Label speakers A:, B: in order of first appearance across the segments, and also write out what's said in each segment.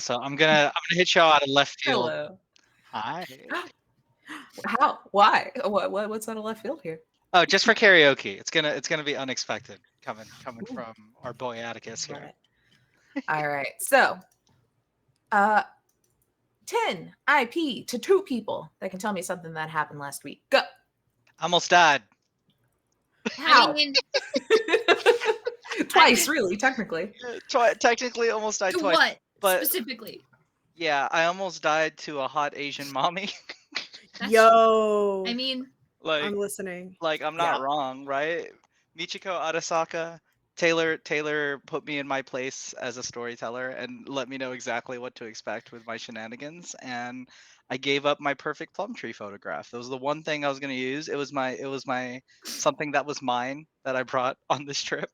A: So I'm gonna hit y'all out of left field.
B: Hello.
A: Hi.
B: How? Why? What's out of left field here?
A: Oh, just for karaoke. It's gonna be unexpected coming
B: Ooh.
A: from our boy Atticus here.
B: Right. All right. So, 10 IP to 2 people that can tell me something that happened last week. Go.
A: Almost died.
B: How?
C: I mean,
B: Twice, really, technically.
A: Technically, almost died
C: to
A: twice.
C: what
A: But
C: specifically?
A: yeah, I almost died to a hot Asian mommy.
C: That's-
D: Yo,
C: I mean,
D: I'm listening.
A: Like I'm not wrong, right? Michiko Arasaka, Taylor put me in my place as a storyteller and let me know exactly what to expect with my shenanigans, and I gave up my perfect plum tree photograph. That was the one thing I was gonna use. It was my something that was mine that I brought on this trip.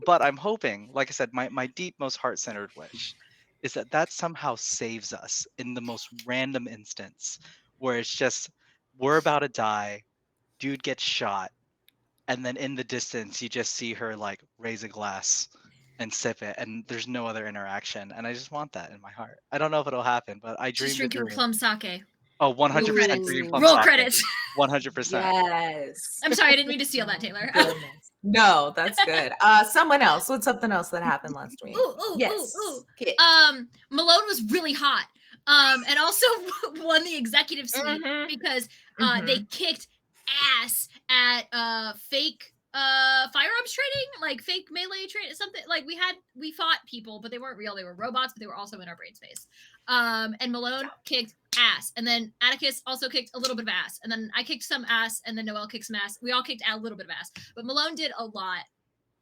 A: But I'm hoping, like I said, my deep, most heart-centered wish is that somehow saves us in the most random instance where it's just we're about to die, dude gets shot, and then in the distance you just see her like raise a glass and sip it, and there's no other interaction, and I just want that in my heart. I don't know if it'll happen, but I dream
C: just
A: the
C: drinking
A: dream.
C: plum sake.
A: Oh, 100%
D: Ooh.
A: drinking plum
C: Roll
A: sake.
C: credits.
A: 100%.
B: Yes.
C: I'm sorry, I didn't mean to steal that, Taylor.
B: Goodness. No, that's good. Someone else. What's something else that happened last week? Yes. Kit.
C: Malone was really hot. And also won the executive suite because they kicked ass at fake firearms training, like fake melee training, something like we fought people, but they weren't real. They were robots, but they were also in our brain space. And Malone kicked ass, and then Atticus also kicked a little bit of ass, and then I kicked some ass, and then Noelle kicked some ass. We all kicked a little bit of ass, but Malone did a lot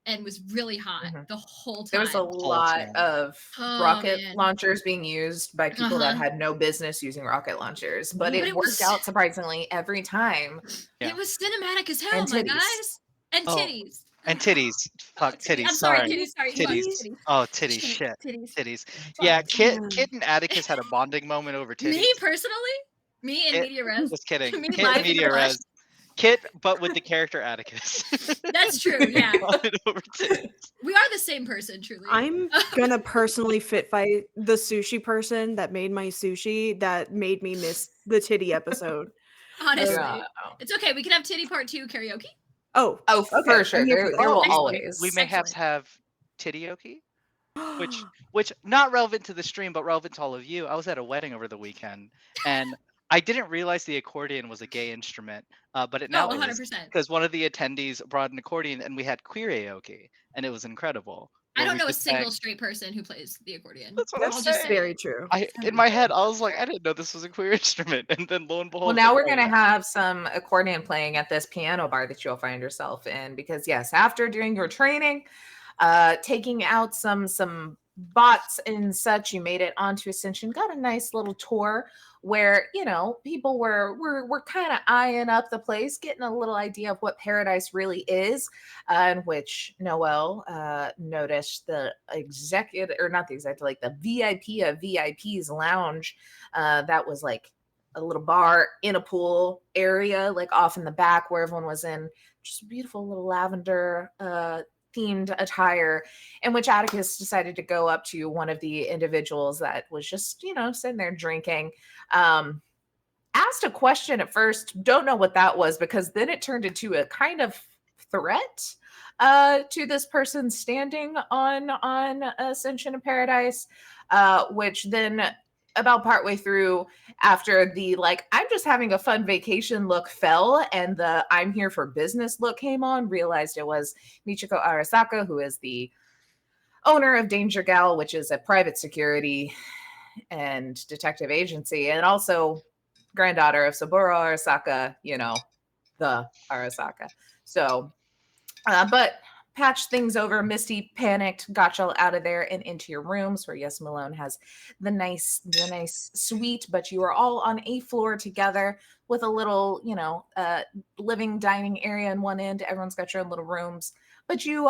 C: and was really hot the whole time.
B: There was a lot of rocket launchers being used by people that had no business using rocket launchers, but it worked out surprisingly every time.
C: Yeah. It was cinematic as hell,
B: and
C: my guys. And titties.
A: And titties. Fuck, titties.
C: I'm sorry, titties.
A: Titties. Oh, titties. Shit. Titties. Yeah, Kit and Atticus had a bonding moment over titties.
C: Me personally? Me and Media Res?
A: Just kidding. Kit and Media Res. Kit, but with the character Atticus.
C: That's true, yeah. We are the same person, truly.
D: I'm gonna personally fit fight the sushi person that made my sushi that made me miss the titty episode.
C: Honestly. It's okay. We can have titty part 2 karaoke.
D: Oh,
B: okay. For sure. There will always.
A: We may have titty-oki, which not relevant to the stream, but relevant to all of you. I was at a wedding over the weekend, and I didn't realize the accordion was a gay instrument, but it now 100%. Is, because one of the attendees brought an accordion, and we had queer-aoki, and it was incredible.
C: I don't know a single straight person who plays the accordion.
A: That's
D: just very true.
A: In my head, I was like, I didn't know this was a queer instrument, and then lo and behold.
B: Well, now we're going to have some accordion playing at this piano bar that you'll find yourself in, because yes, after doing your training, taking out some bots and such, you made it onto Ascension, got a nice little tour where, you know, people were kind of eyeing up the place, getting a little idea of what paradise really is, in which Noelle noticed the executive, or not the executive, like the VIP of VIP's lounge that was like a little bar in a pool area, like off in the back where everyone was in just a beautiful little lavender themed attire, in which Atticus decided to go up to one of the individuals that was just, you know, sitting there drinking. Asked a question at first, don't know what that was, because then it turned into a kind of threat to this person standing on Ascension of Paradise, which then about partway through, after the like I'm just having a fun vacation look fell and the I'm here for business look came on, realized it was Michiko Arasaka, who is the owner of Danger Gal, which is a private security and detective agency, and also granddaughter of Saburo Arasaka, you know, the Arasaka. So, but patched things over. Misty panicked, got y'all out of there and into your rooms, where yes, Malone has the nice suite, but you are all on a floor together with a little, you know, living dining area in one end. Everyone's got your own little rooms, but you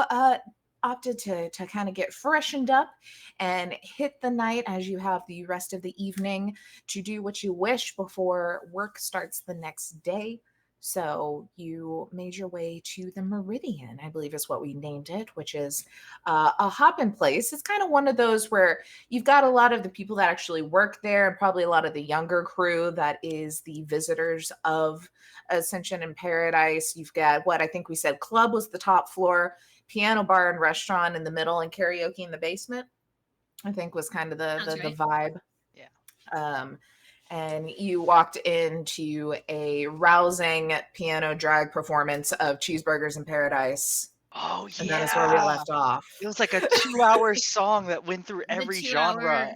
B: opted to kind of get freshened up and hit the night, as you have the rest of the evening to do what you wish before work starts the next day. So you made your way to the Meridian, I believe is what we named it, which is a hop-in place. It's kind of one of those where you've got a lot of the people that actually work there and probably a lot of the younger crew that is the visitors of Ascension and Paradise. You've got what I think we said club was the top floor, piano bar and restaurant in the middle, and karaoke in the basement, I think was kind of the vibe.
A: Yeah.
B: And you walked into a rousing piano drag performance of Cheeseburgers in Paradise.
A: Oh yeah.
B: And that is where we left off.
A: It was like a 2-hour song that went through
C: The
A: every
C: 2-hour
A: genre.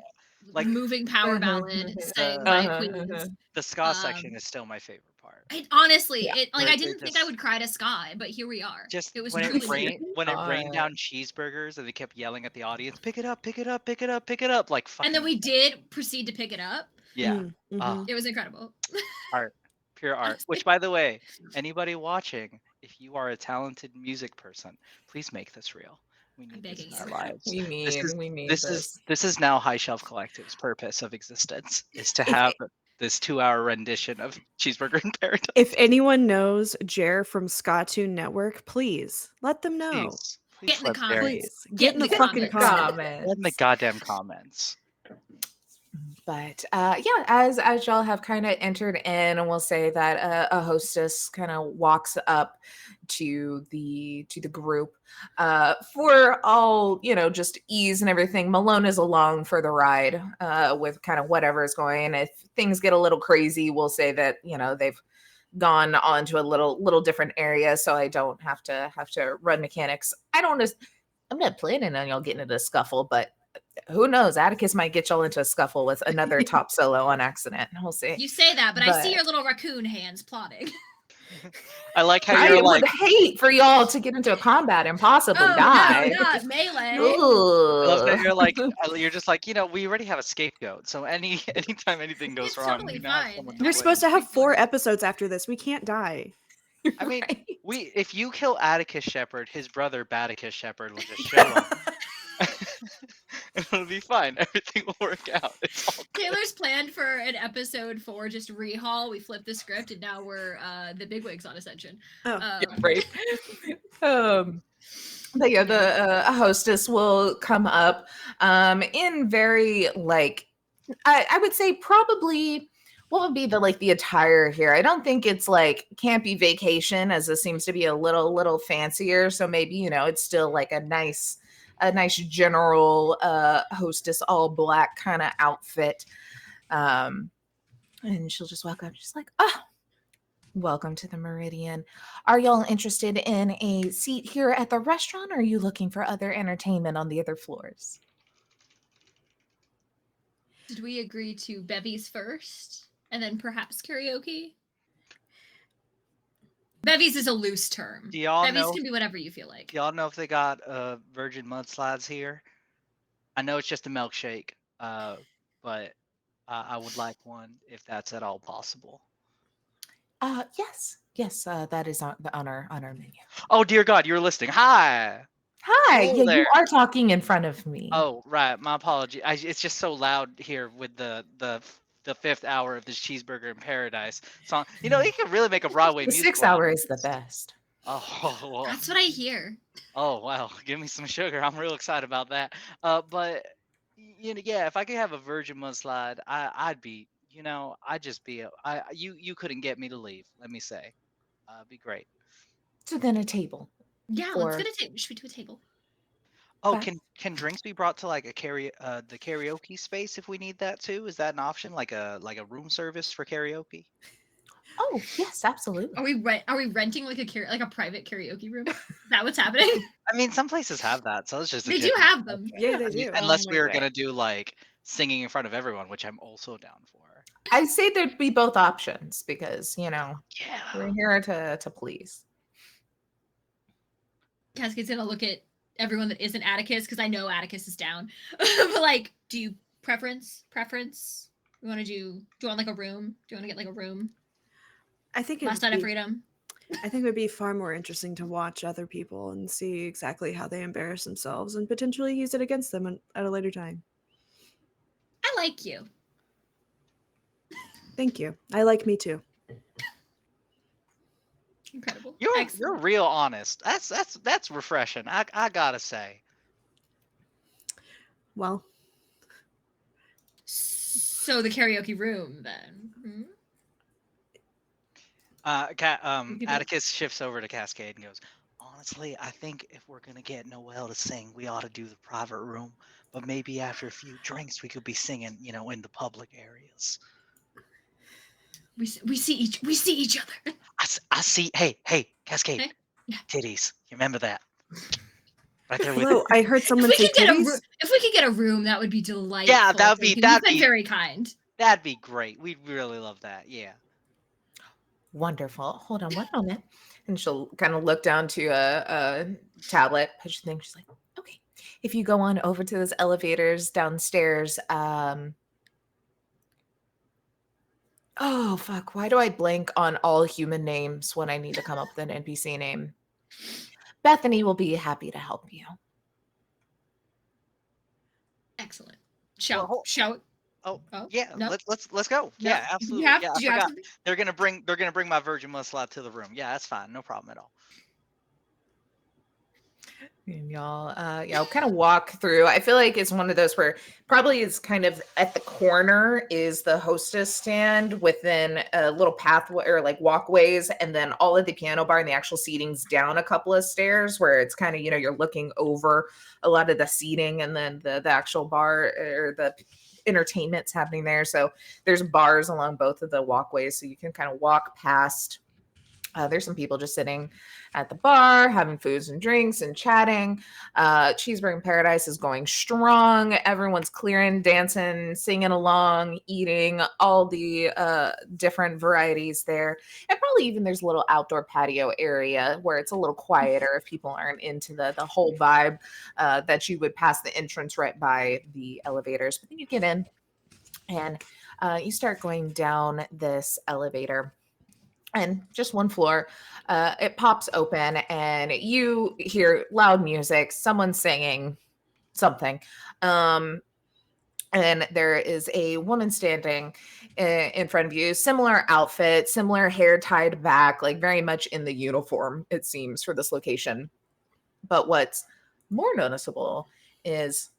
A: Like
C: moving power ballad sang by Queens.
A: the ska section is still my favorite part.
C: Honestly,
B: Yeah.
C: it like
A: Where
C: I
A: they
C: didn't think I would cry to Sky, but here we are.
A: Just
C: It was
A: when
C: truly
A: it rained, when it rained
B: God.
A: down cheeseburgers and they kept yelling at the audience, pick it up, pick it up, pick it up, pick it up, like fucking.
C: And then we did proceed to pick it up.
A: Yeah.
D: Mhm.
C: It was incredible.
A: Art, pure art. Which, by the way, anybody watching, if you are a talented music person, please make this real. We need this
C: begging
A: in our
C: you.
A: lives.
B: We need
A: This is now High Shelf Collective's purpose of existence, is to have this 2-hour rendition of Cheeseburger in Paradise.
D: If anyone knows Jer from Scatoon Network, please let them know.
A: Please
C: Get in the
A: let Jerry-
C: comments.
D: Please get in the
C: the
D: fucking
C: comments.
D: comments.
A: Let in the goddamn comments.
B: But yeah, as y'all have kind of entered in, and we'll say that a hostess kind of walks up to the group for all just ease and everything. Malone is along for the ride with kind of whatever is going. If things get a little crazy, we'll say that they've gone on to a little different area, so I don't have to run mechanics. I'm not planning on y'all getting into a scuffle, but who knows? Atticus might get y'all into a scuffle with another top solo on accident. We'll see.
C: You say that, but I see your little raccoon hands plotting.
A: I like how
B: I
A: you're like,
B: would hate for y'all to get into a combat and possibly die.
C: No, not melee.
A: I love that
B: Ooh.
A: you're like, you're just like, we already have a scapegoat, so anytime anything goes
C: It's
A: wrong,
C: totally
A: we now have
C: fine.
A: someone to
D: You're
A: blame.
D: supposed to have 4 episodes after this. We can't die.
A: I mean,
B: Right.
A: if you kill Atticus Shepard, his brother Batticus Shepard will just show up. It'll be fine. Everything will work out. It's all good.
C: Taylor's planned for an episode 4 just rehaul. We flipped the script and now we're the bigwigs on Ascension.
D: Oh.
B: Right. But yeah, the hostess will come up in very I would say probably what would be the attire here. I don't think it's like campy vacation, as this seems to be a little fancier. So maybe it's still like a nice general hostess all black kind of outfit. And she'll just walk up, just like, welcome to the Meridian. Are y'all interested in a seat here at the restaurant, or are you looking for other entertainment on the other floors?
C: Did we agree to bevies first and then perhaps karaoke? Bevies is a loose term.
A: Do y'all
C: Bevies
A: know?
C: can be whatever you feel like.
A: Do y'all know if they got virgin mudslides here? I know it's just a milkshake, but I would like one if that's at all possible.
B: Yes, that is on our menu.
A: Oh dear God, you're listening. Hi.
B: Hi,
A: Hello
B: yeah,
A: there.
B: you are talking in front of me.
A: Oh right, my apology. It's just so loud here with the 5th hour of this Cheeseburger in Paradise song. He could really make a Broadway
B: the
A: musical.
B: 6 hour is the best.
A: Oh, well.
C: That's what I hear.
A: Oh wow, give me some sugar. I'm real excited about that. But yeah, if I could have a virgin mudslide, I'd be, I'd just be you couldn't get me to leave. Let me say, be great.
B: So then a table.
C: Yeah,
B: Or-
C: let's get a table. Should we do a table?
A: Oh,
B: Okay.
A: can drinks be brought to like the karaoke space if we need that too? Is that an option, like a room service for karaoke?
B: Oh yes, absolutely.
C: Are we renting like a private karaoke room? Is that what's happening?
A: I mean, some places have that, so it's just a
C: They do
A: general
C: have them.
D: Yeah, they
A: I mean,
D: do.
A: unless we were
B: Right.
A: gonna do like singing in front of everyone, which I'm also down for.
B: I say there'd be both options because
A: Yeah.
B: we're here to please.
C: Cascade's gonna look at everyone that isn't Atticus because I know Atticus is down. But like, do you preference? You want to do you want like a room? Do you want to get like a room?
D: I think
C: Last night of freedom.
D: I think it would be far more interesting to watch other people and see exactly how they embarrass themselves and potentially use it against them at a later time.
C: I like you.
D: Thank you. I like me too.
C: Incredible.
A: You're
C: Excellent.
A: real honest. That's refreshing. I gotta say.
D: Well,
C: So the karaoke room then. Hmm?
A: Atticus shifts over to Cascade and goes, honestly, I think if we're gonna get Noelle to sing, we ought to do the private room. But maybe after a few drinks, we could be singing, in the public areas.
C: We see each other.
A: I see. Hey, Cascade,
C: Hey? Yeah.
A: titties. You remember that? Right there with.
D: hello. I heard someone say titties.
C: If we could get a room, that would be delightful.
A: Yeah, that'd be
C: You've been very kind.
A: That'd be great. We'd really love that. Yeah.
B: Wonderful. Hold on one moment. And she'll kind of look down to a tablet, push the thing. She's like, okay, if you go on over to those elevators downstairs, oh, fuck. Why do I blank on all human names when I need to come up with an NPC name? Bethany will be happy to help you.
C: Excellent. Shout.
A: Oh,
C: Oh,
A: yeah.
C: no?
A: Let's go.
C: No.
A: Yeah, absolutely.
C: Did
A: I
C: you have
A: forgot.
C: something?
A: They're gonna bring my virgin mudslide to the room. Yeah, that's fine. No problem at all.
B: And y'all kind of walk through. I feel like it's one of those where probably is kind of at the corner is the hostess stand within a little pathway or like walkways, and then all of the piano bar and the actual seating's down a couple of stairs where it's kind of, you're looking over a lot of the seating, and then the actual bar or the entertainment's happening there. So there's bars along both of the walkways, so you can kind of walk past. There's some people just sitting at the bar, having foods and drinks and chatting. Cheeseburger in Paradise is going strong. Everyone's clearing, dancing, singing along, eating all the different varieties there. And probably even there's a little outdoor patio area where it's a little quieter if people aren't into the whole vibe that you would pass the entrance right by the elevators. But then you get in and you start going down this elevator. And just one floor, it pops open and you hear loud music, someone singing something. And there is a woman standing in front of you, similar outfit, similar hair tied back, like very much in the uniform, it seems, for this location. But what's more noticeable is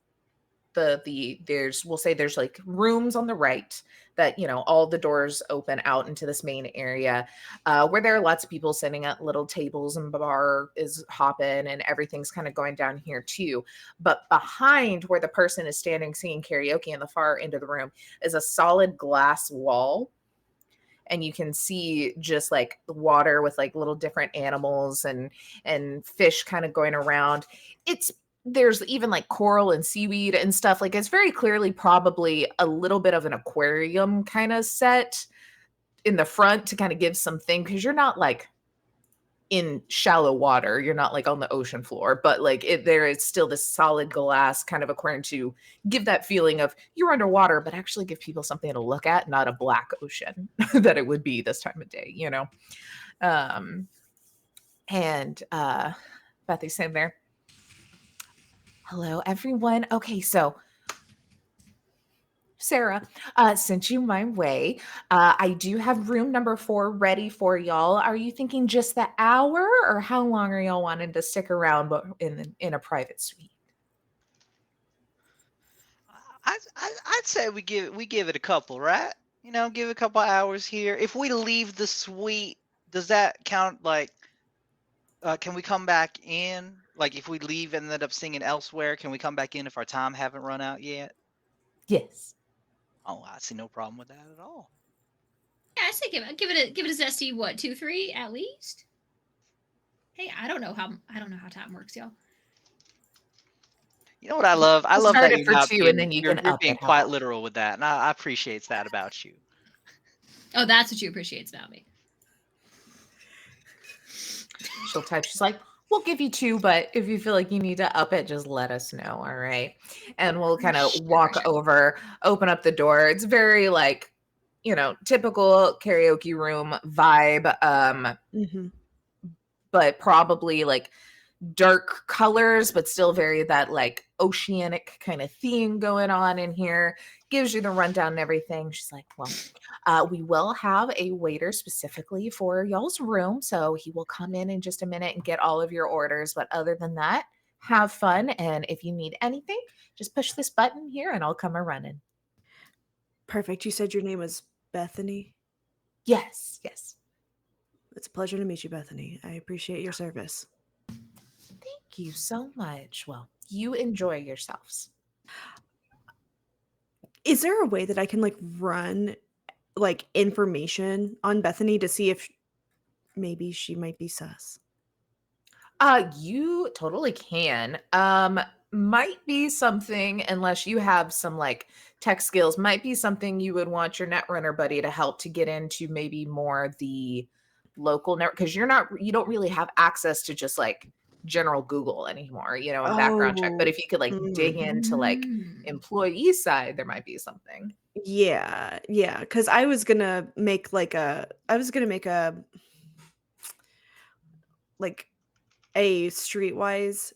B: there's like rooms on the right that all the doors open out into this main area where there are lots of people sitting at little tables, and bar is hopping and everything's kind of going down here too. But behind where the person is standing singing karaoke in the far end of the room is a solid glass wall, and you can see just like the water with like little different animals and fish kind of going around. There's even like coral and seaweed and stuff. Like it's very clearly probably a little bit of an aquarium kind of set in the front to kind of give something, because you're not like in shallow water. You're not like on the ocean floor, but like there is still this solid glass kind of aquarium to give that feeling of you're underwater, but actually give people something to look at, not a black ocean that it would be this time of day, And Bethy's sitting there. Hello, everyone. Okay, so Sarah sent you my way. I do have room number 4 ready for y'all. Are you thinking just the hour, or how long are y'all wanting to stick around but in a private suite?
A: I'd say we give it a couple, right? Give it a couple hours here. If we leave the suite, does that count? Like, can we come back in? Like, if we leave and end up singing elsewhere, can we come back in if our time haven't run out yet?
B: Yes.
A: Oh, I see no problem with that at all.
C: Yeah, I say give it a zesty 2, 3 at least. Hey, I don't know how time works, y'all.
A: You know what I love? I love that
B: for 2, and then
A: you're being quite literal with that, and I appreciate that about you.
C: Oh, that's what you appreciate about me.
B: She'll type. She's like, we'll give you 2, but if you feel like you need to up it, just let us know. All right. And we'll kind of walk over, open up the door. It's very like, typical karaoke room vibe. But probably like dark colors, but still very that like oceanic kind of theme going on in here. Gives you the rundown and everything. She's like, well, we will have a waiter specifically for y'all's room. So he will come in just a minute and get all of your orders. But other than that, have fun. And if you need anything, just push this button here and I'll come a running.
D: Perfect. You said your name was Bethany?
B: Yes, yes.
D: It's a pleasure to meet you, Bethany. I appreciate your service.
B: Thank you so much. Well, you enjoy yourselves.
D: Is there a way that I can like run like information on Bethany to see if maybe she might be sus?
B: You totally can. Might be something, unless you have some like tech skills, might be something you would want your netrunner buddy to help to get into maybe more the local network, because you don't really have access to just like general Google anymore, and background check. But if you could like dig into like employee side, there might be something.
D: Yeah, because I was gonna make a streetwise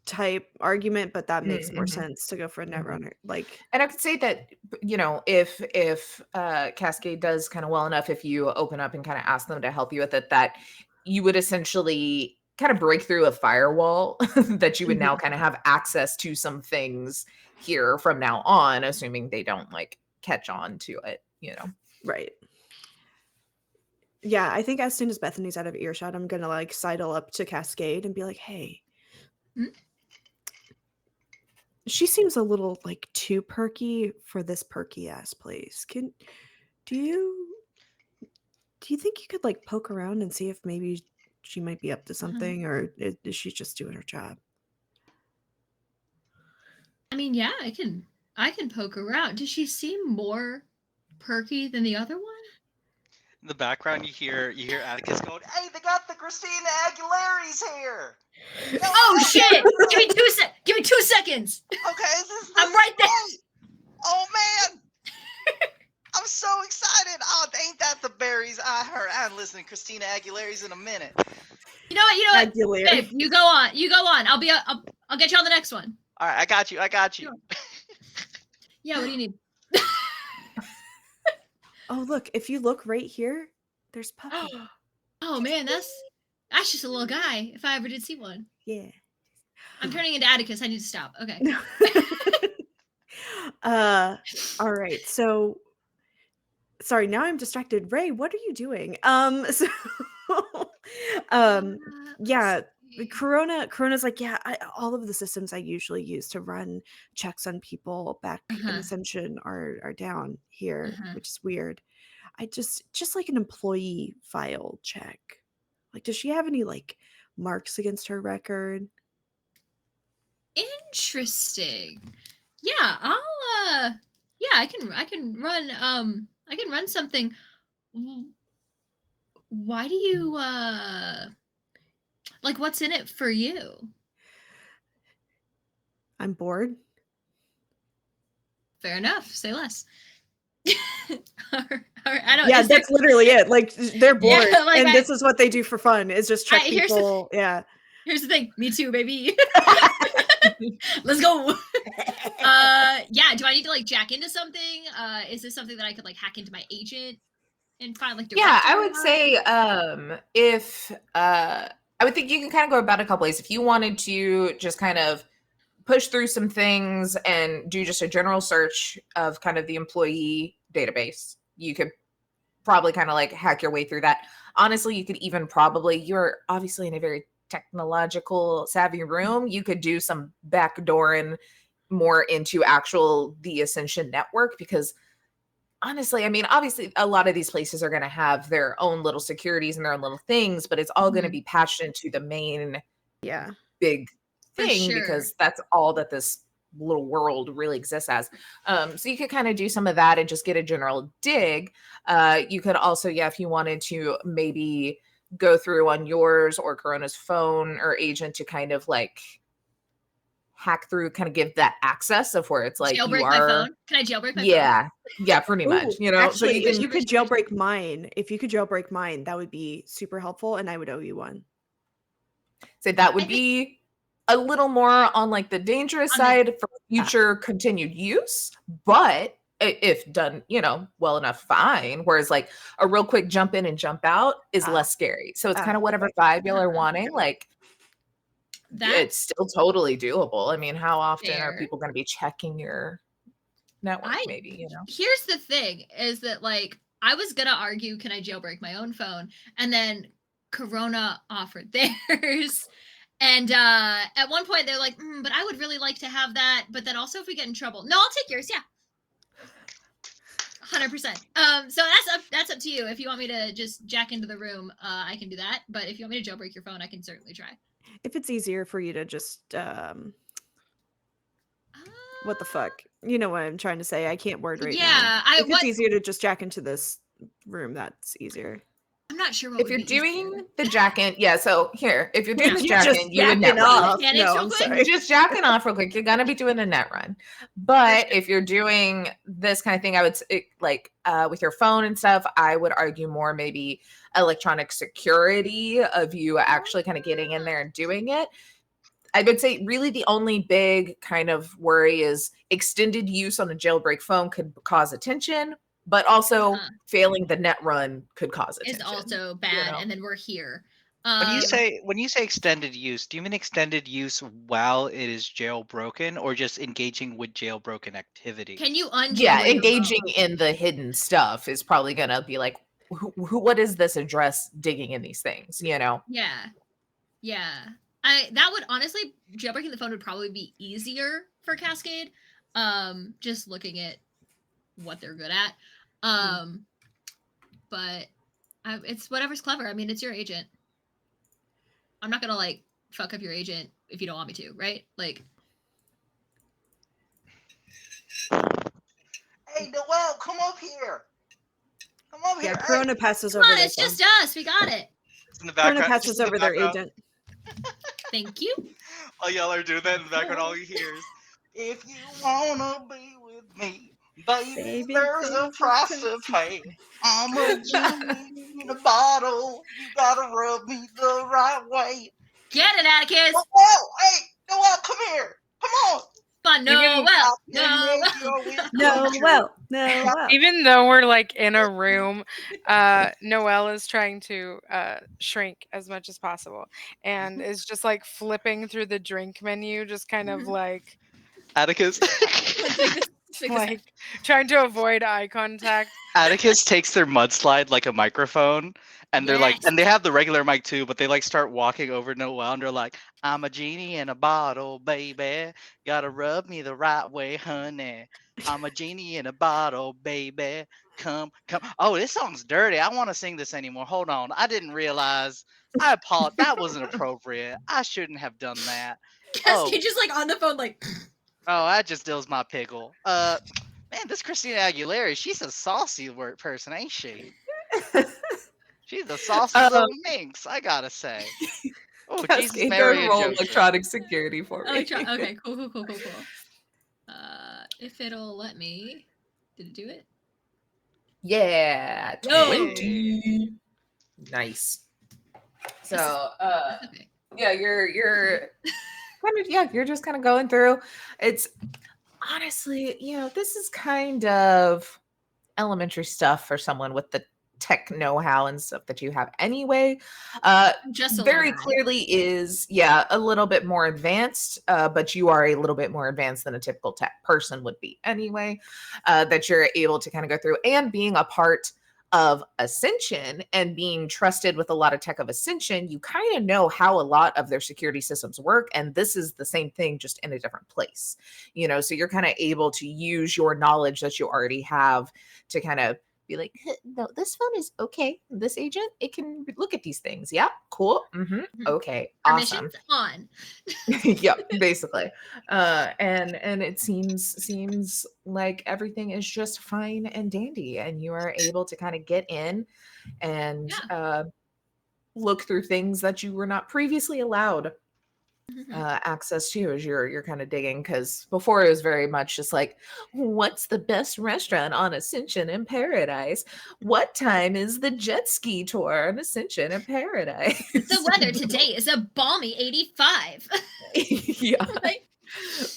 D: type argument, but that makes more sense to go for a netrunner. Like,
B: and I could say that if Cascade does kind of well enough, if you open up and kind of ask them to help you with it, that you would essentially kind of break through a firewall that you would now kind of have access to some things here from now on, assuming they don't like catch on to it,
D: right. Yeah, I think as soon as Bethany's out of earshot, I'm gonna like sidle up to Cascade and be like, hey, she seems a little like too perky for this perky ass place. Do you think you could like poke around and see if maybe she might be up to something, or is she just doing her job?
C: I mean, yeah, I can poke around. Does she seem more perky than the other one?
A: In the background, you hear Atticus going, "Hey, they got the Christina Aguilera's here."
C: Oh shit! Give me 2 seconds.
A: Okay, this
C: I'm right there.
A: Oh man, I'm so excited! Oh, ain't that the berries I heard? I haven't listened to Christina Aguilera's in a minute.
C: You know what?
D: Aguilera.
C: Babe, you go on. I'll get you on the next one.
A: All right, I got you.
C: Sure. Yeah, what do you need?
D: Oh, look, if you look right here, there's Puppy.
C: Oh man, that's just a little guy, if I ever did see one.
D: Yeah.
C: I'm turning into Atticus. I need to stop. Okay.
D: All right. So sorry, now I'm distracted. Ray, what are you doing? Yeah, Corona's like, yeah, all of the systems I usually use to run checks on people back in Ascension are down here, which is weird. I just like an employee file check. Like, does she have any like marks against her record?
C: Interesting. Yeah, I can run something. Why do you like, what's in it for you?
D: I'm bored.
C: Fair enough. Say less. I don't.
D: Yeah, that's literally it. Like, they're bored,
C: like
D: and this is what they do for fun. Is just check people. Yeah.
C: Here's the thing. Me too, baby. Let's go. Yeah. Do I need to like jack into something? Is this something that I could like hack into my agent and find like?
B: Yeah, I would say if I would think you can kind of go about a couple ways. If you wanted to just kind of push through some things and do just a general search of kind of the employee database, you could probably kind of like hack your way through that. Honestly, you could even you're obviously in a very technological savvy room. You could do some backdooring more into the Ascension network, because honestly, I mean, obviously a lot of these places are going to have their own little securities and their own little things, but it's all going to be patched into the main big thing, because that's all that this little world really exists as. So you could kind of do some of that and just get a general dig. You could also, if you wanted to maybe go through on yours or Corona's phone or agent to kind of like hack through, kind of give that access of where it's like
C: jailbreak my phone. Can I jailbreak my phone?
B: Yeah, pretty much.
D: Actually, so you could jailbreak mine. If you could jailbreak mine, that would be super helpful, and I would owe you one.
B: So that would be a little more on like the dangerous side for future continued use, but if done, well enough, fine. Whereas like a real quick jump in and jump out is less scary. So it's kind of whatever vibe y'all are wanting. Like it's still totally doable. I mean, how often are people going to be checking your network? Maybe,
C: Here's the thing is that like I was gonna argue, can I jailbreak my own phone? And then Corona offered theirs. And at one point they're like, but I would really like to have that. But then also if we get in trouble, no, I'll take yours. Yeah. 100%. So that's up to you. If you want me to just jack into the room, I can do that. But if you want me to jailbreak your phone, I can certainly try.
D: If it's easier for you to just what the fuck? You know what I'm trying to say. I can't word right now. If it's easier to just jack into this room, that's easier.
C: I'm not sure what
B: if you're doing the jack in. Yeah, so here, if you're doing the jack in, you would net
D: off.
B: Run.
D: No, I'm sorry.
B: Just jacking off real quick. You're gonna be doing a net run. But if you're doing this kind of thing, I would like with your phone and stuff, I would argue more maybe electronic security of you actually kind of getting in there and doing it. I would say really the only big kind of worry is extended use on a jailbreak phone could cause attention, but also failing the net run could cause attention.
C: It's also bad, and then we're here.
A: When you say extended use, do you mean extended use while it is jailbroken, or just engaging with jailbroken activity?
C: Can you unjailbreak?
B: Yeah, engaging in the hidden stuff is probably gonna be like, what is this address digging in these things?
C: Yeah. That would honestly, jailbreaking the phone would probably be easier for Cascade. Just looking at what they're good at. But it's whatever's clever. I mean, it's your agent. I'm not gonna like fuck up your agent if you don't want me to, right? Like,
A: hey, Noel, come up here. Come up here.
D: Yeah, Corona passes over.
C: Come on, it's just us. We got it.
A: In the background,
D: Corona passes over their agent.
C: Thank you.
A: While y'all are doing that in the background, all you hear is, "If you wanna be with me, baby, there's a price to pay. I'm a genie in a bottle. You gotta rub me the right way."
C: Get it, Atticus.
A: Noel, hey, Noel, come here. Come on.
C: But no.
E: Even though we're like in a room, Noelle is trying to shrink as much as possible, and is just like flipping through the drink menu, just kind of like
A: Atticus.
E: like trying to avoid eye contact.
A: Atticus takes their mudslide like a microphone, and they're like, and they have the regular mic too, but they like start walking over Noel, and they're like, "I'm a genie in a bottle, baby. Gotta rub me the right way, honey. I'm a genie in a bottle, baby. Come. Oh, this song's dirty. I want to sing this anymore. Hold on. I didn't realize. I apologize. That wasn't appropriate. I shouldn't have done that.
C: Cascade just like on the phone, like.
A: Oh, that just dills my pickle. Man, this Christina Aguilera, she's a saucy person, ain't she? She's a saucy little minx, I gotta say. Oh, Jesus, Mary, and
B: roll
A: Joseph.
B: electronic security for me.
C: Okay, cool. If it'll let me, did it do it?
B: Yeah, 20. Nice. So, yeah, you're kind of, you're just kind of going through. It's honestly, this is kind of elementary stuff for someone with the tech know-how and stuff that you have anyway.
C: Just
B: very clearly is a little bit more advanced, but you are a little bit more advanced than a typical tech person would be anyway, that you're able to kind of go through, and being a part of Ascension and being trusted with a lot of tech of Ascension, you kind of know how a lot of their security systems work, and this is the same thing just in a different place, so you're kind of able to use your knowledge that you already have to kind of be like, no, this phone is okay. This agent, it can look at these things. Yeah, cool. Okay, awesome.
C: On.
B: Yep, basically. And it seems like everything is just fine and dandy, and you are able to kind of get in and look through things that you were not previously allowed access to as you're kind of digging, because before it was very much just like, what's the best restaurant on Ascension in Paradise? What time is the jet ski tour on Ascension in Paradise?
C: The weather today is a balmy 85.
B: Yeah,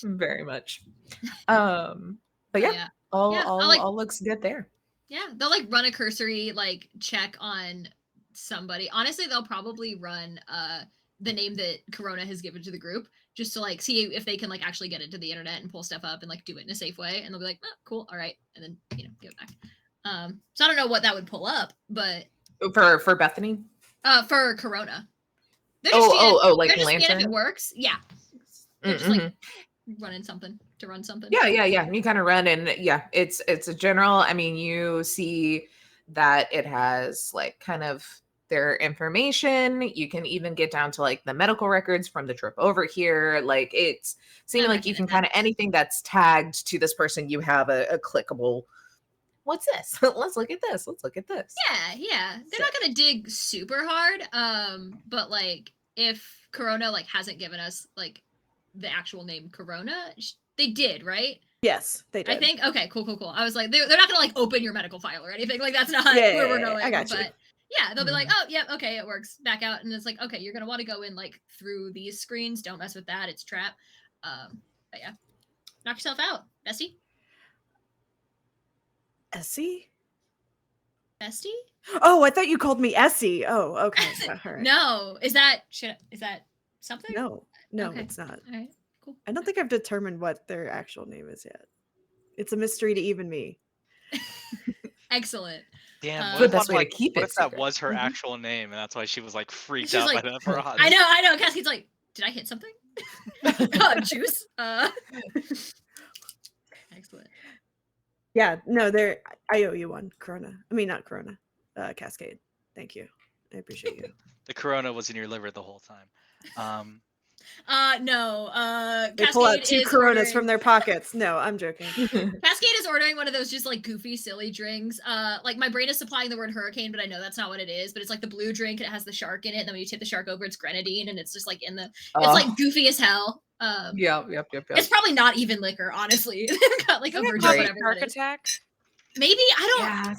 B: very much. But yeah, all looks good there.
C: Yeah, they'll like run a cursory like check on somebody. Honestly, they'll probably run the name that Corona has given to the group just to like see if they can like actually get it to the internet and pull stuff up and like do it in a safe way. And they'll be like, oh, cool, all right, and then give it back. So I don't know what that would pull up, but
B: for Bethany,
C: for Corona.
B: Like
C: they're
B: lantern.
C: if it works, yeah. They're just like running something to run something.
B: Yeah. You kind of run, and yeah, it's a general. I mean, you see that it has like kind of their information. You can even get down to like the medical records from the trip over here. Like it's seeming like you can kind of anything that's tagged to this person, you have a clickable. What's this? Let's look at this. Let's look at this.
C: Yeah. They're not gonna dig super hard. But like if Corona like hasn't given us like the actual name Corona, they did, right?
D: Yes, they did.
C: I think. Okay, cool. I was like, they're not gonna like open your medical file or anything. Like that's not where we're going.
D: I got you.
C: But yeah, they'll be like, oh, yeah, okay, it works. Back out, and it's like, okay, you're gonna want to go in like through these screens. Don't mess with that. It's a trap. But yeah, knock yourself out, bestie.
D: Essie?
C: Bestie?
D: Oh, I thought you called me Essie. Oh, okay. All right.
C: No, is that something?
D: No, okay. It's not.
C: All right, cool.
D: I don't think I've determined what their actual name is yet. It's a mystery to even me.
C: Excellent.
A: Damn,
B: the best way to keep it.
A: What if that was her actual name, and that's why she was like freaked
C: She's
A: out
C: like,
A: by that? For
C: I know. Cassie's like, did I hit something? Juice. Excellent.
D: Yeah, no, I owe you one, Corona. I mean, not Corona, Cascade. Thank you. I appreciate you.
A: The Corona was in your liver the whole time.
C: No.
D: They pull out 2 Coronas from their pockets. No, I'm joking.
C: Cascade is ordering one of those just like goofy, silly drinks. Like my brain is supplying the word hurricane, but I know that's not what it is. But it's like the blue drink, and it has the shark in it. And then when you tip the shark over, it's grenadine, and it's just like it's like goofy as hell.
B: Yep.
C: It's probably not even liquor, honestly. They've got like a version of whatever.
E: Shark Attack.
C: Maybe I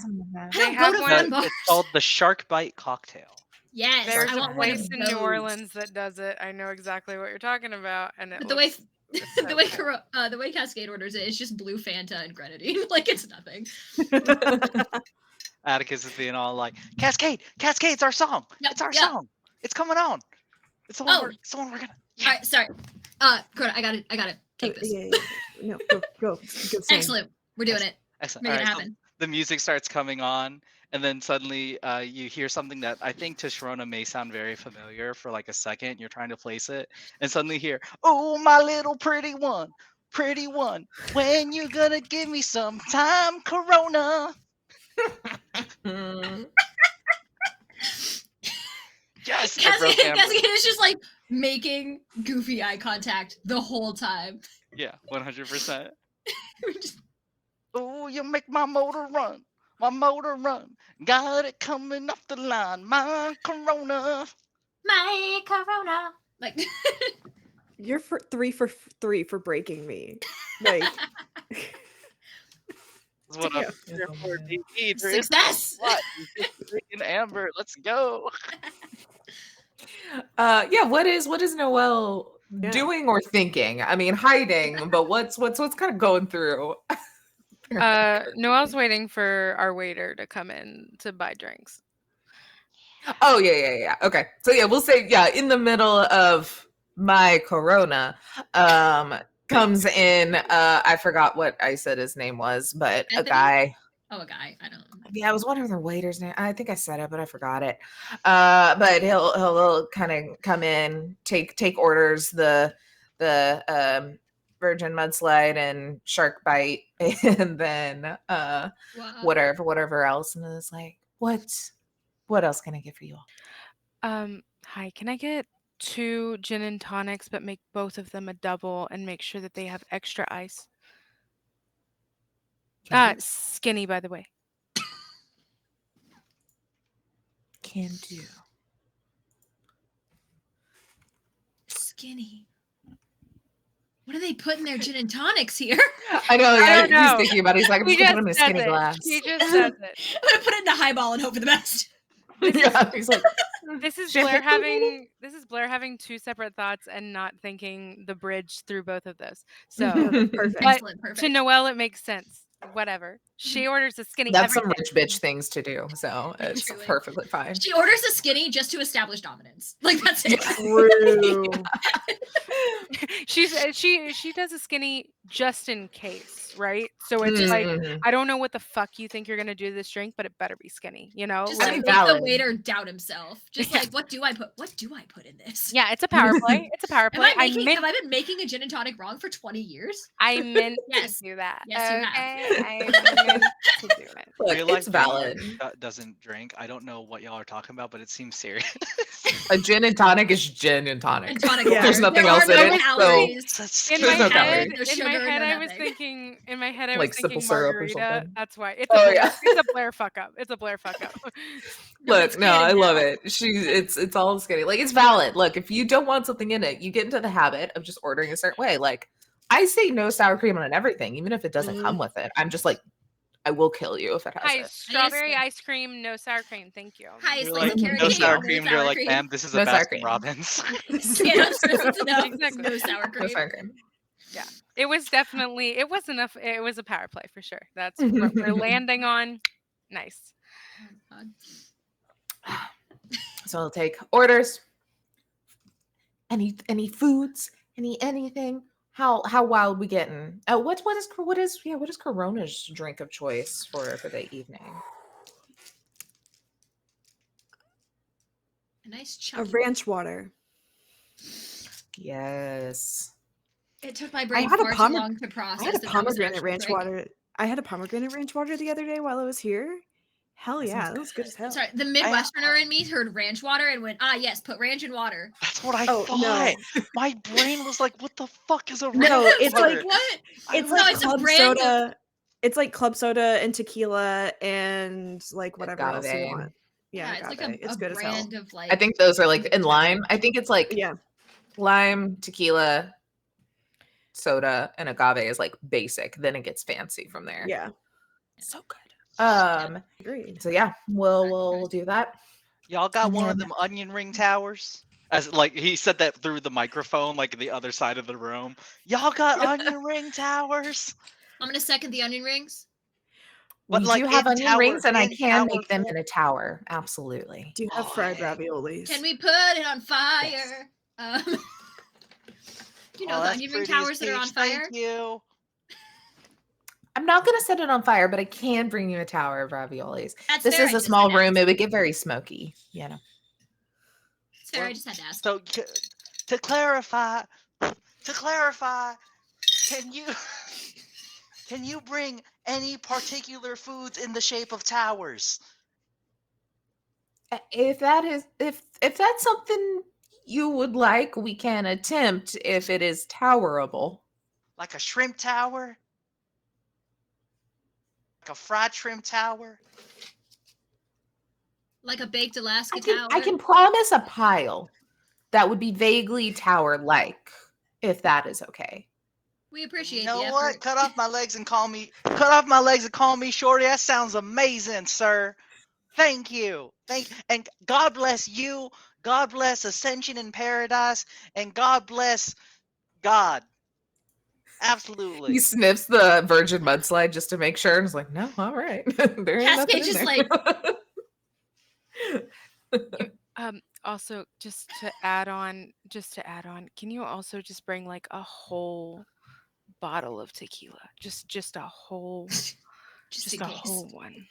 C: don't go to fun bars.
A: It's called the Shark Bite Cocktail.
C: Yes,
E: there's
C: I want
E: a place
C: one
E: in New Orleans that does it. I know exactly what you're talking about, and
C: the way Cascade orders it, it's just blue Fanta and grenadine. Like it's nothing.
A: Atticus is being all like, Cascade's our song. Yep, it's our song. It's coming on. It's the one we're gonna. Yeah.
C: All right, sorry. Corona, I got it. Take this.
D: Yeah. No, go.
C: Excellent. We're doing it.
A: Excellent.
C: Make it happen.
A: So the music starts coming on, and then suddenly you hear something that I think to Sharona may sound very familiar for like a second. You're trying to place it, and suddenly hear, "Oh, my little pretty one, when you gonna give me some time, Corona?" Yes,
C: Cascade is just like making goofy eye contact the whole time.
A: Yeah, 100%. Oh, you make my motor run. Got it coming off the line. My Corona.
C: Like
D: you're 3 for 3 for breaking me. Like
A: that's what I'm here for. DD.
C: Success.
A: What? Amber, let's go.
B: What is Noelle doing or thinking? I mean, hiding, but what's kind of going through?
E: Noelle's waiting for our waiter to come in to buy drinks.
B: Oh yeah. Okay, so yeah, we'll say in the middle of my Corona, comes in. I forgot what I said his name was, but
C: Anthony?
B: A guy.
C: Oh, a guy. I don't know.
B: Yeah, I was wondering their waiter's name. I think I said it, but I forgot it. But he'll kind of come in, take orders, the Virgin Mudslide and Shark Bite, and then whatever else. And it's like, what else can I get for you all?
E: Hi, can I get 2 gin and tonics, but make both of them a double and make sure that they have extra ice? Skinny, by the way.
B: Can do.
C: skinny. What do they put in their gin and tonics here?
B: I know.
E: I don't know.
B: He's thinking about it. He's like, I'm
E: He
B: just gonna put
E: just
B: him
E: says
B: in a skinny
E: it.
B: glass.
E: He just says it.
C: I'm gonna put it in a highball and hope for the best.
B: Yeah, he's like,
E: This is
B: Champagne
E: Blair having two separate thoughts and not thinking the bridge through both of those. So,
D: Perfect.
E: but
C: Excellent, perfect.
E: to Noelle, it makes sense. Whatever. She orders a skinny.
B: that's
E: every
B: some
E: day.
B: rich bitch things to do. So it's
C: Truly.
B: perfectly fine.
C: She orders a skinny just to establish dominance. Like that's it.
D: True.
E: She does a skinny just in case, right? So it's like,
B: Mhm.
E: I don't know what the fuck you think you're gonna do to this drink, but it better be skinny, you know?
C: Just
B: I
C: to
E: Like,
B: mean,
C: make
B: valid.
C: the waiter doubt himself. Just
E: Yeah.
C: like, what do I put in this?
E: yeah, it's a power play. It's a power
C: Have
E: play.
C: I been making a gin and tonic wrong for 20 years?
E: I meant
C: Yes.
E: to do that.
C: Yes, you have.
E: okay? I meant to do it.
B: Look,
A: Real life
B: it's valid.
A: doesn't drink. I don't know what y'all are talking about, but it seems serious.
B: A gin and tonic is gin and tonic.
C: And tonic
D: Yeah.
C: water.
B: There's nothing
C: There
B: else
C: are
B: in
C: no
B: it.
C: calories.
A: That's
E: In
B: There's
E: my
B: no
E: head,
B: calories.
C: No sugar, no
E: I was
C: nothing.
E: thinking. In my head, I
B: Like
E: was thinking
B: simple syrup or
E: margarita.
B: something.
E: That's why it's
B: Oh,
E: a Blair,
B: yeah.
E: it's a Blair fuck up. It's a Blair fuck up.
C: it's
B: Look, no, I
C: canon
B: love
C: now.
B: it. It's all skinny. Like it's valid. Look, if you don't want something in it, you get into the habit of just ordering a certain way. Like I say no sour cream on everything, even if it doesn't come with it. I'm just like, I will kill you if it has
E: Hi,
B: it.
E: strawberry ice cream, no sour cream. Thank you.
C: Hi,
A: You're
C: slice
A: like,
C: of carrot
A: no
C: cake.
A: sour
C: no
A: cream.
C: sour
A: You're like,
C: cream.
A: ma'am, this is
B: No
A: a
B: sour
A: Baskin
B: cream.
A: Robbins.
C: Yeah, no,
E: Exactly.
C: no sour
B: No
C: cream.
B: sour cream.
E: It was definitely. It was enough. It was a power play for sure. That's what we're landing on. Nice.
C: Oh, God.
B: So I'll take orders. Any foods, anything. How wild we getting? What is Corona's drink of choice for the evening?
C: A nice
D: A
C: chunk.
D: ranch water.
B: Yes.
C: It took my brain
D: had a
C: far too long to process.
D: I had a
C: that was an
D: pomegranate
C: actual
D: ranch
C: drink.
D: water. I had a pomegranate ranch water the other day while I was here. Hell
B: That
D: yeah,
B: sounds
D: that was good as hell.
C: Sorry, the Midwesterner in me heard ranch water and went, yes, put ranch in water.
A: That's what I
D: Oh,
A: thought.
D: no.
A: My brain was like, what the fuck is a
D: No,
A: ranch
D: it's
A: water?
D: like-
C: what?
D: It's
C: No,
D: like
C: it's a
D: club
C: brand of-
D: soda. It's like club soda and tequila and like whatever else you
B: Agave.
D: want. Yeah,
C: it's like
D: agave. It's
C: a
D: good as hell.
C: brand of like.
B: I think those are like in lime. I think it's like
D: Yeah.
B: lime, tequila, soda, and agave is like basic. Then it gets fancy from there.
D: Yeah.
B: So good.
D: Agreed.
B: So yeah, we'll do that.
A: Y'all got
B: And
A: one of
B: then-
A: them onion ring towers? As like he said that through the microphone, like the other side of the room. Y'all got onion ring towers?
C: I'm gonna second the onion rings.
A: But
B: We
A: like
B: do have
A: in
B: onion
A: tower-
B: rings, and I
A: in
B: can
A: tower
B: make them
A: form?
B: in a tower. Absolutely.
D: Do you have fried
A: Oh,
D: raviolis?
C: Can we put it on fire? You know
A: Oh,
C: the
A: that's
C: onion ring
A: pretty as
C: towers that are on
A: peach,
C: fire?
A: Thank you.
B: I'm not gonna set it on fire, but I can bring you a tower of raviolis.
C: That's
B: This
C: fair,
B: is
C: I
B: a
C: just
B: small
C: had to
B: room;
C: ask.
B: it would get very smoky. You know.
C: It's fair, I just had to ask.
A: So to clarify, can you bring any particular foods in the shape of towers?
B: If that's something you would like, we can attempt if it is towerable.
A: Like a shrimp tower? Like a fried shrimp tower?
C: Like a baked Alaska
B: I
C: tower.
B: can promise a pile that would be vaguely tower-like, if that is okay.
C: We appreciate
A: You know
C: the
A: what?
C: effort.
A: Cut off my legs and call me shorty. That sounds amazing, sir. Thank you. And God bless you. God bless Ascension in Paradise. And God bless God. Absolutely.
B: He sniffs the virgin mudslide just to make sure, and is like, "No, all right, there ain't nothing
C: Cascade
B: in
C: just
B: there."
E: Also, just to add on, can you also just bring like a whole bottle of tequila? Just a whole,
C: just in
E: a
C: case.
E: whole one.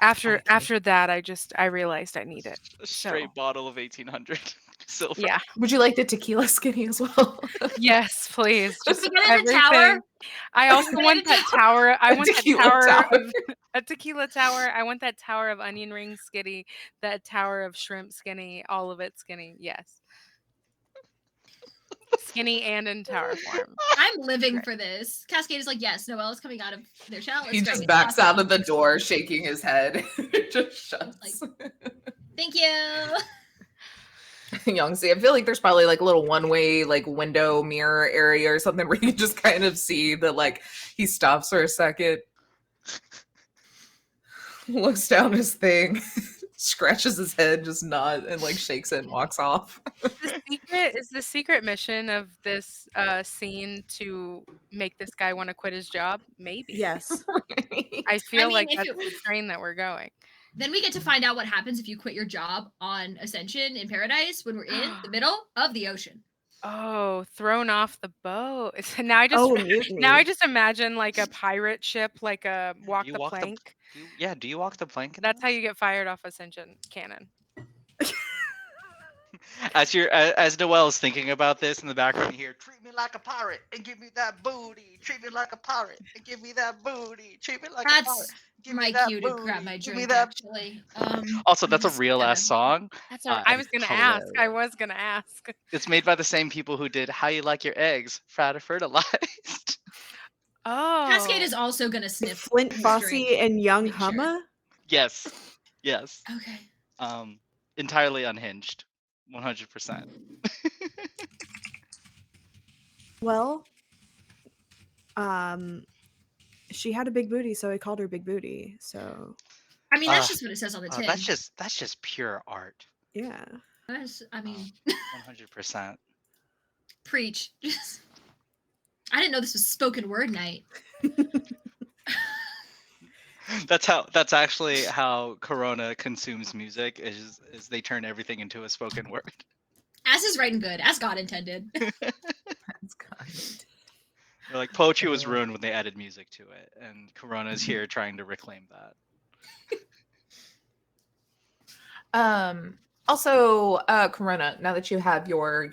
E: After that, I realized I need it.
A: A straight
E: So-
A: bottle of 1800 silver.
E: Yeah.
B: Would you like the tequila skinny as well?
E: Yes, please. Just
C: we get in the tower?
E: everything. I also
C: we
E: want
C: get in
E: that tower. I
B: A
E: want that
B: tequila
E: tower
B: tower.
E: of a tequila tower. I want that tower of onion ring skinny, that tower of shrimp skinny, all of it skinny. Yes. Skinny and in tower form.
C: I'm living
E: Right.
C: for this. Cascade is like, yes, Noelle is coming out of their chalice.
B: He
C: Great,
B: just
C: it's
B: backs
C: awesome.
B: out of the door, shaking his head. Just shuts.
C: Thank you.
B: Youngsee. I feel like there's probably like a little one-way like window mirror area or something where you can just kind of see that like he stops for a second, looks down his thing, scratches his head, just nods and like shakes it and walks off.
E: Is the secret mission of this scene to make this guy want to quit his job? Maybe.
D: Yes.
E: I feel
C: mean,
E: like
C: if
E: that's
C: it-
E: the train that we're going.
C: Then we get to find out what happens if you quit your job on Ascension in Paradise when we're in the middle of the ocean.
E: Oh, thrown off the boat. Now I just
D: Oh,
E: now
D: mutiny.
E: I just imagine like a pirate ship, like a walk
A: You
E: the
A: walk the-
E: plank.
A: do you walk the plank? in
E: That's how
A: this?
E: you get fired off Ascension canon.
A: As Noelle is thinking about this in the background, you hear, "Treat me like a pirate and give me that booty. Treat me like a pirate and give me that booty. Treat me like a pirate.
C: That's
A: Give me
C: my
A: that
C: cue to grab my
A: Give me
C: drink,
A: that."
C: actually.
A: Also, that's a
C: just
A: real
C: kinda-
A: ass song.
E: That's what I
A: and
E: was gonna
A: hilarious.
E: ask. I was gonna ask.
A: It's made by the same people who did "How You Like Your Eggs," fertilized.
E: Oh,
C: Cascade is also gonna sniff
D: Flint
C: his
D: Fosse
C: drink.
D: and Young
C: Make sure.
D: Humma.
A: Yes, yes.
C: Okay.
A: Entirely unhinged, 100%.
D: Well, she had a big booty, so I called her Big Booty. So
C: I mean, that's
A: Uh,
C: just what it says on the tin.
A: That's just pure art,
D: yeah.
C: I mean,
A: 100%.
C: preach. I didn't know this was spoken word night.
A: That's actually how Corona consumes music. Is they turn everything into a spoken word.
C: As is right and good, as God intended.
B: That's kind.
A: They're like, poetry was ruined when they added music to it, and Corona is here trying to reclaim that.
B: Also, Corona, now that you have your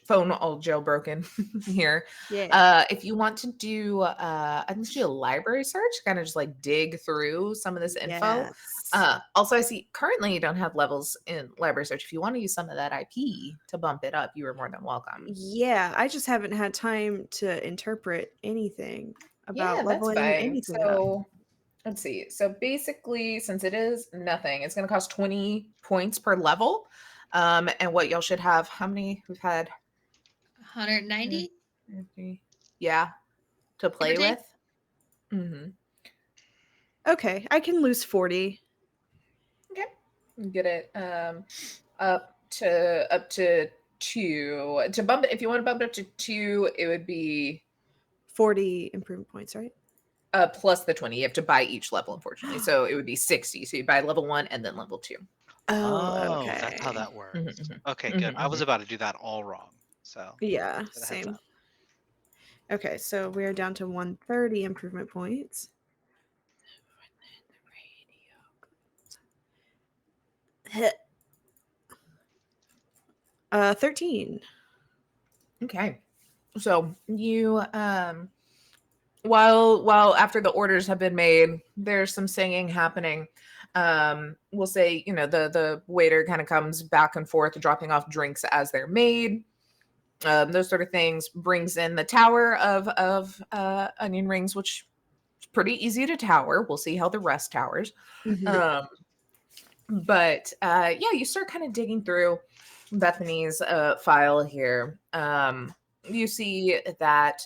B: phone all jailbroken here,
D: Yeah.
B: if you want to do I think do a library search, kind of just like dig through some of this info.
D: Yes.
B: Also, I see currently you don't have levels in library search. If you want to use some of that IP to bump it up, you are more than welcome.
D: Yeah, I just haven't had time to interpret anything about leveling anything up.
B: So let's see. So basically, since it is nothing, it's going to cost 20 points per level. And what y'all should have, how many we've had?
C: 190?
B: Yeah, to play
C: take.
B: with. Mm-hmm.
D: Okay, I can lose 40.
B: Okay, get it up to 2. To bump it, if you want to bump it up to 2, it would be
D: 40 improvement points, right?
B: plus the 20. You have to buy each level, unfortunately. So it would be 60. So you buy level 1 and then level 2.
D: Oh, okay.
A: That's how that works.
B: Mhm,
A: Okay, good. I was about to do that all wrong. So
D: Yeah,
A: just a heads
D: same.
A: up.
D: Okay, so we're down to 130 improvement points. Hit. 13.
B: Okay. So you while after the orders have been made, there's some singing happening. We'll say, the waiter kind of comes back and forth dropping off drinks as they're made. Those sort of things, brings in the tower of onion rings, which is pretty easy to tower. We'll see how the rest towers.
D: Mhm.
B: But you start kind of digging through Bethany's file here. You see that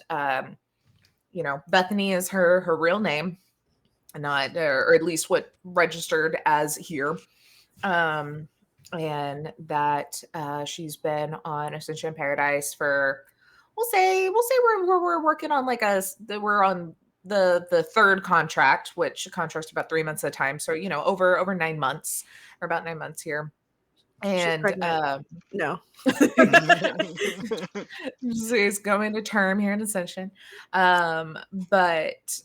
B: Bethany is her real name, not or at least what registered as here. And that she's been on Ascension Paradise for we'll say we're working on we're on the third contract, which contract's about 3 months at a time. So over 9 months or about 9 months here. And
D: No.
B: she's going to term here in Ascension. But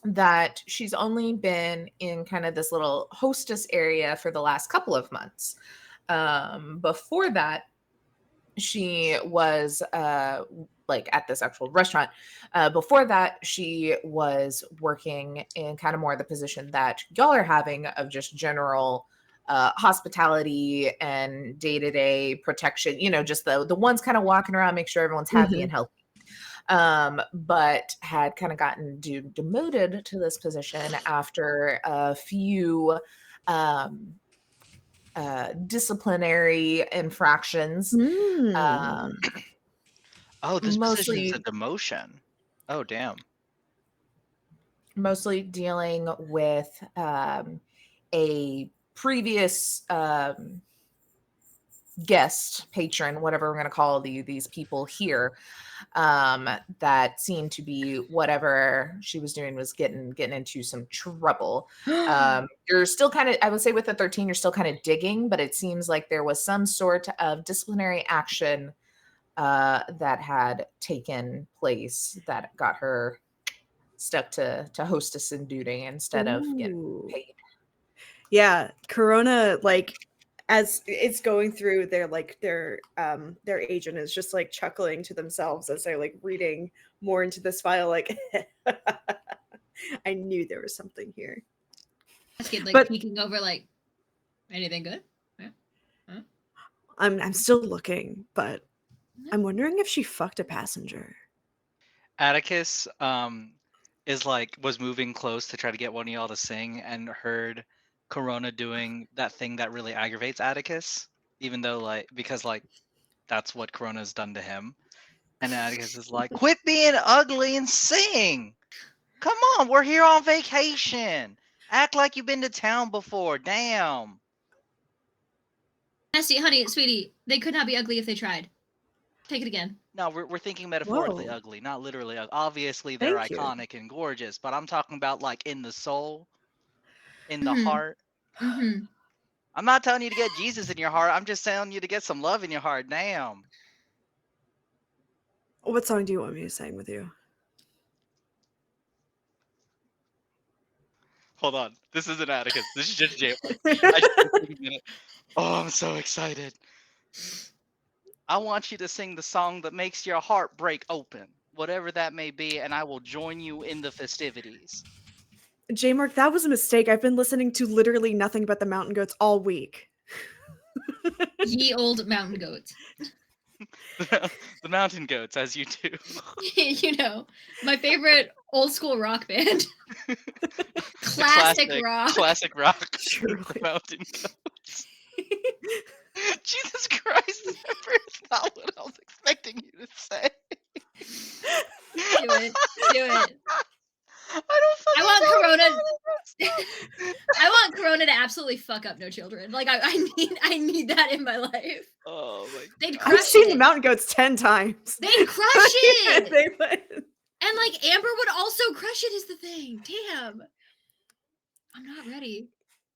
B: that she's only been in kind of this little hostess area for the last couple of months. Before that, she was at this actual restaurant. Before that, she was working in kind of more the position that y'all are having of just general hospitality and day-to-day protection, just the ones kind of walking around, make sure everyone's happy and healthy. But had kind of gotten demoted to this position after a few disciplinary infractions.
D: Mm.
A: Oh, this position is a
B: Mostly
A: demotion. Oh, damn.
B: mostly dealing with a previous guest, patron, whatever we're going to call these people here, that seemed to be whatever she was doing was getting into some trouble. You're still kind of, I would say with the 13, you're still kind of digging, but it seems like there was some sort of disciplinary action that had taken place that got her stuck to hostess and duty instead of getting
D: Ooh.
B: paid.
D: Yeah, Corona, like, as it's going through, their agent is just like chuckling to themselves as they're like reading more into this file, like I knew there was something here.
C: Kid, like,
D: But-
C: peeking over, like, anything good? Yeah. Huh?
D: I'm still looking, but I'm wondering if she fucked a passenger.
A: Atticus was moving close to try to get one of y'all to sing and heard Corona doing that thing that really aggravates Atticus, even though because that's what Corona's done to him. And Atticus is like, quit being ugly and sing. Come on, we're here on vacation. Act like you've been to town before. Damn.
C: Nasty, honey, sweetie, they could not be ugly if they tried. Take it again.
A: No, we're thinking metaphorically
D: Whoa.
A: ugly, not literally ugly. Obviously, they're
D: Thank you.
A: iconic and gorgeous, but I'm talking about like in the soul, in the
C: Mhm.
A: heart.
C: Mm-hmm.
A: I'm not telling you to get Jesus in your heart. I'm just telling you to get some love in your heart. Damn.
D: What song do you want me to sing with you?
A: Hold on. This isn't Atticus. This is just Jay. Oh, I'm so excited. I want you to sing the song that makes your heart break open, whatever that may be, and I will join you in the festivities.
D: J Mark, that was a mistake. I've been listening to literally nothing but the Mountain Goats all week.
C: Ye old mountain goats.
A: The Mountain Goats, as you do.
C: You know, my favorite old school rock band. Classic rock.
A: Classic rock.
D: Truly.
A: The Mountain Goats. Jesus Christ, this is not what I was expecting you to say.
C: Do it. Do it.
A: I
C: want Corona to absolutely fuck up No Children. Like I need that in my life.
A: Oh my
C: They'd
A: god.
C: crush
D: I've seen
C: it.
D: the Mountain Goats 10 times.
C: They'd crush it.
D: They would.
C: And like Amber would also crush it is the thing. Damn. I'm not ready.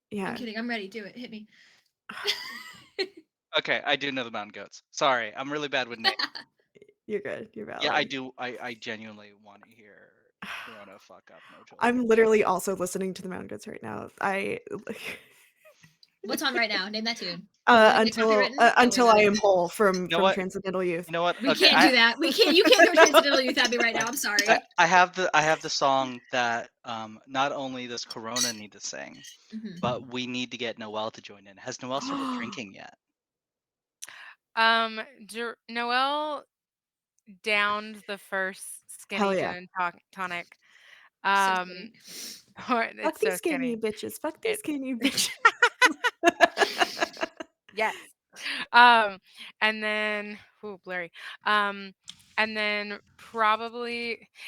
D: Yeah.
C: I'm kidding. I'm ready. Do it. Hit me.
A: Okay, I do know the Mountain Goats. Sorry, I'm really bad with names.
D: You're good. You're valid.
A: Yeah, I do. I genuinely want to hear Corona fuck up No Children.
D: I'm literally also listening to the Mountain Goats right now.
C: What's on right now? Name that tune.
D: Until I am whole from
A: what?
D: Transcendental Youth.
A: You know what?
C: We
A: Okay,
C: can't do that. We can't. You can't throw Transcendental Youth at me right now. I'm sorry.
A: I have the song that not only does Corona need to sing,
C: Mhm.
A: but we need to get Noelle to join in. Has Noelle started drinking yet?
E: Noelle downed the first
D: Hell
E: skinny
D: yeah.
E: gin and tonic.
C: So skinny.
E: It's
D: Fuck
E: so
D: these skinny
E: skinny.
D: bitches. Fuck these skinny bitches.
E: Yes. And then blurry. And then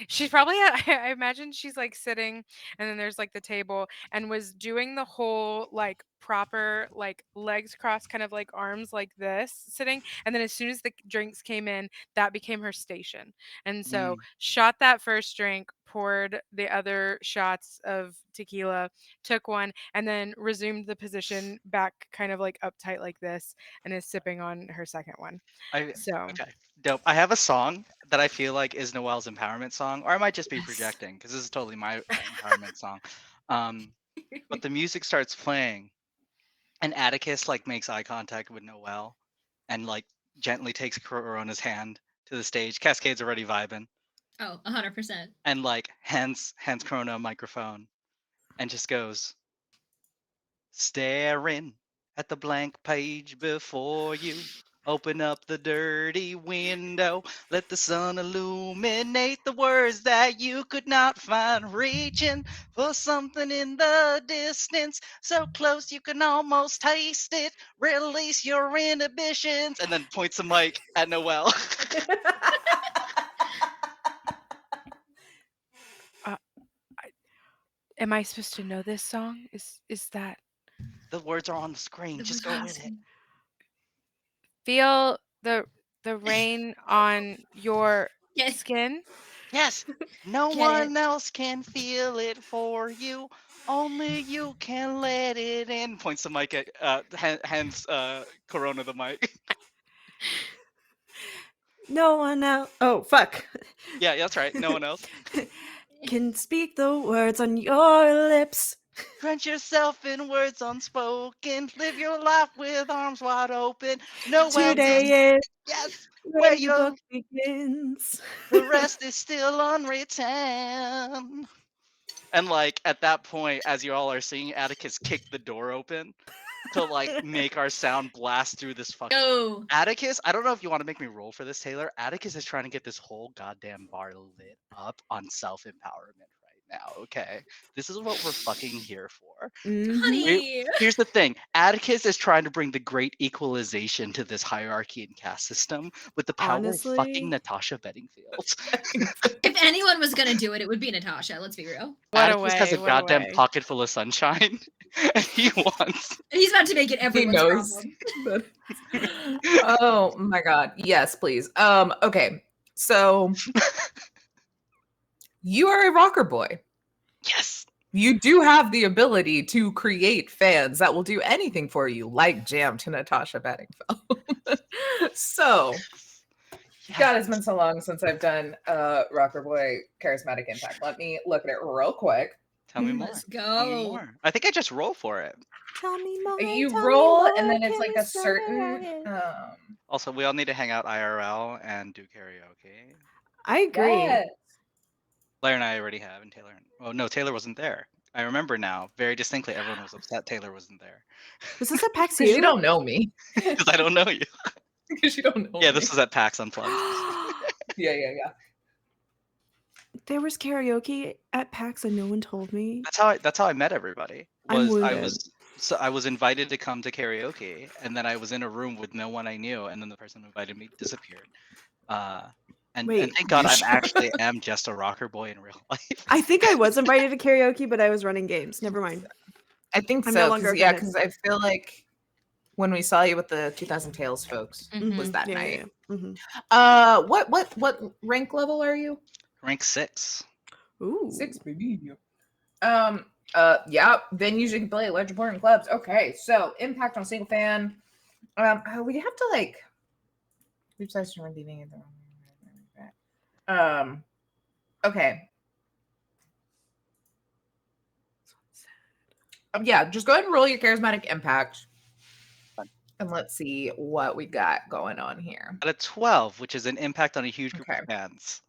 E: she's probably I imagine she's like sitting and then there's like the table and was doing the whole like proper like legs crossed kind of like arms like this sitting, and then as soon as the drinks came in, that became her station. And so shot that first drink, poured the other shots of tequila, took one, and then resumed the position back kind of like uptight like this, and is sipping on her second one.
A: Okay, dope. I have a song that I feel like is Noelle's empowerment song, or I might just be projecting because this is totally my empowerment song. But the music starts playing, and Atticus like makes eye contact with Noelle, and like gently takes Corona's hand to the stage. Cascade's already vibing.
C: Oh, 100%.
A: And like hands Corona a microphone, and just goes, staring at the blank page before you. Open up the dirty window, let the sun illuminate the words that you could not find. Reaching for something in the distance, so close you can almost taste it. Release your inhibitions, and then points the mic at Noelle.
E: Am I supposed to know this song? Is that
A: The words are on the screen. Just go with it.
E: feel the rain on your
C: Yes.
E: skin?
A: Yes. No
C: Get
A: one else can feel it for you. Only you can let it in. Points the mic at hands Corona the mic.
D: No one else. Oh, fuck.
A: Yeah, that's right. No one else.
D: Can speak the words on your lips.
A: Drench yourself in words unspoken. Live your life with arms wide open. No one
D: Today is
A: yes,
D: where your book begins.
A: the rest is still unwritten. And like at that point, as you all are singing, Atticus kicked the door open to like make our sound blast through this fucking.
C: Go.
A: Atticus, I don't know if you want to make me roll for this, Taylor. Atticus is trying to get this whole goddamn bar lit up on self-empowerment right now. Okay, this is what we're fucking here for.
C: Honey.
A: Here's the thing: Atticus is trying to bring the great equalization to this hierarchy and caste system with the power of fucking
D: Honestly.
A: Natasha Bedingfield.
C: If anyone was gonna do it, it would be Natasha. Let's be real.
E: What a
A: Atticus has
E: way,
A: a
E: what a
A: goddamn
E: way.
A: pocket full of sunshine, and he wants.
C: And he's about to make it everyone's
B: knows.
C: problem.
B: Oh my god. Yes, please. Okay. So you are a rocker boy.
A: Yes.
B: You do have the ability to create fans that will do anything for you, like jam to Natasha Bedingfield. So, God, it's been so long since I've done Rocker Boy Charismatic Impact. Let me look at it real quick.
A: Tell me more.
C: Let's
A: Tell me
C: go.
A: more. I think I just roll for it.
D: Tell me more.
B: You
D: tell me
B: roll,
D: more,
B: and then it's
D: can
B: like
D: you
B: a
D: say
B: certain.
D: it?
A: Also, we all need to hang out IRL and do karaoke.
D: I agree.
B: Yes.
A: Blair and I already have, and Taylor. Oh no, Taylor wasn't there. I remember now very distinctly. Everyone was upset Taylor wasn't there
D: Was this at PAX
B: Because you
D: U?
B: don't know me.
A: because I don't know you.
B: Because you don't know
A: Yeah,
B: me.
A: this was at PAX Unplugged.
B: Yeah.
D: There was karaoke at PAX and no one told me.
A: That's how I met everybody.
D: I'm
A: I was invited to come to karaoke, and then I was in a room with no one I knew, and then the person who invited me disappeared. And
D: Wait,
A: thank God
B: you
A: I
B: sure?
A: actually am just a rocker boy in real life.
D: I think I was invited to karaoke, but I was running games. Never mind.
B: I think
D: I'm no
B: so.
D: longer
B: Because
D: offended.
B: I feel like when we saw you with the 2000 Tales folks was that
D: Yeah,
B: night.
D: yeah, yeah.
B: What rank level are you?
A: Rank 6.
D: Ooh.
B: 6, baby. Yeah. Then you should play Legend Board in clubs. Okay, so impact on single fan. We have to like. We've started redeeming it. Okay. Yeah, just go ahead and roll your charismatic impact. And let's see what we got going on here.
A: At a 12, which is an impact on a huge group
B: Okay.
A: of fans.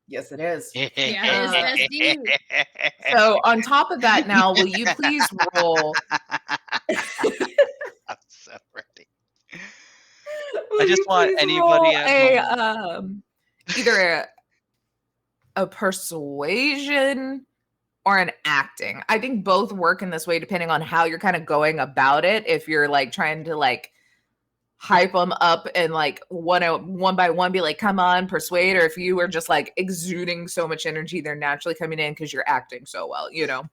B: Yes, it is.
C: Yeah, it is bestie.
B: So on top of that, now will you please roll?
A: I'm so ready.
B: Will
A: I just
B: you
A: want
B: please
A: anybody
B: roll
A: at home.
B: either a persuasion or an acting. I think both work in this way depending on how you're kind of going about it. If you're like trying to like hype them up and like one by one be like, come on, persuade, or if you were just like exuding so much energy, they're naturally coming in because you're acting so well, you know.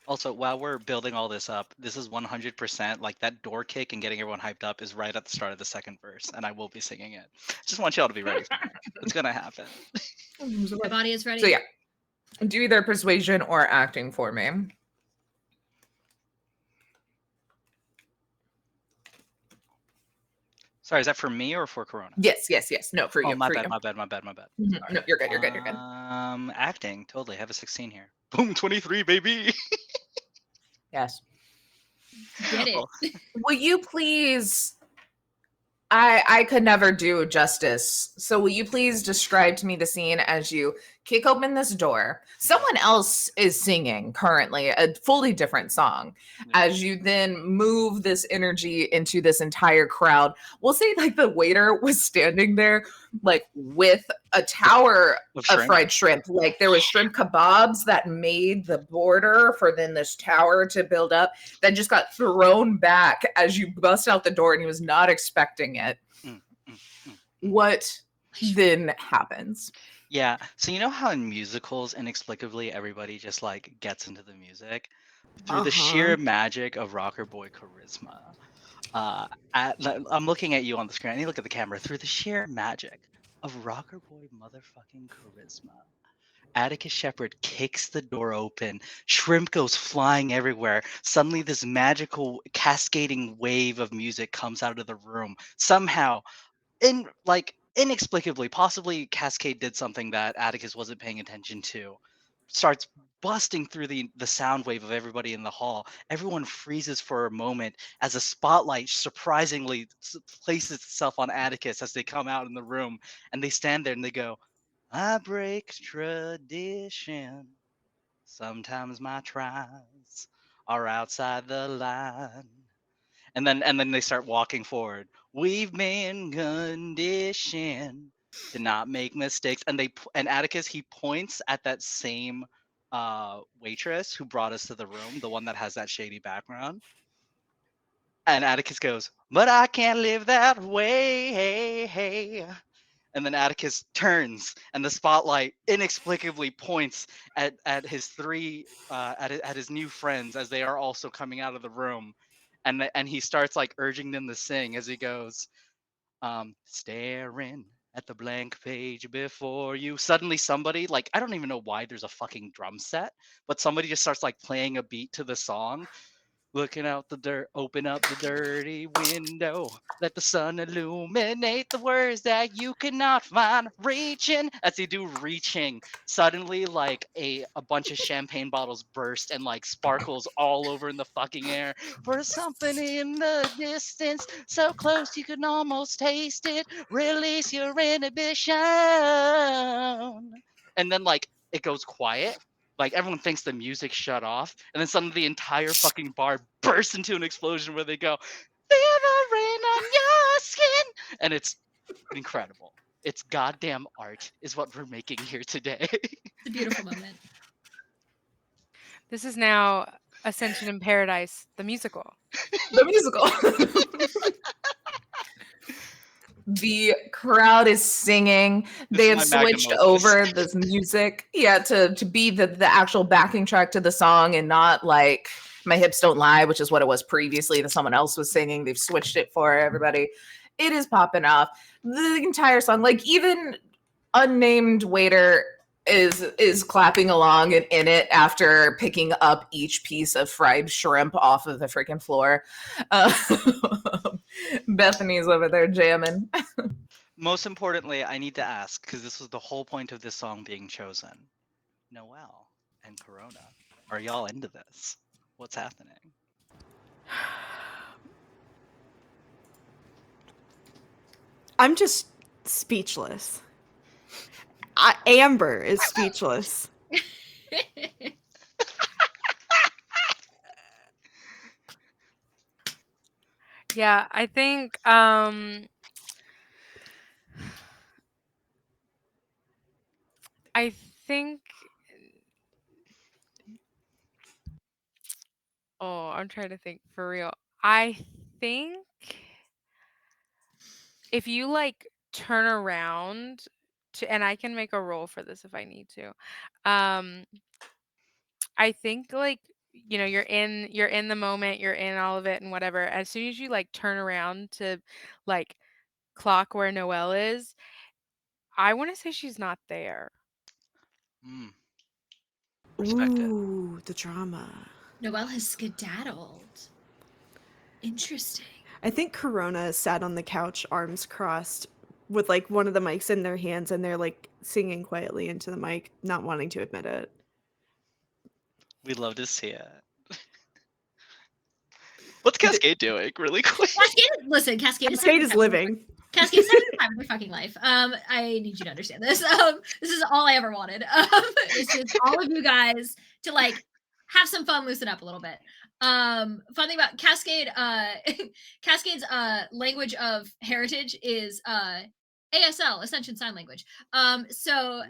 A: Also, while we're building all this up, this is 100% like that door kick and getting everyone hyped up is right at the start of the second verse, and I will be singing it. Just want y'all to be ready for it. It's gonna happen.
C: My body is ready.
B: So yeah, do either persuasion or acting for me.
A: Sorry, is that for me or for Corona?
B: Yes. No, for you.
A: Oh, my
B: for
A: bad,
B: you.
A: my bad.
B: Mhm. No, you're good. You're good.
A: Acting, totally. Have a 16 here. Boom, 23, baby.
B: Yes.
C: Get it.
B: Will you please? I could never do justice. So will you please describe to me the scene as you kick open this door. Someone else is singing currently a fully different song. As you then move this energy into this entire crowd, we'll say like the waiter was standing there like with a tower of fried shrimp. Like there was shrimp kebabs that made the border for then this tower to build up that just got thrown back as you bust out the door, and he was not expecting it. What then happens?
A: Yeah. So you know how in musicals, inexplicably, everybody just like gets into the music through the sheer magic of rocker boy charisma. I'm looking at you on the screen. I need to look at the camera. Through the sheer magic of rocker boy motherfucking charisma, Atticus Shepard kicks the door open. Shrimp goes flying everywhere. Suddenly, this magical cascading wave of music comes out of the room. Somehow, inexplicably, possibly Cascade did something that Atticus wasn't paying attention to. Starts busting through the sound wave of everybody in the hall. Everyone freezes for a moment as a spotlight surprisingly places itself on Atticus as they come out in the room, and they stand there and they go, "I break tradition. Sometimes my tries are outside the line." And then they start walking forward. "We've been conditioned to not make mistakes." And Atticus, he points at that same waitress who brought us to the room, the one that has that shady background. And Atticus goes, "But I can't live that way." And then Atticus turns, and the spotlight inexplicably points at his at his new friends as they are also coming out of the room, and he starts like urging them to sing as he goes, "Staring at the blank page before you." Suddenly, somebody, like, I don't even know why there's a fucking drum set, but somebody just starts like playing a beat to the song. "Looking out the dirt, open up the dirty window. Let the sun illuminate the words that you cannot find. Reaching," as they do reaching, suddenly like a bunch of champagne bottles burst and like sparkles all over in the fucking air. "For something in the distance, so close you can almost taste it. Release your inhibition." And then like it goes quiet. Like everyone thinks the music shut off, and then suddenly the entire fucking bar bursts into an explosion where they go, "Feel the rain on your skin," and it's incredible. It's goddamn art, is what we're making here today.
C: It's a beautiful moment.
E: This is now Ascension in Paradise, the musical.
B: The musical. The crowd is singing. They have switched over this music, to be the actual backing track to the song, and not like "My Hips Don't Lie," which is what it was previously that someone else was singing. They've switched it for everybody. It is popping off. The entire song, like even unnamed waiter is clapping along in it after picking up each piece of fried shrimp off of the freaking floor. Bethany's over there jamming.
A: Most importantly, I need to ask, because this was the whole point of this song being chosen. Noelle and Corona, are y'all into this? What's happening?
D: I'm just speechless. Amber is speechless.
E: Yeah, I think I'm trying to think for real. I think if you like turn around and I can make a roll for this if I need to. I think like you're in the moment, you're in all of it and whatever. As soon as you like turn around to like clock where Noelle is, I want to say she's not there.
D: Ooh, the drama.
C: Noelle has skedaddled. Interesting.
D: I think Corona sat on the couch, arms crossed, with like one of the mics in their hands, and they're like singing quietly into the mic, not wanting to admit it.
A: We'd love to see it. What's Cascade doing, really quick?
C: Cascade is living. Cascade, 75 in their fucking life. I need you to understand this. This is all I ever wanted. It's just all of you guys to like have some fun, loosen up a little bit. Fun thing about Cascade, Cascade's language of heritage is ASL, Ascension Sign Language. So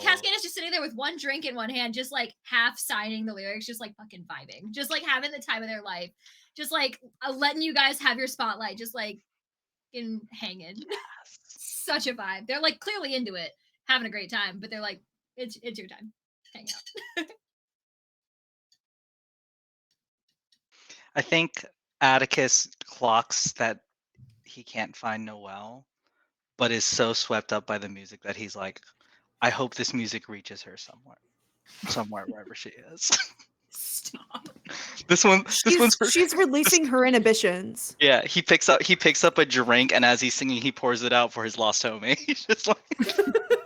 C: Cascade is just sitting there with one drink in one hand, just like half signing the lyrics, just like fucking vibing, just like having the time of their life, just like letting you guys have your spotlight, just like in hanging. Such a vibe. They're like clearly into it, having a great time, but they're like, it's your time. Hang out.
A: I think Atticus clocks that he can't find Noelle, but is so swept up by the music that he's like, I hope this music reaches her somewhere wherever she is.
C: Stop.
A: This one's
D: she's releasing her inhibitions.
A: Yeah, he picks up a drink, and as he's singing, he pours it out for his lost homie. He's just like.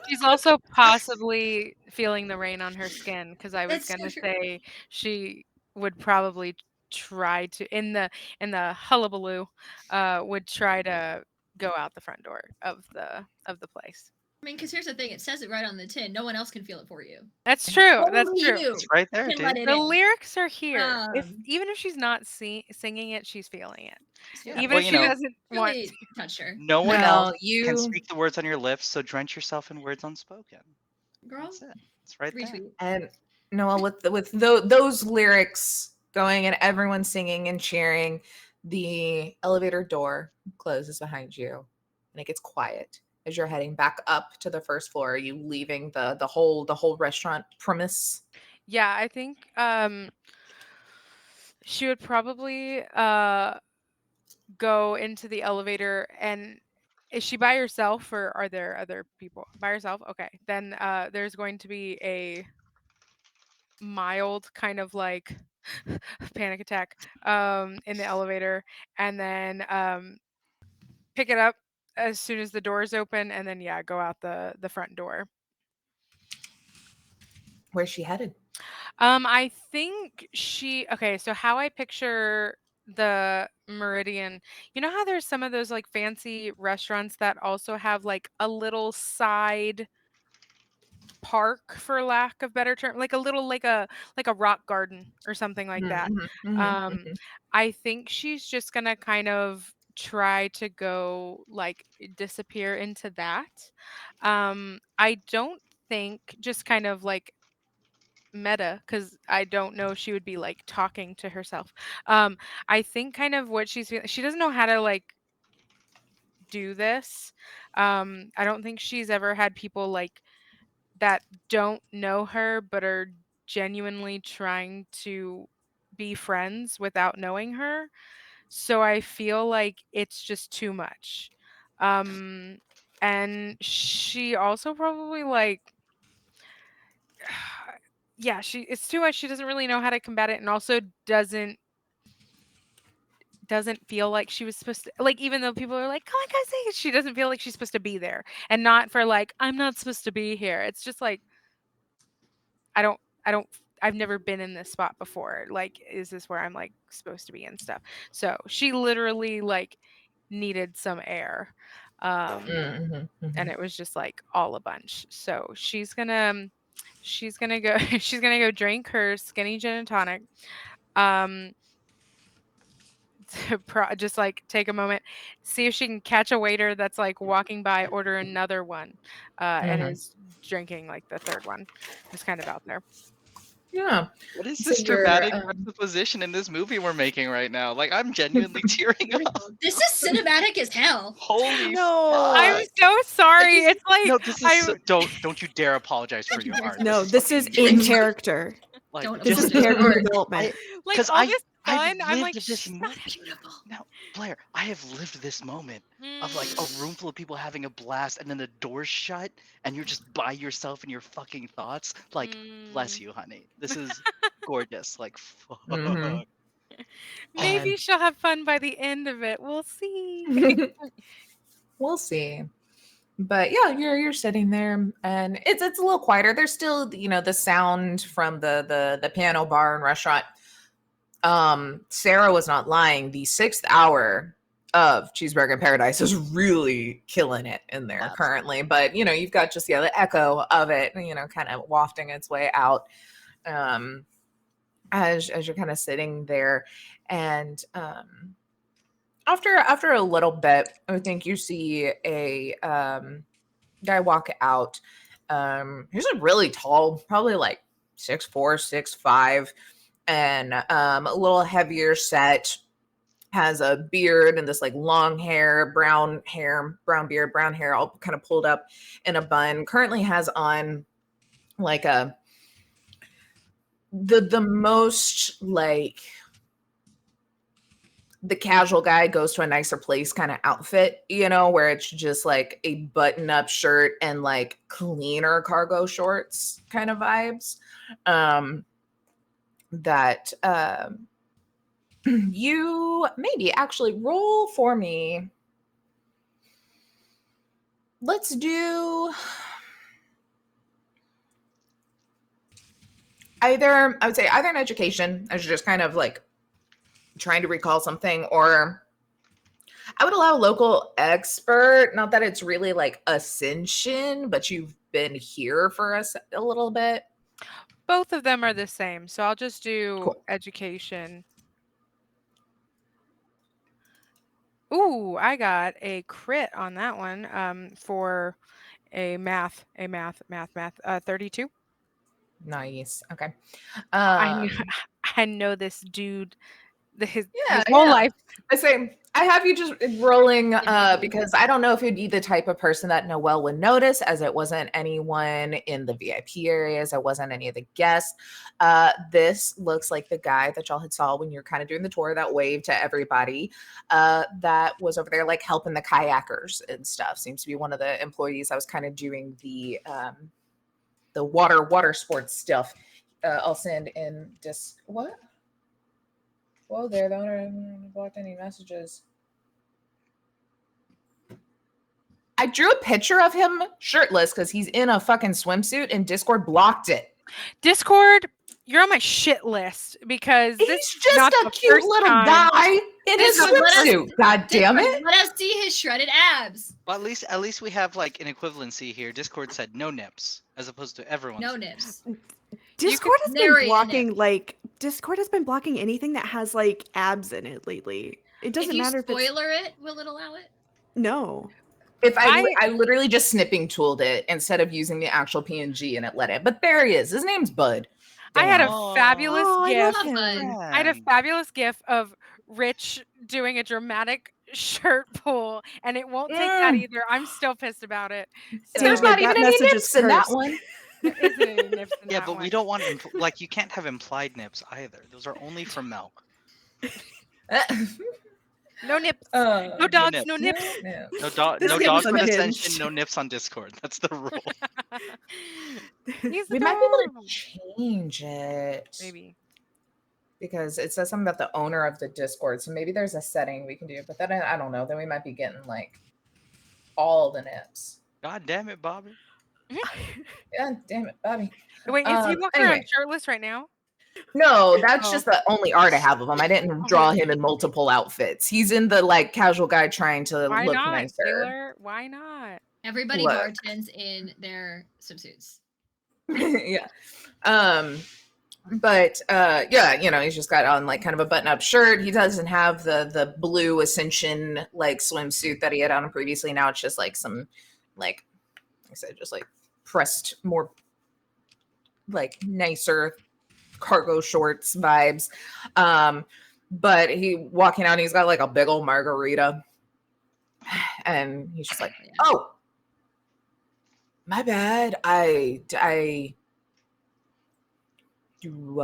E: She's also possibly feeling the rain on her skin, because I was
C: That's so
E: gonna
C: true.
E: say she would probably try to in the hullabaloo would try to go out the front door of the place.
C: I mean, because here's the thing, it says it right on the tin. No one else can feel it for you.
E: That's true. That's
C: Only
E: true.
C: you
A: It's right there,
C: can
A: dude.
C: let it
E: The
C: in.
E: lyrics are here.
C: Um,
E: Even if she's not singing it, she's feeling it.
A: Yeah,
E: Even
A: well,
E: if
A: you
E: she
A: know,
E: doesn't want
C: really
E: to.
C: touched her.
A: no one
B: Well,
A: else
B: you
A: can speak the words on your lips, so drench yourself in words unspoken.
C: Girl,
A: That's it. It's right there.
C: retweet.
B: and Noelle with those lyrics going and everyone singing and cheering, the elevator door closes behind you, and it gets quiet as you're heading back up to the first floor. Are you leaving the whole restaurant premise?
E: Yeah, I think she would probably go into the elevator. And is she by herself, or are there other people? By herself? Okay. Then there's going to be a mild kind of like panic attack in the elevator, and then pick it up as soon as the doors open, and then go out the front door.
B: Where's she headed?
E: I think so how I picture the Meridian, you know how there's some of those like fancy restaurants that also have like a little side park, for lack of better term, like a little like a rock garden or something like that. I think she's just gonna kind of try to go like disappear into that. I don't think, just kind of like meta, because I don't know if she would be like talking to herself. I think kind of what she's feeling, she doesn't know how to like do this. I don't think she's ever had people like that don't know her but are genuinely trying to be friends without knowing her. So I feel like it's just too much. And she also probably like it's too much. She doesn't really know how to combat it, and also doesn't feel like she was supposed to, like, even though people are like, "Come on, guys, say it," she doesn't feel like she's supposed to be there, and not for like, "I'm not supposed to be here." It's just like, I don't I've never been in this spot before. Like, is this where I'm like supposed to be and stuff? So she literally like needed some air. And it was just like all a bunch. So she's gonna go she's gonna go drink her skinny gin and tonic. Just like take a moment, see if she can catch a waiter that's like walking by, order another one, and is drinking like the third one. Just kind of out there.
B: Yeah.
A: What is
B: So
A: this
B: you're,
A: dramatic juxtaposition in this movie we're making right now? Like, I'm genuinely tearing up.
C: This is cinematic as hell.
A: Holy
D: No.
E: I'm
A: fuck.
E: so sorry. It's like,
A: No, this is don't you dare apologize for your art.
D: No, this is
A: fucking
D: in
A: amazing.
D: character.
A: Like,
C: Don't
D: This is
C: apologize.
D: character development.
E: like
A: 'cause
E: all this fun.
A: I've
E: I'm like,
A: lived this
E: she's
A: moment.
E: not
C: Beautiful.
A: Now, Blair, I have lived this moment of like a room full of people having a blast, and then the doors shut, and you're just by yourself in your fucking thoughts. Like, bless you, honey. This is gorgeous. Like, fuck.
E: Maybe she'll have fun by the end of it. We'll see.
B: We'll see. But yeah, you're sitting there, and it's a little quieter. There's still, the sound from the piano bar and restaurant. Sarah was not lying. The 6th hour of Cheeseburger in Paradise is really killing it in there currently. But you've got just the echo of it, kind of wafting its way out as you're kind of sitting there. And after a little bit, I think you see a guy walk out. He's a really tall, probably like 6'4", 6'5", and a little heavier set. Has a beard and this like long brown beard, brown hair, all kind of pulled up in a bun. Currently has on like the most like the casual guy goes to a nicer place kind of outfit, where it's just like a button-up shirt and like cleaner cargo shorts kind of vibes. That you maybe actually roll for me. Let's do I would say either an education, as you're just kind of like trying to recall something, or I would allow local expert. Not that it's really like Ascension, but you've been here for a little bit.
E: Both of them are the same, so I'll just do
B: Cool.
E: education. Ooh, I got a crit on that one. For a math 32.
B: Nice. Okay.
E: I know this dude his whole life.
B: I say I have you just rolling because I don't know if you'd be the type of person that Noelle would notice, as it wasn't anyone in the VIP areas. It wasn't any of the guests. This looks like the guy that y'all had saw when you're kind of doing the tour that waved to everybody. That was over there like helping the kayakers and stuff. Seems to be one of the employees. I was kind of doing the water sports stuff. I'll send in just what? Whoa there, the owner hasn't blocked any messages. I drew a picture of him shirtless because he's in a fucking swimsuit and Discord blocked it.
E: Discord, you're on my shit list because
B: he's
E: this
B: just
E: not
B: a cute little guy in his swimsuit. God damn it.
C: Let us see his shredded abs.
A: Well, at least we have like an equivalency here. Discord said no nips as opposed to everyone.
C: No nips.
D: Discord has been blocking Discord has been blocking anything that has like abs in it lately. It doesn't matter if
C: you spoiler it, will it allow it?
D: No.
B: If I literally just snipping tooled it instead of using the actual PNG and it let it. But there he is. His name's Bud.
E: Damn. I had a fabulous GIF.
C: I
E: had a fabulous GIF of Rich doing a dramatic shirt pull, and it won't take that either. I'm still pissed about it.
B: So. There's not even any nips in that one.
A: Yeah, but we don't want like you can't have implied nips either. Those are only from milk.
E: No nips. No dogs. No nips.
A: No dogs on Ascension. No nips on Discord. That's the rule.
B: We might be able to change it.
E: Maybe.
B: Because it says something about the owner of the Discord. So maybe there's a setting we can do. But then I don't know. Then we might be getting like all the nips.
A: God damn it, Bobby.
B: Yeah, damn it, Bobby.
E: Wait, is he walking around shirtless right now?
B: No, that's just the only art I have of him. I didn't draw him in multiple outfits. He's in the like casual guy trying to look nicer.
E: Taylor? Why not?
C: Everybody bartends in their swimsuits.
B: Yeah. But yeah, he's just got on like kind of a button-up shirt. He doesn't have the blue Ascension like swimsuit that he had on previously. Now it's just like some like I said, just like pressed more like nicer cargo shorts vibes. But he walking out and he's got like a big old margarita. And he's just like, oh, my bad. I do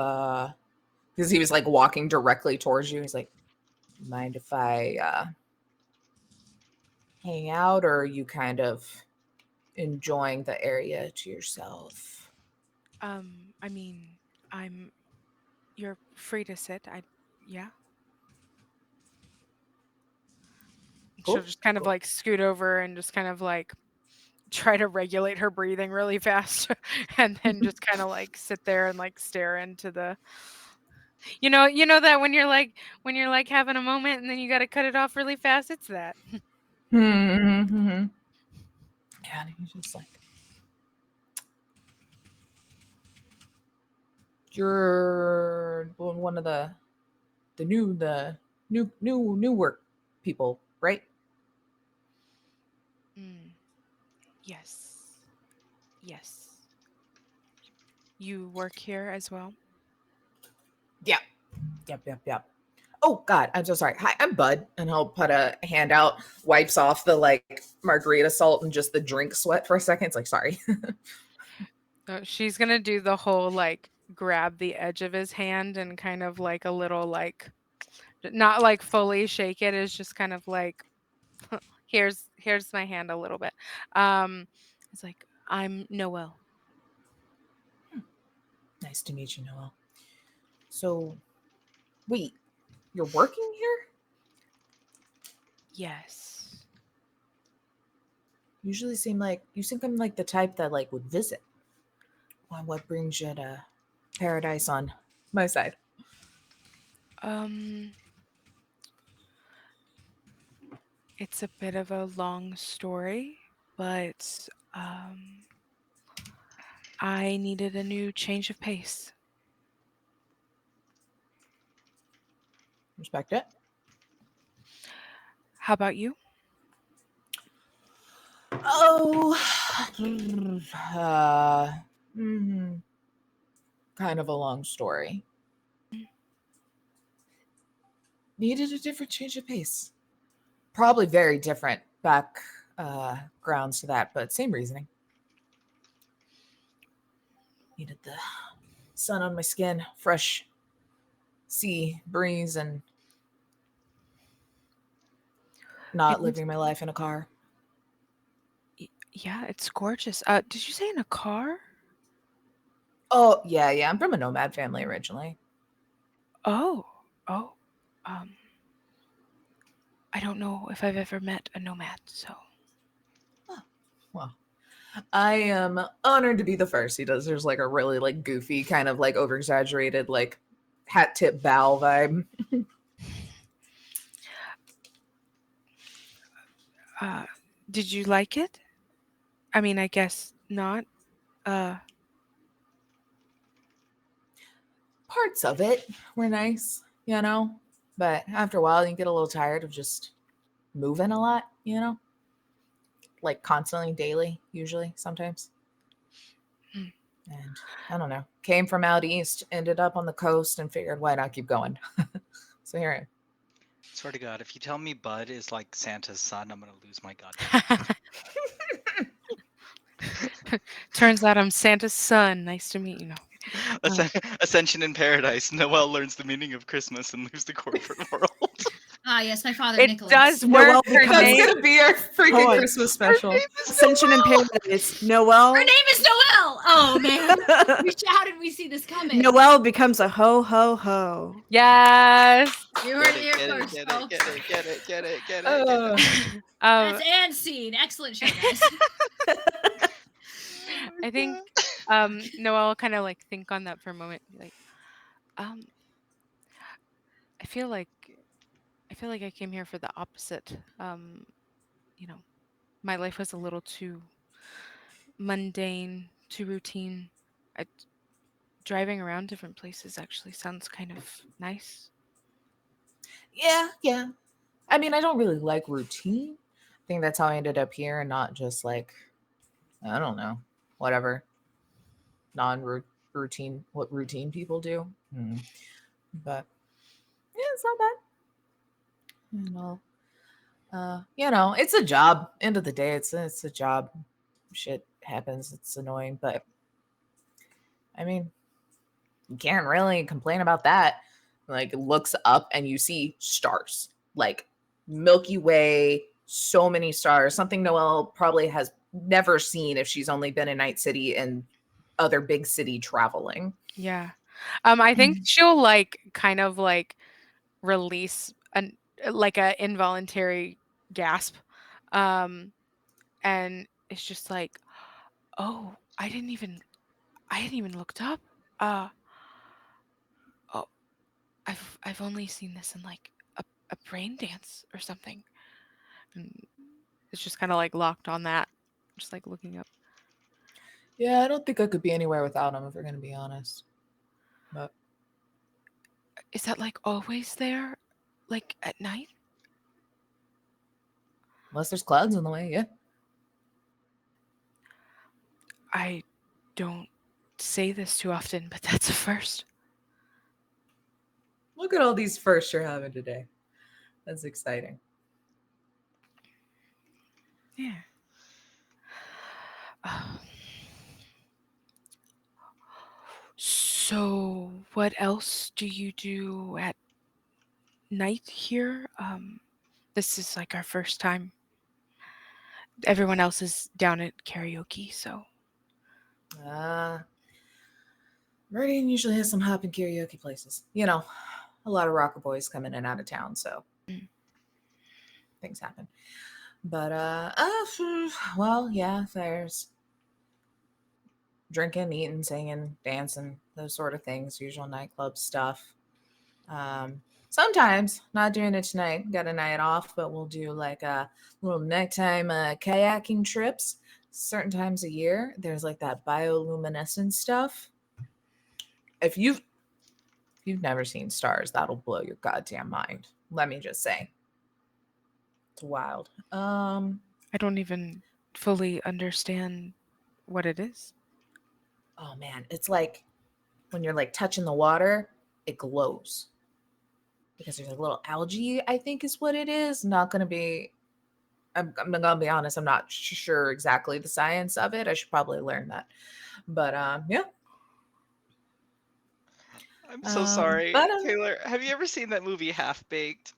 B: because he was like walking directly towards you. He's like, mind if I hang out, or are you kind of enjoying the area to yourself?
E: I mean, you're free to sit. Yeah. Cool. She'll just kind of like scoot over and just kind of like try to regulate her breathing really fast and then just kind of like sit there and like stare into the You know that when you're like having a moment and then you got to cut it off really fast. It's that.
B: Mm-hmm. Yeah, and he's just like, you're one of the new work people, right?
E: Mm, yes. Yes. You work here as well?
B: Yeah. Yep. Oh God, I'm so sorry. Hi, I'm Bud, and he'll put a hand out, wipes off the like margarita salt and just the drink sweat for a second. It's like, sorry.
E: She's gonna do the whole like grab the edge of his hand and kind of like a little like not like fully shake it. It's just kind of like here's my hand a little bit. Um, it's like I'm Noel.
B: Nice to meet you, Noel. So, wait, you're working here?
E: Yes.
B: Usually seem like the type that like would visit. Why, what brings you to paradise on my side?
E: Um, it's a bit of a long story, but I needed a new change of pace.
B: Respect it.
E: How about you?
B: Oh, uh, mhm, kind of a long story. Needed a different change of pace. Probably very different back grounds to that, but same reasoning. Needed the sun on my skin, fresh sea breeze, and
E: I
B: not
E: think
B: living my life in a car.
E: yeah, it's gorgeous. Did you say in a car?
B: Oh, yeah. I'm from a nomad family originally.
E: Oh, oh. Um, I don't know if I've ever met a nomad, so
B: Oh, well, I am honored to be the first. He does. There's like a really like goofy kind of like over exaggerated like hat tip bow vibe.
E: uh did you like it? I mean, I guess not. Uh
B: Parts of it were nice, but after a while you get a little tired of just moving a lot, like constantly, daily, usually, sometimes.
E: hmm.
B: And I don't know. Came from out east, ended up on the coast, and figured why not keep going. So here I am.
A: Swear to God, if you tell me Bud is like Santa's son, I'm gonna lose my goddamn
E: Turns out I'm Santa's son. Nice to meet you. No.
A: Ascension in paradise. Noel learns the meaning of Christmas and leaves the corporate world.
C: Ah, yes, my father
E: It
C: Nicholas.
E: does
D: Noel
E: work. Her
D: becomes-
B: That's
E: name.
B: gonna be our freaking
D: Hold on.
B: Christmas
E: Her
B: special.
E: name is
D: Ascension in
E: Noel.
D: paradise. Noel.
C: Her name is Noelle. Oh man, how did we see this coming?
D: Noel becomes a ho ho ho.
E: Yes.
C: You heard
A: Get
C: it
A: it,
C: here
A: get it,
C: first,
A: get it,
C: folks.
A: get it, get it, get it, get it, get
B: Uh,
A: it.
E: um,
C: That's and scene. Excellent show, guys.
E: I think Noel kind of like think on that for a moment. Be like, um, I feel like I came here for the opposite. You know, my life was a little too mundane, too routine. I, driving around different places actually sounds kind of nice.
B: yeah. I mean, I don't really like routine. I think that's how I ended up here and not just like, I don't know, whatever non-routine, what routine people do. But yeah, it's not bad. It's a job. End of the day, it's a job. Shit happens. It's annoying, but I mean, you can't really complain about that. Like, looks up and you see stars, like Milky Way, so many stars. Something Noelle probably has never seen if she's only been in Night City and other big city traveling.
E: Yeah. I think she'll like kind of like release an like a involuntary gasp. Um and it's just like, "Oh, I didn't even looked up. Uh oh, I've only seen this in like a brain dance or something. And it's just kind of like locked on that. Just like looking up.
B: Yeah, I don't think I could be anywhere without him, if we're gonna be honest. But
E: Is that like always there? Like at night?
B: unless there's clouds in the way, yeah.
E: I don't say this too often, but that's a first.
B: Look at all these firsts you're having today. That's exciting.
E: Yeah. So, what else do you do at night here? This is like our first time. Everyone else is down at karaoke, so.
B: Meridian usually has some hopping karaoke places. You know, a lot of rocker boys come in and out of town, so things happen. But well, yeah, there's drinking, eating, singing, dancing, those sort of things, usual nightclub stuff. Sometimes, not doing it tonight, got a night off, but we'll do like a little nighttime kayaking trips. Certain times a year, there's like that bioluminescent stuff. If you've never seen stars, that'll blow your goddamn mind. Let me just say. It's wild.
E: I don't even fully understand what it is.
B: Oh man, it's like when you're like touching the water, it glows. Because there's a little algae, I think is what it is. Not gonna be I'm gonna be honest, I'm not sure exactly the science of it. I should probably learn that. But yeah.
A: I'm so sorry,
B: but,
A: Taylor. Have you ever seen that movie Half Baked?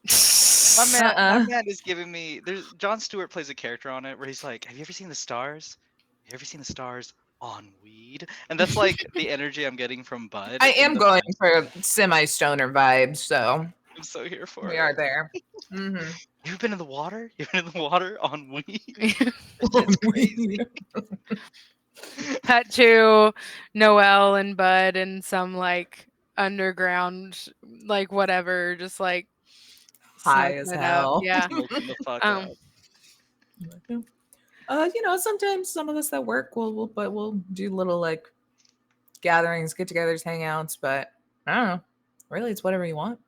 B: Uh-uh.
A: My man is giving me. There's Jon Stewart plays a character on it where he's like, "Have you ever seen the stars? Have you ever seen the stars on weed?" And that's like the energy I'm getting from Bud.
B: I
A: in
B: am
A: the
B: going
A: movie.
B: for semi-stoner vibes, so
A: I'm so here for
B: we
A: it.
B: are there. Mm-hmm.
A: You've been in the water? You've been in the water on weed? It's crazy.
E: Cut to Noelle and Bud and some like underground, like whatever, just like
B: High as
E: smoking it up.
B: hell.
E: Yeah.
A: Smoking the fuck up.
B: You know, sometimes some of us that work we'll do little like gatherings, get-togethers, hangouts, but I don't know. Really, it's whatever you want.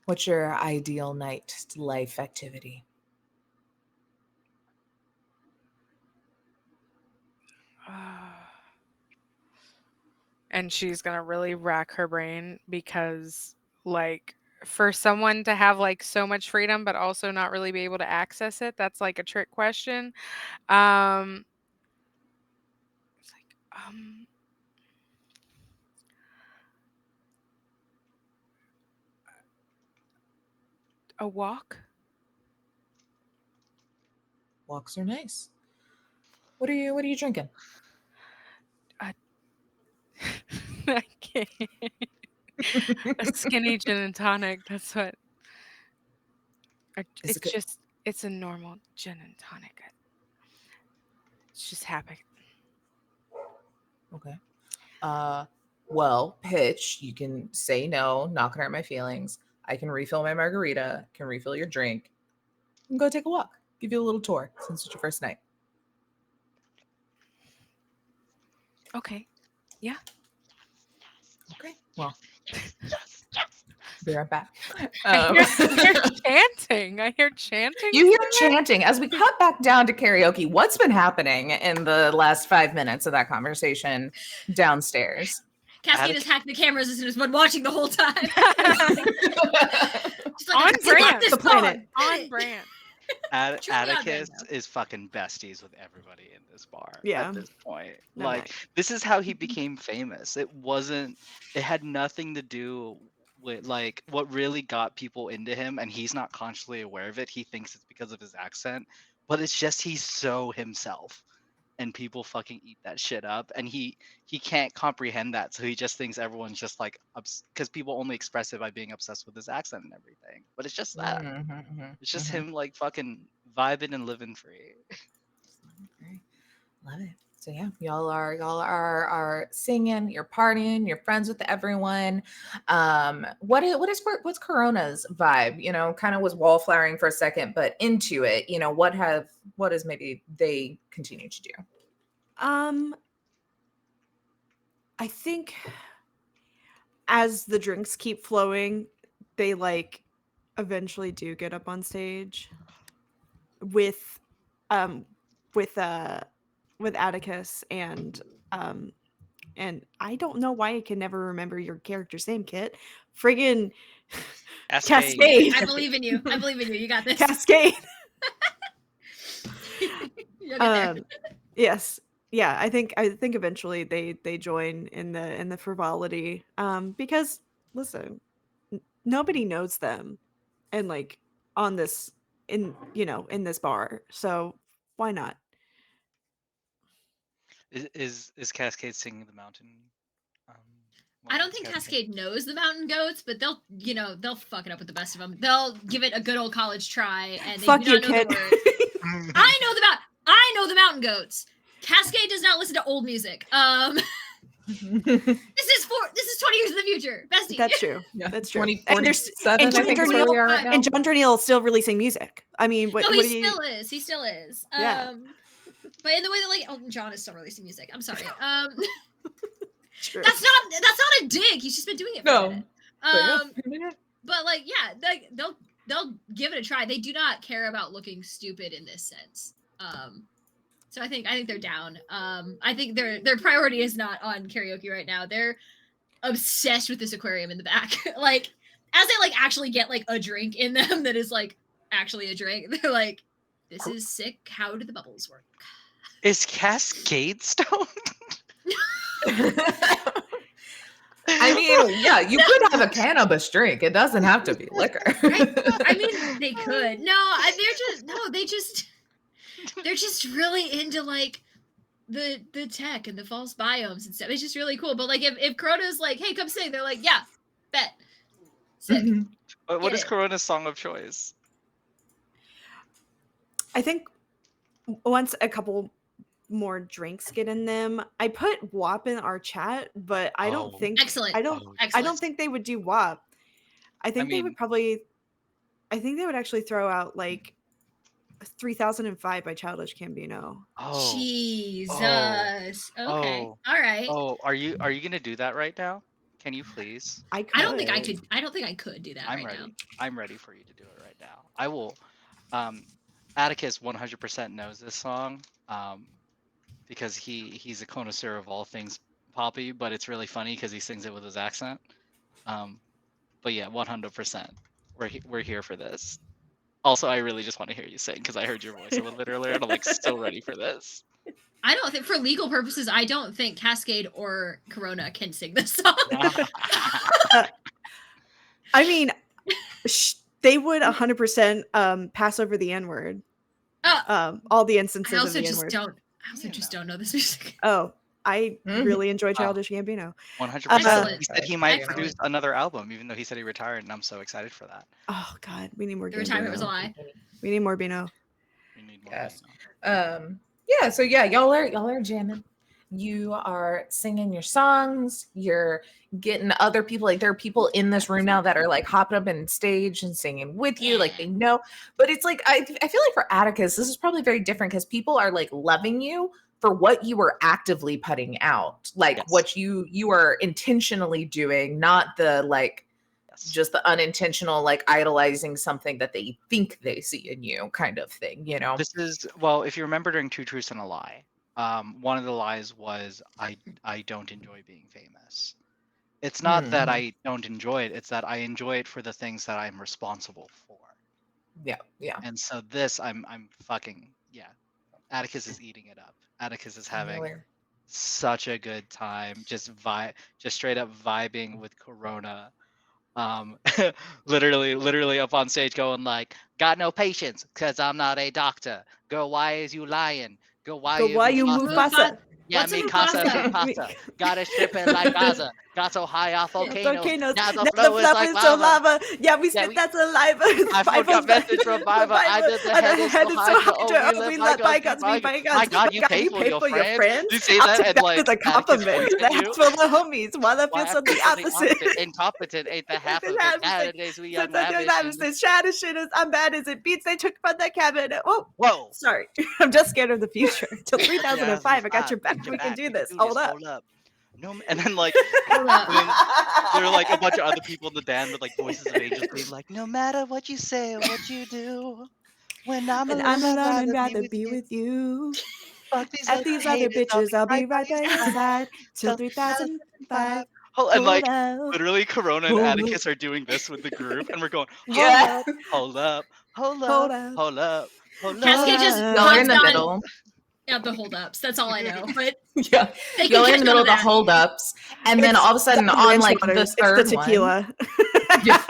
B: What's your ideal night life activity?
E: And she's gonna really rack her brain because like for someone to have like so much freedom but also not really be able to access it, that's like a trick question. It's like a walk.
B: Walks are nice. What are you drinking?
E: I can't. A skinny gin and tonic. That's what.
B: Is it good?
E: It's a normal gin and tonic. It's just happy.
B: Okay. Well, pitch. You can say no, not gonna hurt my feelings. I can refill my margarita, can refill your drink, and go take a walk. Give you a little tour since it's your first night.
E: Okay. Yeah.
B: Okay. Well, be right back.
E: I hear chanting. I hear chanting.
B: You hear chanting as we cut back down to karaoke. What's been happening in the last 5 minutes of that conversation downstairs?
C: Cascade has hacked the cameras and has been watching the whole time. Just like,
E: On brand.
C: This
D: The planet.
E: On brand.
A: Atticus is fucking besties with everybody in this bar
D: Yeah.
A: at this point.
D: No,
A: Like,
D: nice.
A: this is how he became famous. It had nothing to do with like what really got people into him, and he's not consciously aware of it. He thinks it's because of his accent, but it's just he's so himself. And people fucking eat that shit up, and he can't comprehend that, so he just thinks everyone's just like because people only express it by being obsessed with his accent and everything, but it's just that it's just him like fucking vibing and living free.
B: Great. Love it. So yeah, y'all are singing, you're partying, you're friends with everyone. What's Corona's vibe? You know, kind of was wallflowering for a second, but into it, you know, what is maybe they continue to do?
D: I think as the drinks keep flowing, they like eventually do get up on stage with with Atticus and I don't know why I can never remember your character's name, Kit. Friggin' Cascade.
C: I believe in you. I believe in you. You got this.
D: Cascade.
C: You'll get there.
D: Yes. Yeah, I think eventually they join in the frivolity. Because listen, nobody knows them and like on this in this bar. So why not?
A: Is Cascade singing the mountain?
C: I don't think Cascade knows the mountain goats, but they'll fuck it up with the best of them. They'll give it a good old college try, and they
D: Fuck
C: do
D: you,
C: not know
D: kid.
C: the words. I know the mountain goats. Cascade does not listen to old music. This is 20 years in the future, bestie.
D: That's true.
B: Yeah.
D: That's true.
B: 2047,
D: And
B: I think is where we are right now.
D: And John Darnielle is still releasing music. I mean,
C: No, he still is.
D: Yeah.
C: But in the way that like Elton John is still releasing music. I'm sorry.
D: True.
C: That's not a dig. He's just been doing it for a minute. But like, yeah, they'll give it a try. They do not care about looking stupid in this sense. So I think they're down. I think their priority is not on karaoke right now. They're obsessed with this aquarium in the back. Like, as they like actually get like a drink in them that is like actually a drink, they're like, this is sick. How do the bubbles work?
A: Is Cascade stoned?
B: I mean, yeah, you could have a cannabis drink. It doesn't have to be liquor.
C: I mean, they could. They're just really into like the tech and the false biomes and stuff. It's just really cool. But like if Corona's like, hey, come sing, they're like, yeah, bet. Sick.
A: What is Corona's song of choice?
D: I think once a couple more drinks get in them, I put WAP in our chat, but I don't think
C: Excellent.
D: I don't think they would do WAP. They would actually throw out like 3005 by Childish Gambino.
A: Oh.
C: Jesus. Okay. All right.
A: Oh, are you gonna do that right now? Can you please?
C: I don't think I could do that
A: I'm
C: right
A: ready.
C: now.
A: I'm ready for you to do it right now. I will. Atticus 100% knows this song. Because he's a connoisseur of all things poppy, but it's really funny because he sings it with his accent. But yeah, 100%. We're here for this. Also, I really just want to hear you sing because I heard your voice a little bit earlier, and I'm like so ready for this.
C: I don't think, for legal purposes, I don't think Cascade or Corona can sing this song.
D: I mean, they would 100% pass over the N-word. All the instances of the N-word.
C: I also just don't know this music.
D: Oh, I really enjoy Childish Gambino.
A: 100%. He said he might produce another album, even though he said he retired, and I'm so excited for that.
D: Oh God, we need more.
C: The retirement was a lie.
D: We need more Bino.
A: We need more.
B: Yes. Yeah. So yeah, y'all are jamming. You are singing your songs. You're getting other people. Like there are people in this room now that are like hopping up on stage and singing with you. Like they know. But it's like I feel like for Atticus, this is probably very different because people are like loving you for what you were actively putting out, like what you are intentionally doing, not the like just the unintentional like idolizing something that they think they see in you kind of thing. You know.
A: This is well, if you remember during Two Truths and a Lie. One of the lies was I don't enjoy being famous. It's not that I don't enjoy it, it's that I enjoy it for the things that I'm responsible for.
B: Yeah.
A: And so this I'm fucking Atticus is eating it up. Atticus is having such a good time, just straight up vibing with Corona. Literally up on stage going like, got no patience because I'm not a doctor. Girl, why is you lying? Girl, why you Mufasa? Yeah,
C: What's
A: me
C: a
A: casa,
C: Mufasa?
A: me pasta. Gotta strip it like Gaza.
F: got so high off volcanoes.
D: Volcanoes.
F: Now the
D: Now
F: flow is like lava.
D: Yeah, we
F: Yeah,
D: spit
F: we-
D: that saliva.
F: I forgot message from Viva. I did the head is so high. Oh, we let bygones be bygones. My God, you pay for your friends.
A: You say
D: I'll
A: that
D: take
A: and
D: that
A: like
D: as a
A: Atticus
D: compliment.
A: points at
D: That's
A: you.
D: for the homies. While I
F: Why
D: feel so the opposite.
F: Incompetent ain't the half of it.
D: Half of it.
F: Nowadays we young
D: Since I'm doing that,
F: lavish.
D: it's shad as shit as I'm bad as it beats. They took from that cabinet. Oh,
F: Whoa.
D: sorry. I'm just scared of the future. Till 3005, I got your back.
F: Got your
D: We can
F: back.
D: do this. Hold up.
A: No, and then like
C: Hold up.
A: and then there are like a bunch of other people in the band with like voices of angels being like, no matter what you say or what you do, when I'm
D: And
A: alone,
D: I'm alone
A: I'd
D: and
A: rather
D: rather be with you.
A: Fuck these
D: At
A: other
D: these other
A: haters,
D: bitches, I'll be right by your
A: side.
D: side till
A: Till
D: 3005.
A: Oh, and like
D: Hold up.
A: literally Corona and
D: Hold up.
A: Atticus are doing this with the group, and we're going, hold
B: Yeah.
A: up, hold up, hold
D: Hold
A: up,
D: up.
A: hold up, hold
C: Cascade
A: up.
C: just
B: Y'all are in the
C: hopped on-
B: middle.
C: Yeah, the holdups. That's all I know. But
B: Yeah.
C: they
B: Y'all are
C: can
B: in the
C: catch
B: middle
C: on
B: of the
C: that.
B: holdups. And then
D: It's
B: all of a sudden
D: the
B: on
D: ranch
B: like
D: waters.
B: the third
D: it's the
B: one.
D: tequila.
B: Yeah.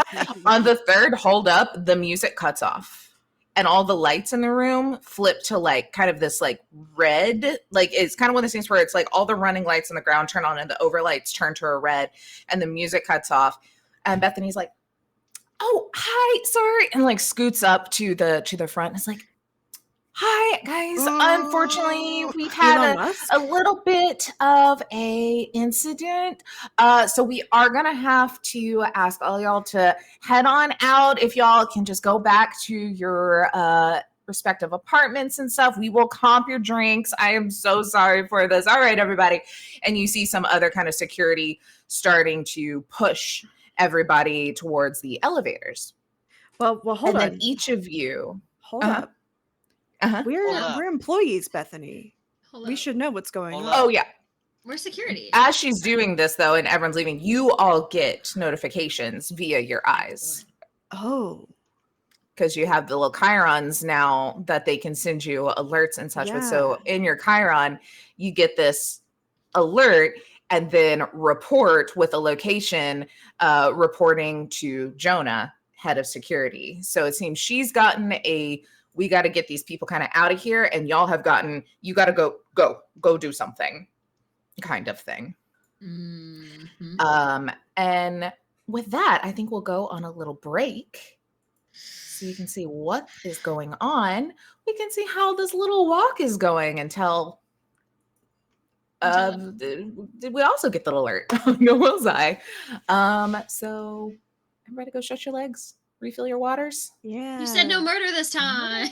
B: On the third holdup, the music cuts off. And all the lights in the room flip to like kind of this like red, like it's kind of one of those things where it's like all the running lights on the ground turn on and the overlights turn to a red and the music cuts off. And Bethany's like, oh, hi, sorry. And like scoots up to the front and is like, hi guys. Unfortunately, we've had
D: Elon Musk?
B: a little bit of a incident. So we are gonna have to ask all y'all to head on out. If y'all can just go back to your respective apartments and stuff, we will comp your drinks. I am so sorry for this. All right, everybody. And you see some other kind of security starting to push everybody towards the elevators.
D: Well, hold
B: and
D: on.
B: then each of you.
D: Hold
B: Uh-huh.
D: up.
B: Uh-huh.
A: Hold up.
D: We're employees, Bethany.
C: Hold
D: We
C: up.
D: should know what's going
A: Hold
D: on.
A: up.
B: Oh yeah.
C: We're security.
B: As she's doing this though, and everyone's leaving, you all get notifications via your eyes.
D: Oh.
B: Because you have the little chirons now that they can send you alerts and such with. So in your chiron, you get this alert and then report with a location reporting to Jonah, head of security. So it seems she's gotten we got to get these people kind of out of here, and y'all have gotten, you got to go do something kind of thing.
C: Mhm.
B: And with that, I think we'll go on a little break so you can see what is going on. We can see how this little walk is going until did we also get the alert on Noel's eye. So everybody go stretch your legs, refill your waters.
D: Yeah.
C: You said no murder this time.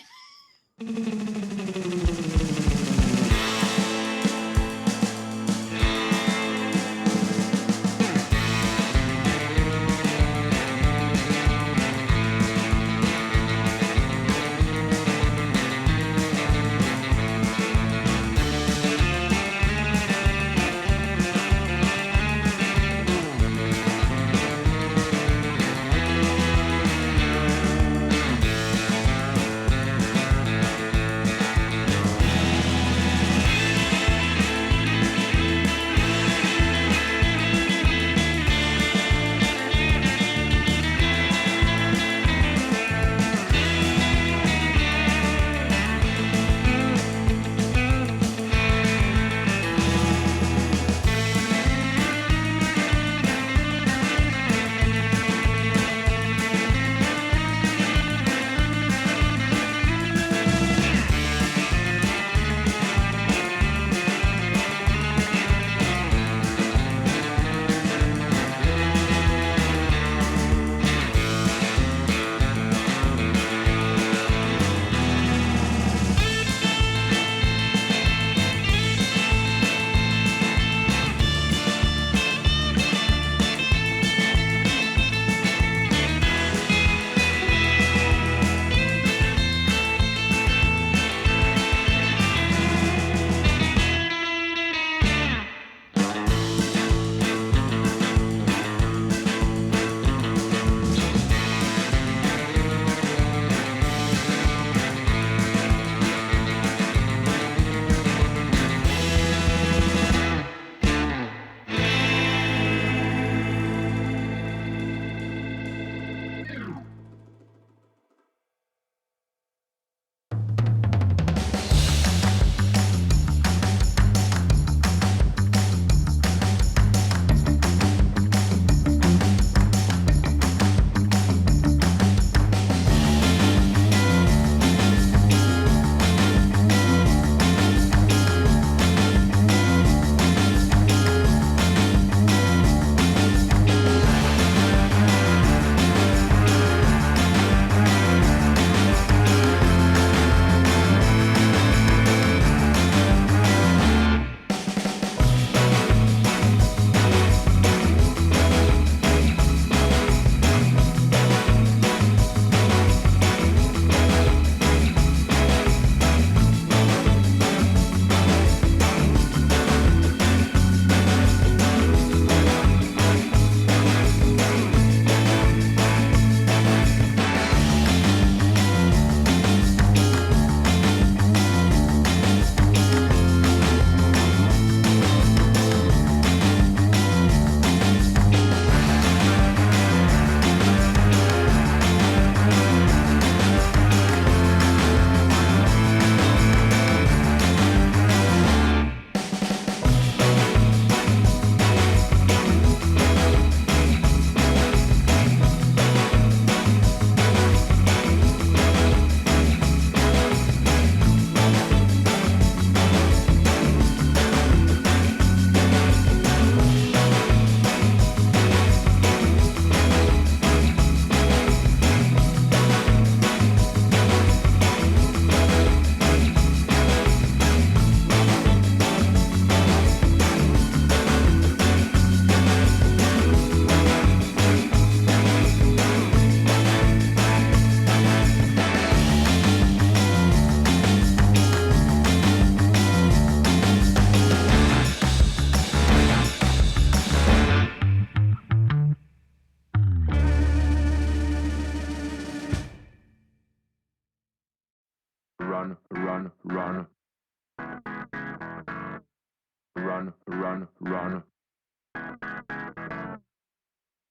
G: run, run.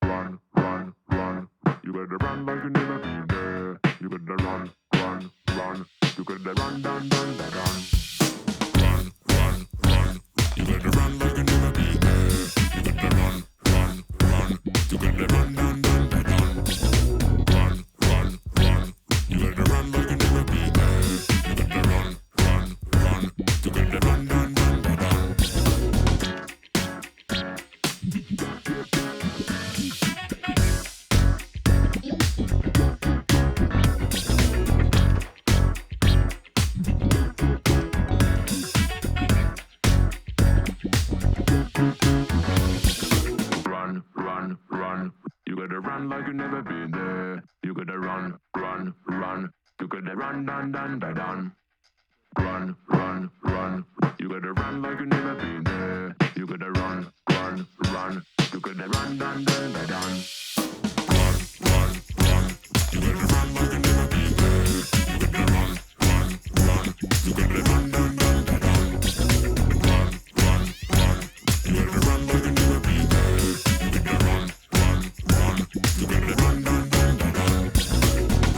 G: Run, run, run. You better run like you never been there. You better run, run, run. You better run, dun, dun, dun, dun. Run, run, run. You better run like you never been there. You better run, run, run. You better run, dun, dun, dun, dun. Run, run, run. You better run like you never been there. You better run, run, run. You better run, dun, dun, dun, dun. Run, run, run. You gotta run like you never been there. You gotta run, run, run. You gotta run, dun, dun, dun, dun. Run, run, run. You gotta run like you never been there. You gotta run, run, run. You gotta run, dun, dun, dun, dun. Run, run, run. You gotta run like you never been there. You gotta run, run, run. You gotta run, dun, dun, dun, dun. Run, run, run. You gotta run like you never been there. You gotta run, run, run. You gotta run, dun, dun, dun, dun.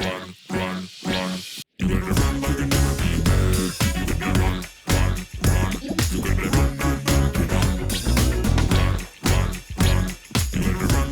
G: Run, run, run. You gotta run like you never been there. You gotta run, run, run. You gotta run, dun, dun, dun, dun. Run, run, run. You gotta run.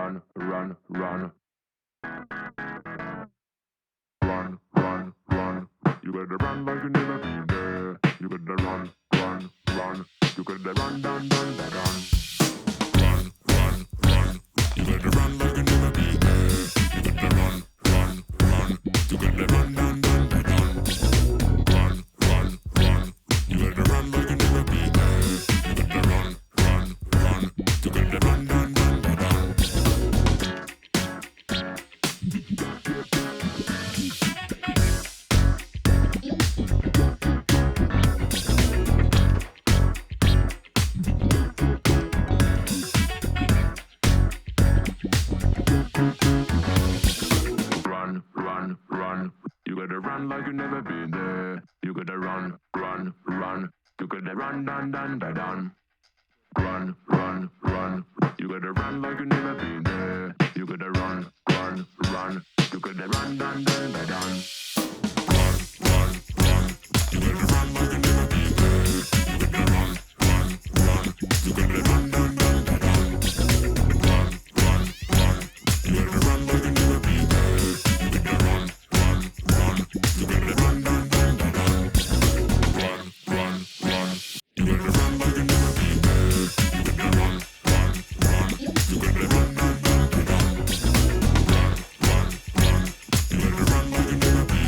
G: run, run, run. Run, run, run. You gotta run like you never been there. You gotta run, run, run. You gotta run, dun, dun, dun, dun. Run, run, run. You gotta run like you never been there. You gotta run, run, run. You gotta run, dun, dun, dun, dun. Run, run, run. You gotta run like you never been there. You gotta run, run, run. You gotta run, dun, dun, dun, dun. Run, run, run. You gotta run like you never been there. You gotta run, run, run. You gotta run, dun, dun, dun, dun. Run, run, run. You gotta run like you never been there. You gotta run, run, run. You gotta run, dun, dun, dun, dun. Run, run, run. You gotta run like you never been there. You gotta run, run, run. You gotta run, dun, dun, dun, dun. Run, run, run. You gotta run like you never been there. You gotta run, run, run. You gotta run, dun, dun, dun, dun. Run, run, run. You gotta run like you never been there. You gotta run, run, run. You gotta run, dun, dun, dun, dun. Run, run, run. You gotta run like you never been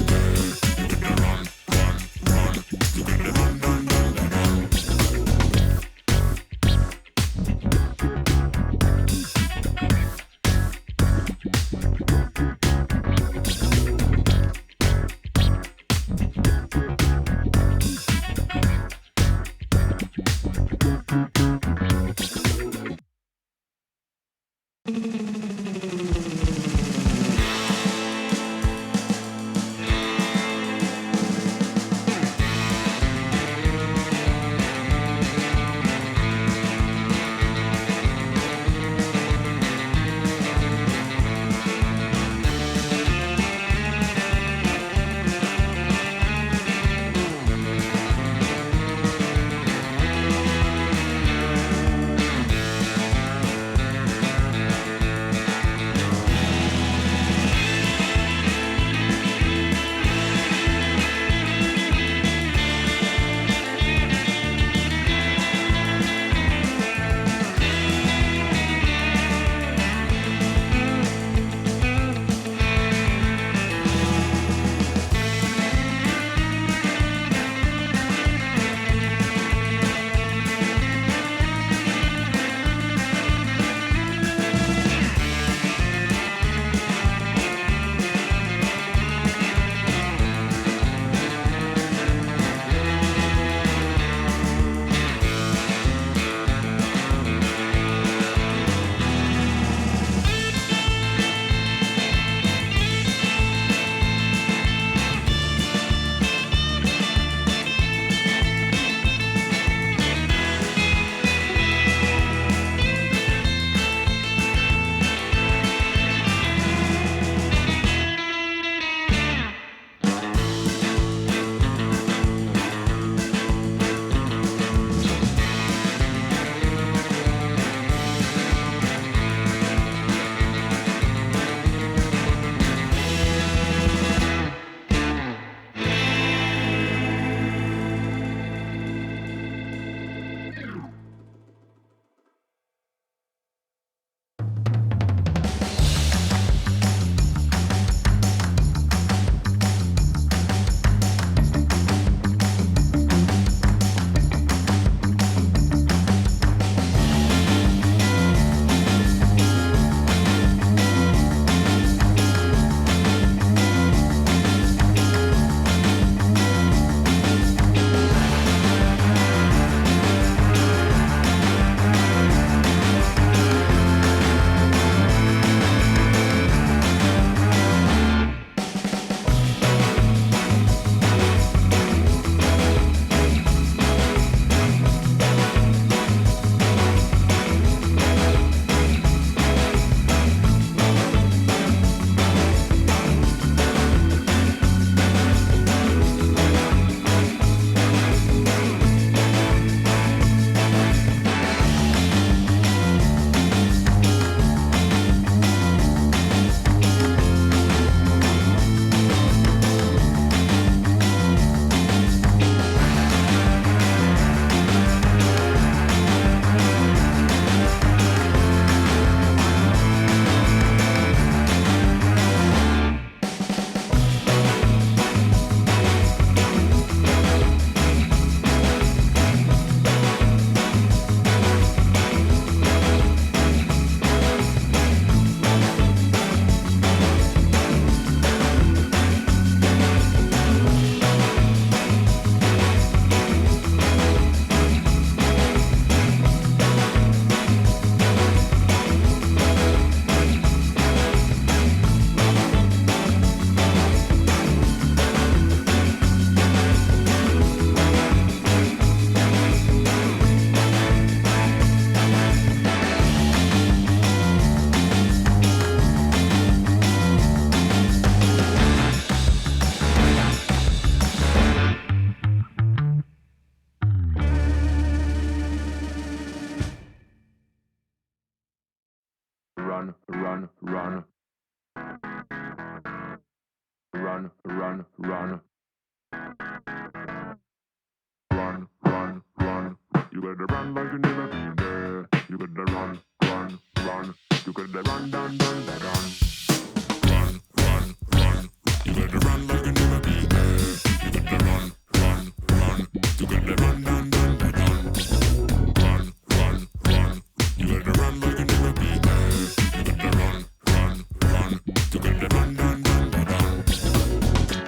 G: run, run, run. Run, run, run. Run, run, run. You gotta run like you never been there. You gotta run, run, run. You gotta run, dun, dun, dun, dun. Run, run, run. You gotta run like you never been there. You gotta run, run, run. You gotta run, dun, dun, dun, dun. Run, run, run. You gotta run like you never been there. You gotta run, run, run. You gotta run, dun, dun, dun, dun. Run, run,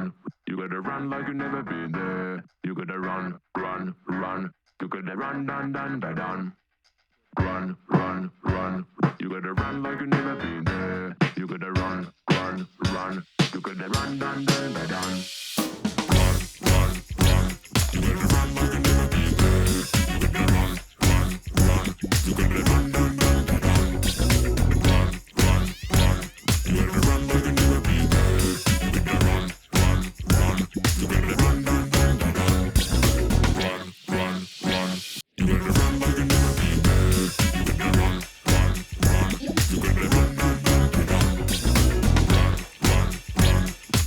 G: run. You gotta run like you never been there. You gotta run, run, run. You gotta run, dun, dun, dun, dun. Run, run, run. You gotta run like you never been there. You gotta run, run, run. You gotta run, dun, dun, dun, dun. Run, run, run. You gotta run like you never been there. You gotta run, run, run. You gotta run, dun, dun, dun, dun. Run, run, run. You gotta run like you never been there. You gotta run, run, run. You gotta run, dun, dun, dun, dun. Run, run, run. You gotta run like you never been there. You gotta run, run, run. You gotta run, dun, dun, dun, dun. Run, run, run.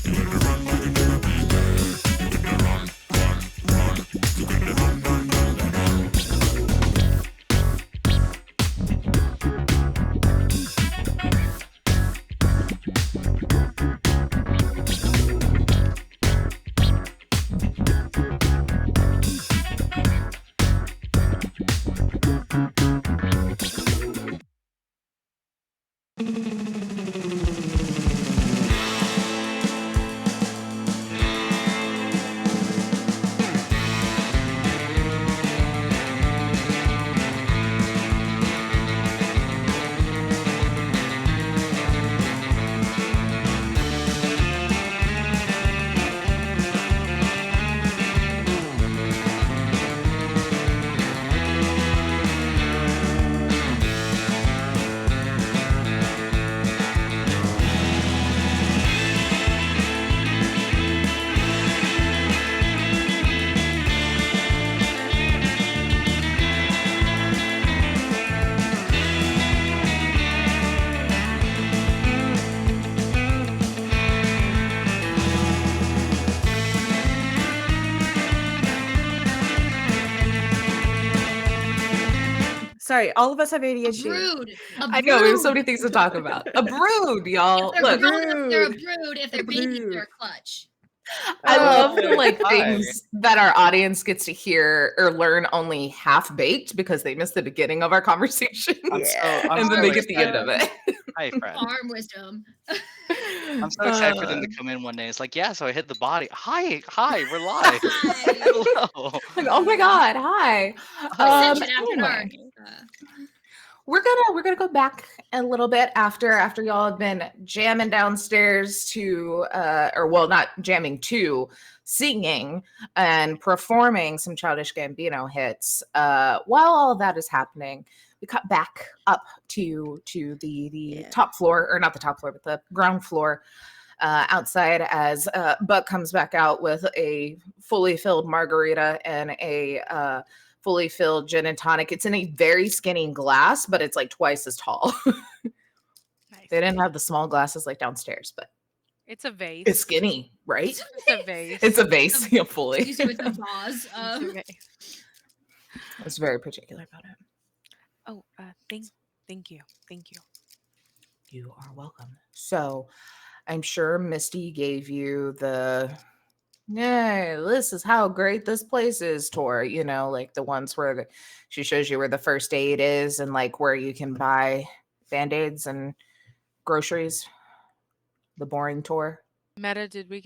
G: You gotta run like you never been there. You gotta run, run, run. You gotta run, dun, dun, dun, dun.
D: Sorry, all of us have ADHD.
C: Brood.
B: I know we have so many things to talk about. A brood, y'all.
C: If they're
B: Look,
C: grown up, they're a
D: brood.
C: brood. If they're
D: A
C: babies,
D: brood.
C: they're a clutch.
B: I love the
A: Oh,
B: like
A: hi.
B: things that our audience gets to hear or learn only half baked because they missed the beginning of our conversation.
D: Yeah.
A: I'm
B: and then
A: so
B: they get the end of
A: excited.
B: it.
A: Hi, Fred.
C: Farm wisdom.
A: I'm so excited for them to come in one day. It's like, yeah, so I hit the body. Hi, hi, we're live. Hello.
B: Like, oh my god, hi.
C: Ascension after
B: Anyway.
C: dark.
B: We're gonna go back a little bit after y'all have been jamming downstairs to or well, not jamming, to singing and performing some Childish Gambino hits. While all of that is happening, we cut back up to the top floor, or not the top floor, but the ground floor outside as Buck comes back out with a fully filled margarita and a fully filled gin and tonic. It's in a very skinny glass, but it's like twice as tall.
E: Nice.
B: They didn't have the small glasses like downstairs, but
E: It's a vase.
B: it's skinny, right?
E: It's a vase.
B: It's a vase, yeah, fully.
C: Use it with a vase.
E: It's a vase.
B: I was very particular about it.
E: Oh, thank you. Thank you.
B: You are welcome. So I'm sure Misty gave you the "Yay, this is how great this place is" tour, you know, like the ones where she shows you where the first aid is and like where you can buy band-aids and groceries. The boring tour.
E: Meta, did we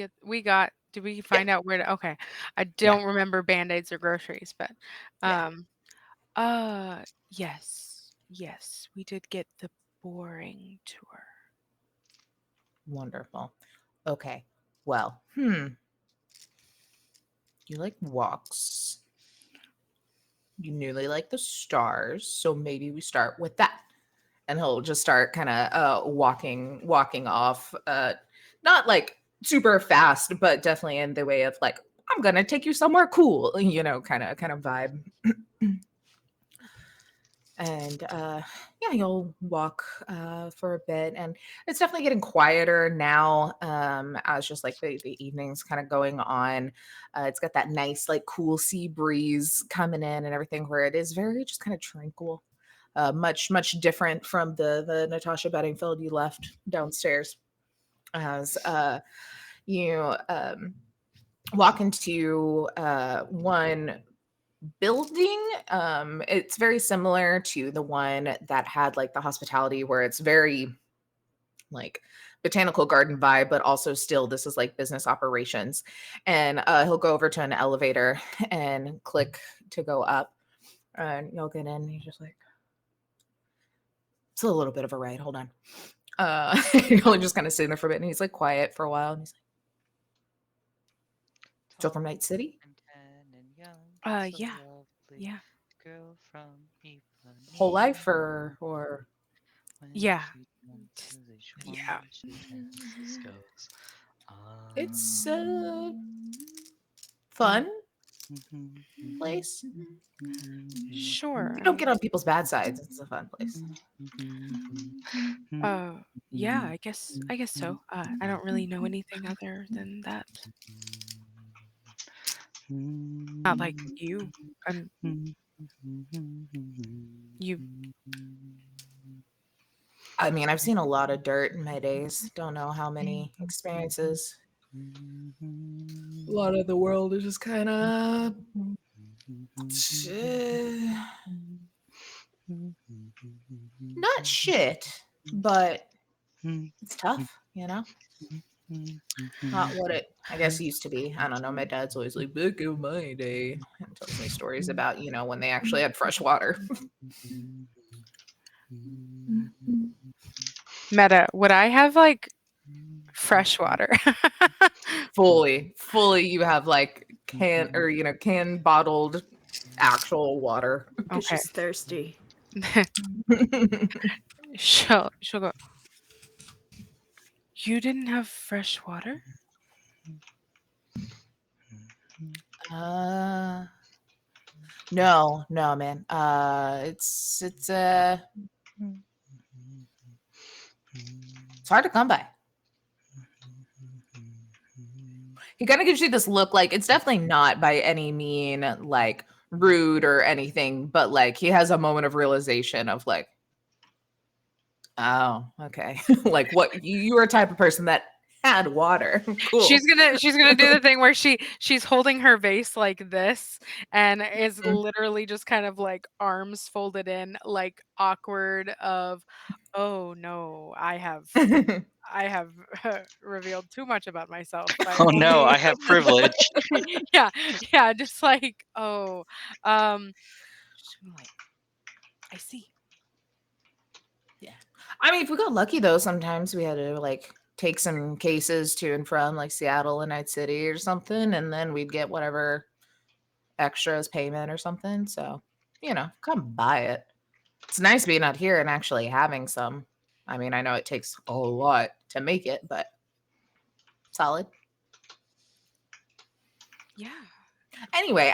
E: find out where to, okay. I don't remember band-aids or groceries, but yes, we did get the boring tour.
B: Wonderful. Okay. Well, you like walks. you newly like the stars, so maybe we start with that. And he'll just start kind of walking off, not like super fast, but definitely in the way of like, I'm gonna take you somewhere cool, kind of vibe. And yeah, you'll walk for a bit, and it's definitely getting quieter now, as just like the evening's kind of going on. It's got that nice like cool sea breeze coming in and everything, where it is very just kind of tranquil. Much different from the Natasha Bedingfield you left downstairs. As you walk into one building, it's very similar to the one that had like the hospitality, where it's very like botanical garden vibe, but also still this is like business operations. And he'll go over to an elevator and click to go up, and you'll get in. He's just like, it's a little bit of a ride. Hold on. You'll just kind of sitting there for a bit, and he's like quiet for a while, and he's like, "So from Night City?"
E: Yeah. Yeah.
F: Girl from
B: Whole life or
E: Yeah.
B: Yeah.
F: Ah.
B: It's fun place.
E: Sure.
B: You don't get on people's bad sides. It's a fun place.
E: Yeah, I guess so. I don't really know anything other than that. Not like you. You.
B: I mean, I've seen a lot of dirt in my days. Don't know how many experiences. A lot of the world is just kind of not shit, but it's tough, Not what it, I guess, used to be. I don't know. My dad's always like, back in my day, and tells me stories about, when they actually had fresh water.
E: Meta, would I have like fresh water?
B: fully, you have like can bottled actual water.
D: Because
E: Okay.
D: she's thirsty.
E: She'll go, you didn't have fresh water?
B: No, man. It's hard to come by. He kind of gives you this look, like it's definitely not by any mean like rude or anything, but like he has a moment of realization of like, oh, okay. Like what, you were a type of person that had water. Cool.
E: She's gonna do the thing where she's holding her vase like this and is literally just kind of like arms folded in, like awkward of, oh no, I have revealed too much about myself.
A: Oh no, I have privilege.
E: yeah, just like, oh, like, I see.
B: Yeah, I mean, if we got lucky though, sometimes we had to like take some cases to and from like Seattle and Night City or something, and then we'd get whatever extras payment or something. So, come buy it. It's nice being out here and actually having some. I mean, I know it takes a lot to make it, but solid.
E: Yeah.
B: Anyway,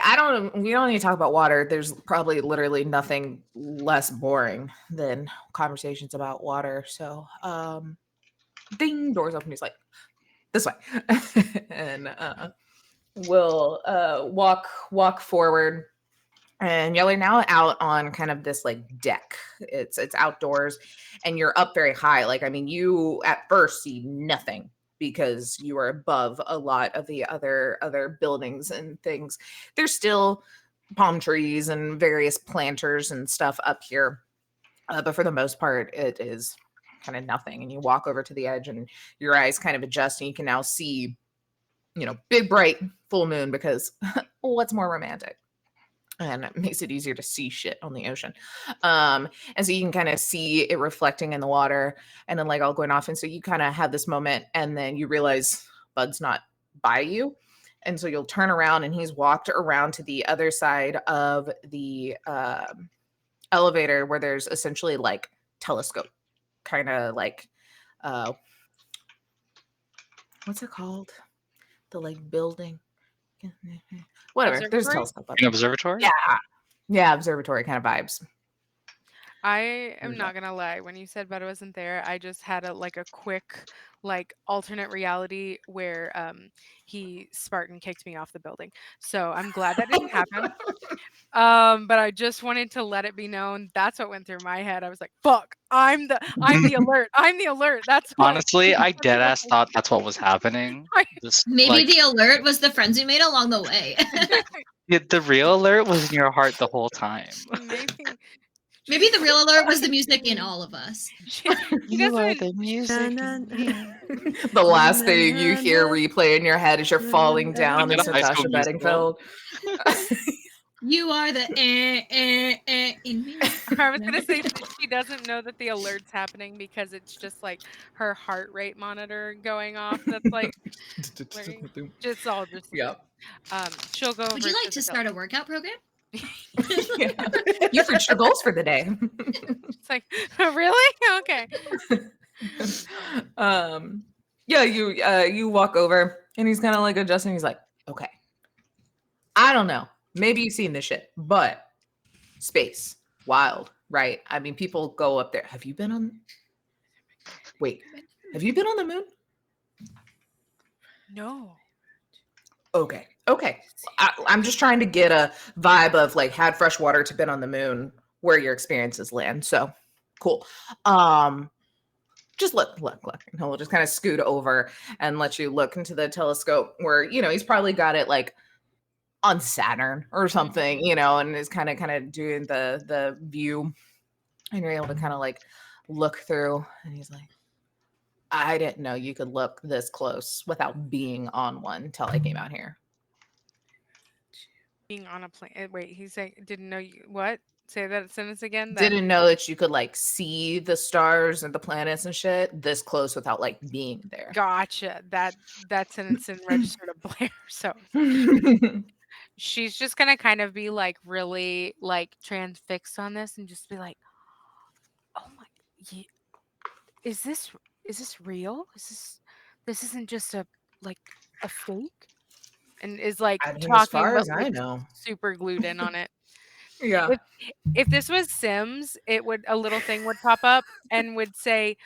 B: we don't need to talk about water. There's probably literally nothing less boring than conversations about water. So, ding, doors open. He's like, this way. And we'll walk forward. And y'all are now out on kind of this like deck. It's outdoors, and you're up very high. Like, I mean, you at first see nothing because you are above a lot of the other buildings and things. There's still palm trees and various planters and stuff up here, but for the most part, it is kind of nothing. And you walk over to the edge, and your eyes kind of adjust, and you can now see, big bright full moon, because what's more romantic? And it makes it easier to see shit on the ocean. And so you can kind of see it reflecting in the water, and then like all going off. And so you kind of have this moment, and then you realize Bud's not by you. And so you'll turn around and he's walked around to the other side of the elevator where there's essentially like telescope, kind of like what's it called? The like building. Whatever. There's a telescope up
A: An observatory?
B: Yeah. Yeah, observatory kind of vibes.
E: I am not gonna lie. When you said Bud wasn't there, I just had a quick alternate reality where he Spartan kicked me off the building. So I'm glad that didn't happen. But I just wanted to let it be known that's what went through my head. I was like, "Fuck! I'm the alert. I'm the alert." That's what.
A: Honestly, I dead ass thought that's what was happening. Just,
C: Maybe the alert was the friends we made along the way.
A: the real alert was in your heart the whole time.
C: Maybe the real alert was the music in all of us.
A: You are the music.
B: The last thing you hear replay in your head is you're falling down as Natasha Bedingfield.
C: You are the in me.
E: I was gonna say she doesn't know that the alert's happening because it's just like her heart rate monitor going off. That's like just all just she'll go.
C: Would you like to start a workout program?
B: You've reached your goals for the day.
E: It's like, really? Okay.
B: You walk over and he's kind of like adjusting. He's like, okay, I don't know. Maybe you've seen this shit, but space, wild, right? I mean, people go up there. Have you been on the moon?
E: No.
B: Okay. I'm just trying to get a vibe of like had fresh water to been on the moon where your experiences land. So cool. Just look. And he'll just kind of scoot over and let you look into the telescope where, he's probably got it like on Saturn or something, and is kind of doing the view, and you're able to kind of like look through, and he's like, I didn't know you could look this close without being on one until I came out here.
E: Being on a plane. Wait, he's saying didn't know you what? Say that sentence again.
B: Didn't know that you could like see the stars and the planets and shit this close without like being there.
E: Gotcha. That sentence didn't register to Blair. So she's just gonna kind of be like really like transfixed on this and just be like, oh my, is this real? This isn't just a fake? And is like talking
B: as far
E: about,
B: as I know,
E: super glued in on it.
B: Yeah.
E: If this was Sims, a little thing would pop up and would say,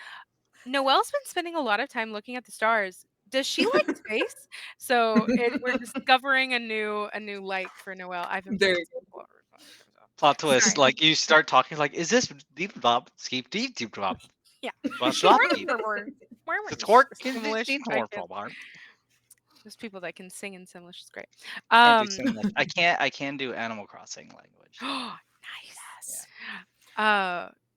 E: Noelle's been spending a lot of time looking at the stars. Does she like space? So we're discovering a new like for Noelle. I've been
A: Plot twist, sorry. Like you start talking like, is this deep drop? Skip deep drop.
E: Yeah. There's people that can sing in Simlish is great.
A: I can do Animal Crossing language.
E: Nice.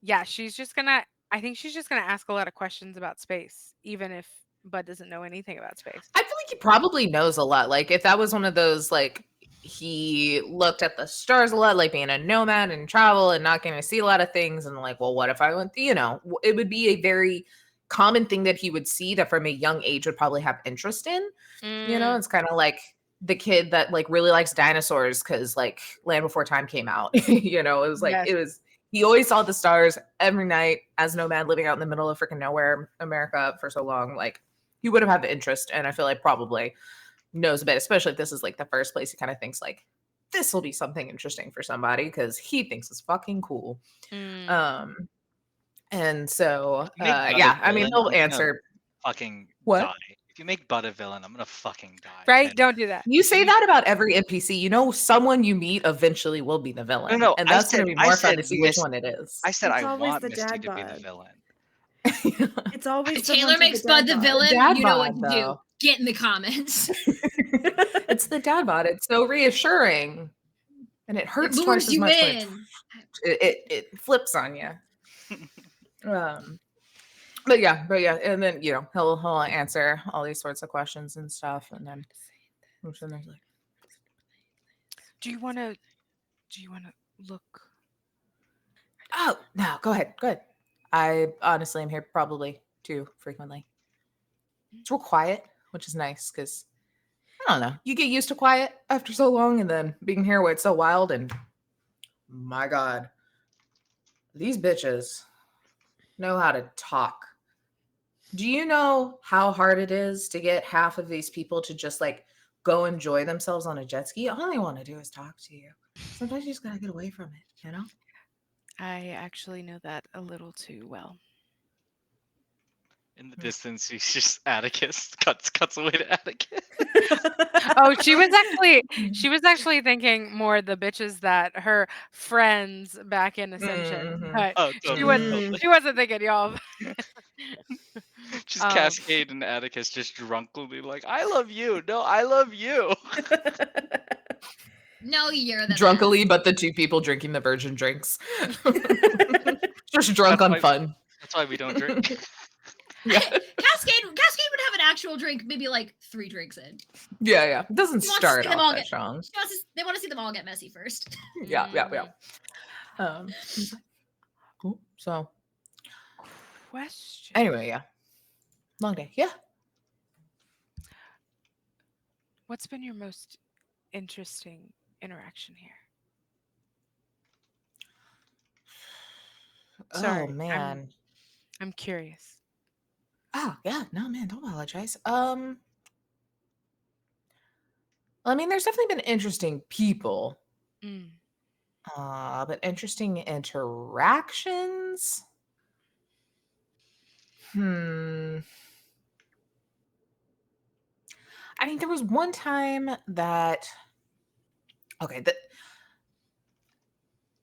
E: Yeah. She's just gonna. I think she's just gonna ask a lot of questions about space, even if Bud doesn't know anything about space.
B: I feel like he probably knows a lot. Like if that was one of those like he looked at the stars a lot, like being a nomad and travel and not going to see a lot of things, and like, well, what if I went? It would be a very common thing that he would see that from a young age would probably have interest in. It's kind of like the kid that like really likes dinosaurs because like Land Before Time came out. It was like he always saw the stars every night as nomad living out in the middle of freaking nowhere, America for so long. Like he would have had the interest, and I feel like probably knows a bit, especially if this is like the first place he kind of thinks like this will be something interesting for somebody because he thinks it's fucking cool. And so I mean he'll answer
A: fucking
B: what
A: die. If you make Bud a villain, I'm gonna fucking die.
E: Right? Don't do that.
B: You say that about every NPC. Someone you meet eventually will be the villain.
A: No,
B: and that's gonna be more fun to see which one it is.
A: I said I want Misty to be the villain.
D: It's always
C: if Taylor makes Bud the villain, you know what to do. Get in the comments.
B: It's the dad bod. It's so reassuring, and it hurts twice as much. It flips on you. But yeah, and then he'll answer all these sorts of questions and stuff, and then there's like,
E: do you want to look?
B: Oh no, go ahead. I honestly am here probably too frequently. It's real quiet, which is nice because I don't know. You get used to quiet after so long, and then being here where it's so wild. And my God, these bitches know how to talk. Do you know how hard it is to get half of these people to just like go enjoy themselves on a jet ski? All they want to do is talk to you. Sometimes you just gotta get away from it, you know?
E: I actually know that a little too well.
A: In the distance, he's just Atticus. Cuts away to Atticus.
E: Oh, she was actually thinking more the bitches that her friends back in Ascension. But
A: Oh, totally.
E: she wasn't thinking y'all.
A: Just Cascade and Atticus just drunkenly like, I love you. No, I love you.
C: No, you're the
B: Drunkily, but the two people drinking the virgin drinks. Just drunk on fun.
A: That's why we don't drink.
C: Yeah. Cascade would have an actual drink, maybe like 3 drinks in.
B: Yeah. It doesn't start off that strong.
C: They want to see them all get messy first.
B: Yeah. Cool. So,
E: Question.
B: Anyway, yeah. Long day. Yeah.
E: What's been your most interesting interaction here? Sorry,
B: oh man.
E: I'm curious.
B: Oh yeah, no man, don't apologize. I mean, there's definitely been interesting people. But interesting interactions. I mean, there was one time that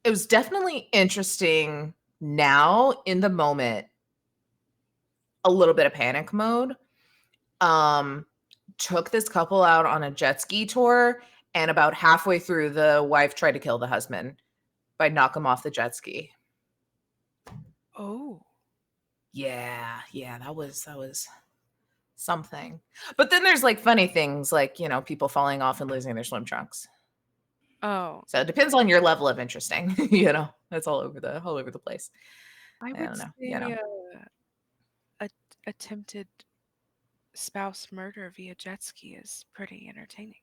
B: it was definitely interesting now in the moment. A little bit of panic mode. Took this couple out on a jet ski tour, and about halfway through, the wife tried to kill the husband by knock him off the jet ski.
E: Oh.
B: Yeah, that was something. But then there's like funny things like, you know, people falling off and losing their swim trunks.
E: Oh.
B: So it depends on your level of interesting, you know. That's all over the place.
E: I
B: don't know, you know.
E: Attempted spouse murder via jet ski is pretty entertaining.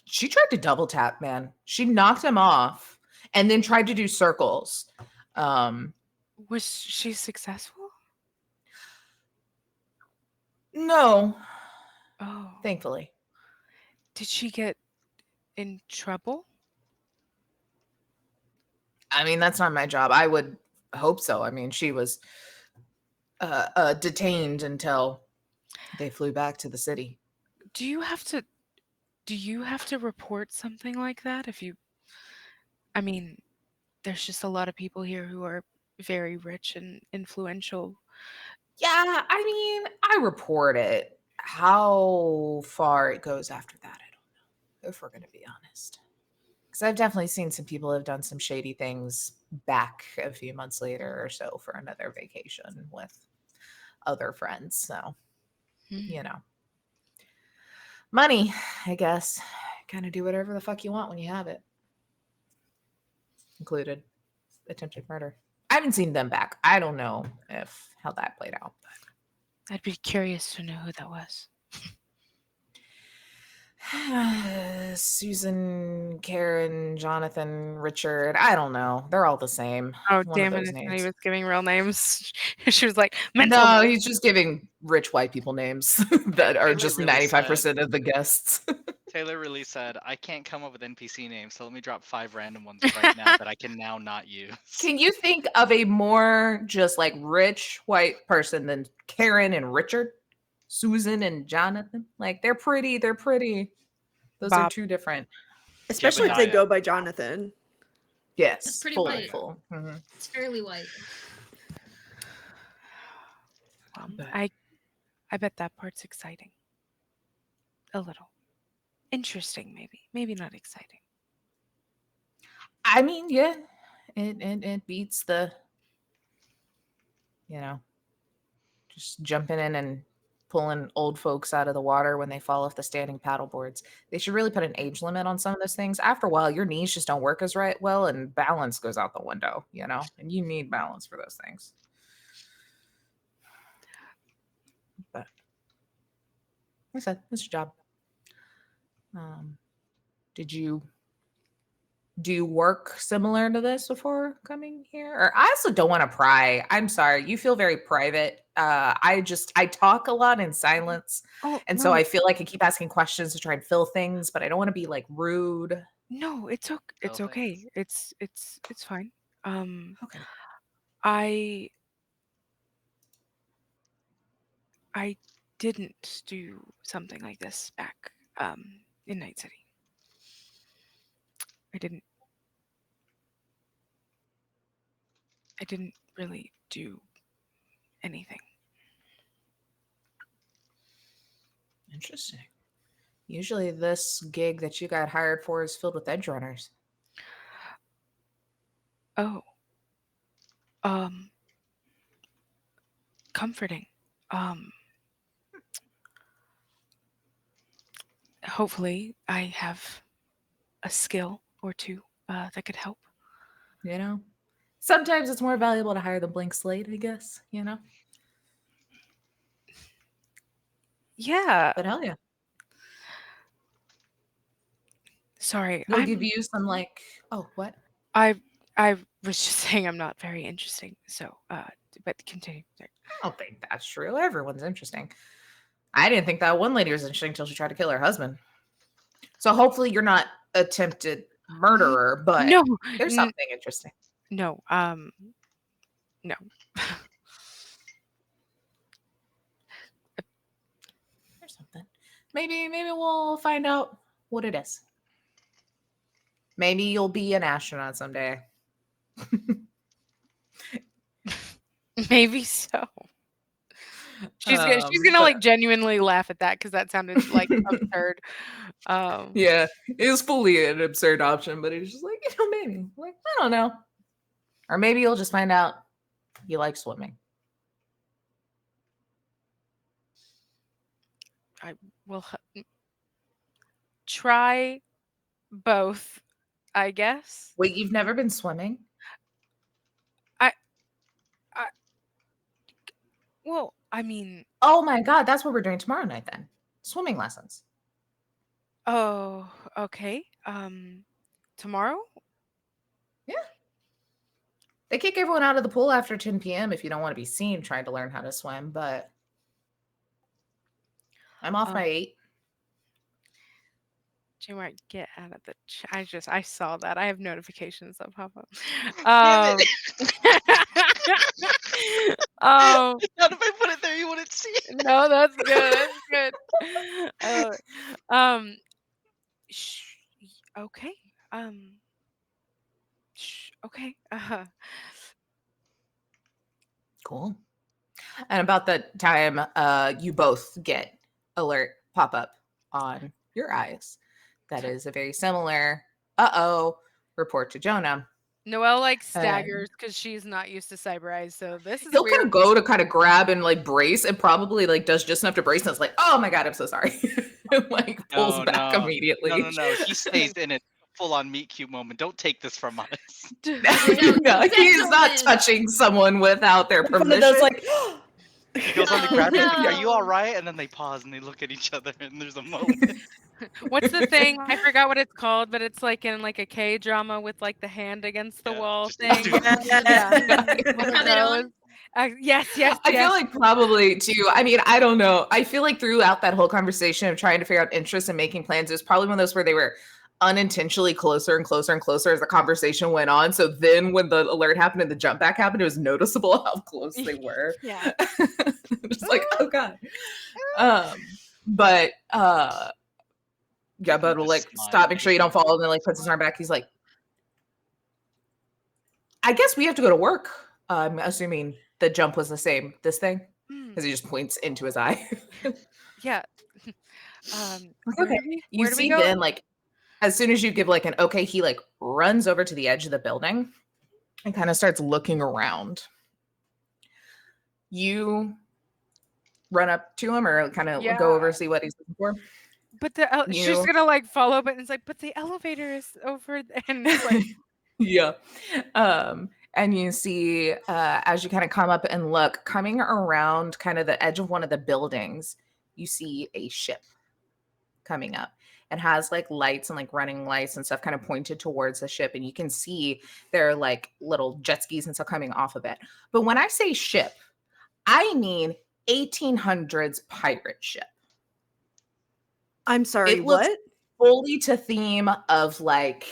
B: She tried to double tap, man. She knocked him off and then tried to do circles.
E: Was she successful?
B: No.
E: Oh.
B: Thankfully.
E: Did she get in trouble?
B: I mean, that's not my job. I would hope so. I mean, she was detained until they flew back to the city.
E: Do you have to report something like that I mean, there's just a lot of people here who are very rich and influential.
B: Yeah, I mean, I report it. How far it goes after that, I don't know, if we're going to be honest. Because I've definitely seen some people have done some shady things back a few months later or so for another vacation with other friends. So, you know, money, I guess. Kind of do whatever the fuck you want when you have it. Included attempted murder. I haven't seen them back. I don't know how that played out. But
E: I'd be curious to know who that was.
B: Susan, Karen, Jonathan, Richard. I don't know. They're all the same.
E: Oh, damn it. He was giving real names. She was like,
B: no, he's just giving rich white people names that are just really 95% of the guests.
A: Taylor really said, I can't come up with NPC names, so let me drop 5 random ones right now that I can now not use.
B: Can you think of a more just like rich white person than Karen and Richard? Susan and Jonathan? Like they're pretty. Those are two different.
D: Especially if they go by Jonathan.
B: Yes.
C: It's pretty
B: fully
C: white.
B: Full. Mm-hmm.
C: It's fairly white.
E: I bet that part's exciting. A little. Interesting, maybe. Maybe not exciting.
B: I mean, yeah. It beats the, you know, just jumping in and pulling old folks out of the water when they fall off the standing paddle boards. They should really put an age limit on some of those things. After a while, your knees just don't work as well, and balance goes out the window, you know, and you need balance for those things. But I said, that's your job. Do you work similar to this before coming here? Or I also don't want to pry. I'm sorry. You feel very private. I talk a lot in silence.
E: Oh,
B: And
E: no.
B: so I feel like I keep asking questions to try and fill things, but I don't want to be like rude.
E: No, it's okay. It's
A: Oh,
E: okay. It's fine.
B: Okay.
E: I didn't do something like this back in Night City. I didn't really do anything.
B: Interesting. Usually this gig that you got hired for is filled with edge runners.
E: Oh. Comforting. Hopefully I have a skill or two that could help.
B: You know? Sometimes it's more valuable to hire the blank slate, I guess, you know?
E: Yeah.
B: But hell yeah.
E: Sorry.
B: We'll give you some like, oh, what?
E: I was just saying I'm not very interesting. So, but continue.
B: I don't think that's true. Everyone's interesting. I didn't think that one lady was interesting until she tried to kill her husband. So hopefully you're not attempted murderer, but
E: No,
B: there's something interesting.
E: No. No.
B: There's something. Maybe we'll find out what it is. Maybe you'll be an astronaut someday.
E: Maybe so. She's gonna like genuinely laugh at that because that sounded like absurd.
B: Yeah, it was fully an absurd option, but it's just like, maybe. Like, I don't know. Or maybe you'll just find out you like swimming.
E: I will try both, I guess.
B: Wait, you've never been swimming?
E: Well, I mean...
B: Oh my God, that's what we're doing tomorrow night then. Swimming lessons.
E: Oh, okay. Tomorrow?
B: Yeah. They kick everyone out of the pool after 10 p.m. if you don't want to be seen trying to learn how to swim, but I'm off by 8.
E: You might get out of the I saw that. I have notifications that pop up.
A: Damn it.
E: Not
A: if I put it there, you wouldn't see it.
E: No, that's good. That's good. Okay. Okay.
B: Cool. And about the time you both get alert pop up on your eyes. That is a very similar report to Jonah.
E: Noelle like staggers because she's not used to cyber eyes, so this is
B: he'll
E: weird.
B: kind of go to kind of grab and like brace and probably like does just enough to brace and it's like, oh my God, I'm so sorry. And like pulls back immediately.
A: No. He stays in it. Full on meet cute moment. Don't take this from us.
B: No, he's not touching someone without their permission.
D: That's like
A: he goes on to grab it. Are you all right? And then they pause and they look at each other and there's a moment.
E: What's the thing? I forgot what it's called, but it's like in like a K drama with like the hand against the wall thing. Yes.
B: I feel like probably too. I mean, I don't know. I feel like throughout that whole conversation of trying to figure out interest and making plans, it was probably one of those where they were unintentionally closer and closer and closer as the conversation went on. So then when the alert happened and the jump back happened, it was noticeable how close they were.
E: Yeah.
B: Just like, oh God. But will like stop, make sure you don't fall, and then like puts his arm back. He's like, I guess we have to go to work. I'm assuming the jump was the same. This thing, because he just points into his eye.
E: Yeah.
B: Okay. You see then like as soon as you give like an okay, he like runs over to the edge of the building and kind of starts looking around. You run up to him or kind of go over, see what he's looking for.
E: But she's gonna like follow up and it's like, but the elevator is over and it's like
B: yeah. And you see as you kind of come up and look, coming around kind of the edge of one of the buildings, you see a ship coming up. It has like lights and like running lights and stuff kind of pointed towards the ship, and you can see there are like little jet skis and stuff coming off of it. But when I say ship, I mean 1800s pirate ship.
D: I'm sorry,
B: It looks
D: what?
B: fully to theme of like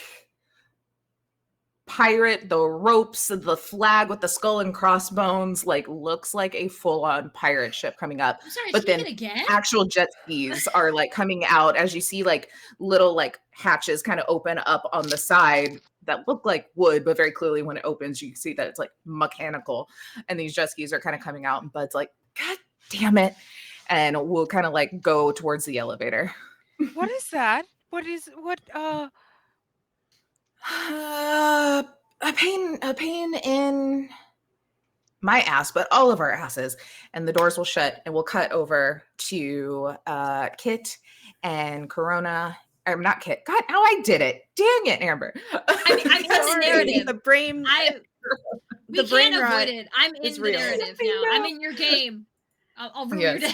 B: pirate, the ropes, the flag with the skull and crossbones, like looks like a full-on pirate ship coming up.
C: I'm sorry,
B: But
C: speak
B: then
C: it again?
B: actual jet skis are like coming out as you see like little like hatches kind of open up on the side that look like wood, but very clearly when it opens, you can see that it's like mechanical. And these jet skis are kind of coming out, and Bud's like, God damn it. And we'll kind of like go towards the elevator.
E: What is that?
B: A pain in my ass, but all of our asses. And the doors will shut, and we'll cut over to Kit and Corona. Or not Kit. God, how I did it. Dang it, Amber.
C: I'm in the narrative.
D: The brain.
C: We
D: the brain
C: can't
D: rot
C: avoid it. I'm in
D: is
C: the
D: real.
C: narrative now. I'm in your game. I'll ruin your day.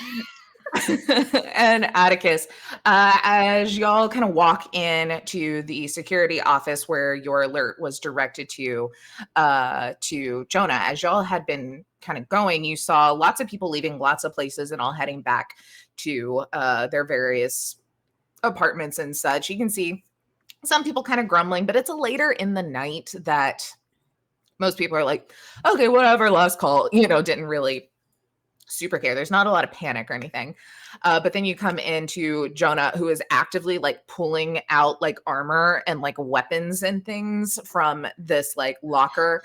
B: And Atticus, as y'all kind of walk in to the security office where your alert was directed to Jonah, as y'all had been kind of going, you saw lots of people leaving lots of places and all heading back to their various apartments and such. You can see some people kind of grumbling, but it's later in the night that most people are like, okay, whatever, last call, didn't really super care. There's not a lot of panic or anything. But then you come into Jonah, who is actively like pulling out like armor and like weapons and things from this like locker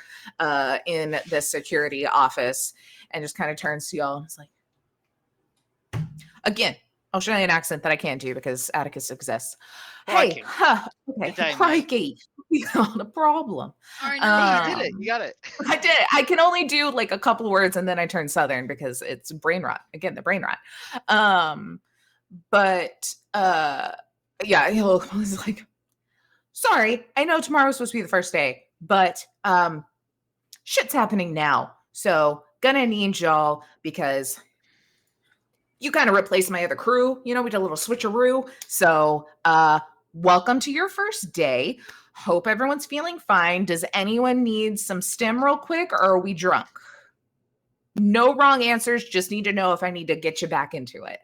B: in the security office, and just kind of turns to y'all and is like, again, Australian accent that I can't do because Atticus exists.
F: Crikey.
B: Hey, okay, crikey. Not a problem.
C: All right,
F: You did it. You got it.
B: I did. I can only do like a couple words and then I turn Southern because it's brain rot. Again, the brain rot. Yeah, he's like, sorry, I know tomorrow's supposed to be the first day, but shit's happening now. So gonna need y'all because you kind of replaced my other crew. We did a little switcheroo. So welcome to your first day. Hope everyone's feeling fine. Does anyone need some stim real quick, or are we drunk? No wrong answers. Just need to know if I need to get you back into it.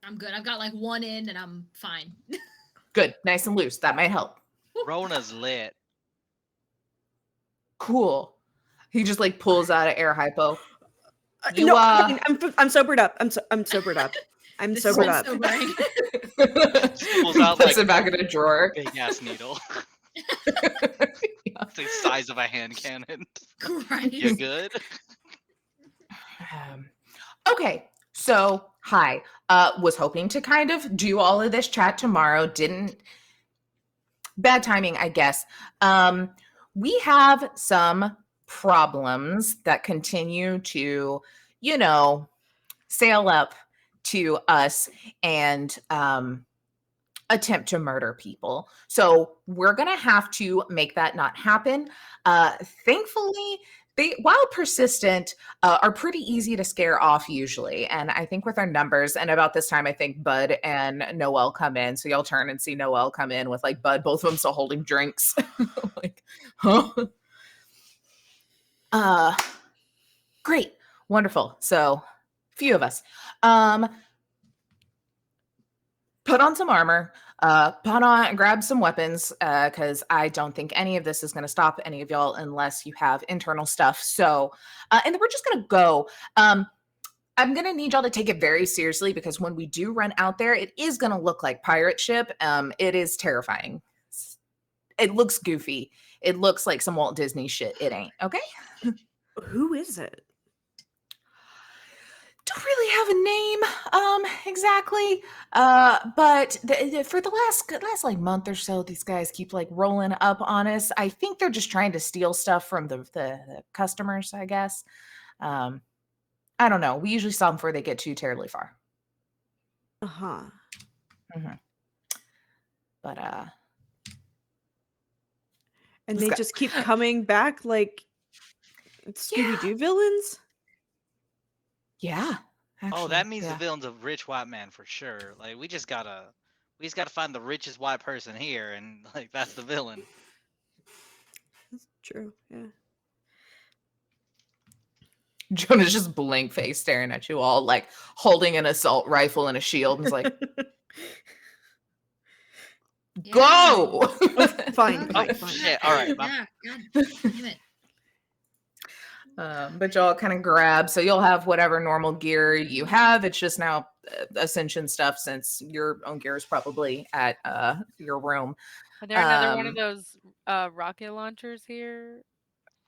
C: I'm good. I've got like one in and I'm fine.
B: Good. Nice and loose. That might help.
F: Rona's lit.
B: Cool. He just like pulls out an air hypo.
D: I'm sobered up. I'm sobered up. I'm sobered up.
F: Pulls out
B: puts it back in a drawer.
F: Big ass needle. It's the size of a hand cannon.
C: Christ.
F: You good?
B: Okay, so hi. Was hoping to kind of do all of this chat tomorrow. Didn't. Bad timing, I guess. We have some problems that continue to, sail up to us and attempt to murder people. So we're going to have to make that not happen. Thankfully, they, while persistent, are pretty easy to scare off usually. And I think with our numbers, and about this time, I think Bud and Noelle come in. So y'all turn and see Noelle come in with like Bud, both of them still holding drinks. Like, huh? Great. Wonderful. So few of us. Put on some armor, grab some weapons, because I don't think any of this is going to stop any of y'all unless you have internal stuff. So, and then we're just going to go. I'm going to need y'all to take it very seriously because when we do run out there, it is going to look like pirate ship. It is terrifying. It looks goofy. It looks like some Walt Disney shit. It ain't. Okay?
D: Who is it?
B: Don't really have a name exactly, but for the last like month or so, these guys keep like rolling up on us. I think they're just trying to steal stuff from the customers, I guess. I don't know. We usually stop them before they get too terribly far. Mm-hmm. But
D: and they just keep coming back like Scooby-Doo villains.
B: Yeah,
A: Oh, that means
B: yeah.
A: the villain's a rich white man for sure. Like we just gotta find the richest white person here, and like that's the villain.
D: True. Yeah.
B: Jonah's just blank face staring at you all, like holding an assault rifle and a shield, and is like, "Go!"
D: Fine.
A: Oh shit! All right.
C: Yeah, God damn it.
B: But y'all kind of grab, so you'll have whatever normal gear you have. It's just now Ascension stuff, since your own gear is probably at your room.
E: Are there another one of those rocket launchers here?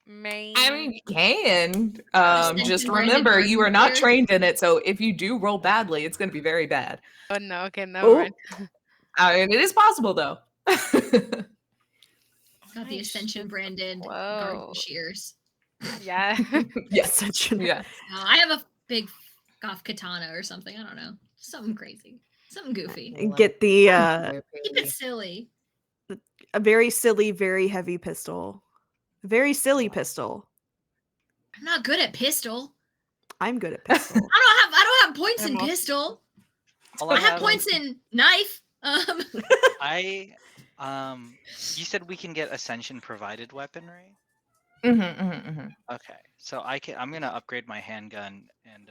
B: I mean, you can.
C: Ascension
B: Just
C: branded
B: remember, you are not
C: gear.
B: trained in it, so if you do roll badly, it's going to be very bad.
E: Oh no, okay, no.
D: Oh.
E: Right.
B: I mean, it is possible though.
C: Got the Ascension branded
E: Whoa.
C: garden shears.
E: Yeah.
B: Yes,
D: Ascension.
B: yeah.
C: I have a big off katana or something. I don't know. Something crazy. Something goofy.
D: And get the
C: Keep it silly.
D: a very silly, very heavy pistol. Very silly pistol.
C: I'm not good at pistol.
D: I'm good at pistol.
C: I don't have points in
A: I'm
C: pistol.
A: All
C: I have points in knife.
A: You said we can get Ascension provided weaponry. Okay, so I'm gonna upgrade my handgun, and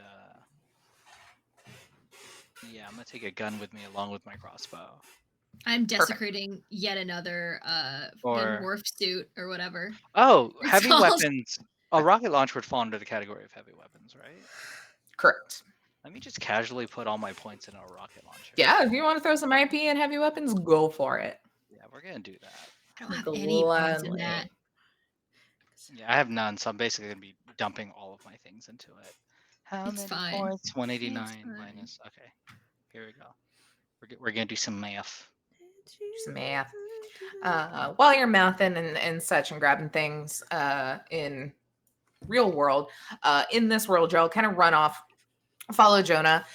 A: yeah, I'm gonna take a gun with me along with my crossbow.
C: I'm desecrating yet another Warf suit or whatever.
A: Oh,
C: It's
A: heavy
C: called-
A: weapons. A rocket launcher would fall under the category of heavy weapons, right?
B: Correct.
A: Let me just casually put all my points in a rocket launcher.
B: Yeah, if you want to throw some IP and heavy weapons, go for it.
A: Yeah, we're gonna do that.
C: I don't have any points in
B: Gladly.
C: that.
A: Yeah, I have none, so I'm basically gonna be dumping all of my things into it. How
C: It's
A: many
C: fine.
A: points? 189
C: It's fine.
A: minus. Okay, here we go. We're gonna do some math.
B: Some math. While you're mathing and such and grabbing things in real world, in this world, y'all kind of run off, follow Jonah,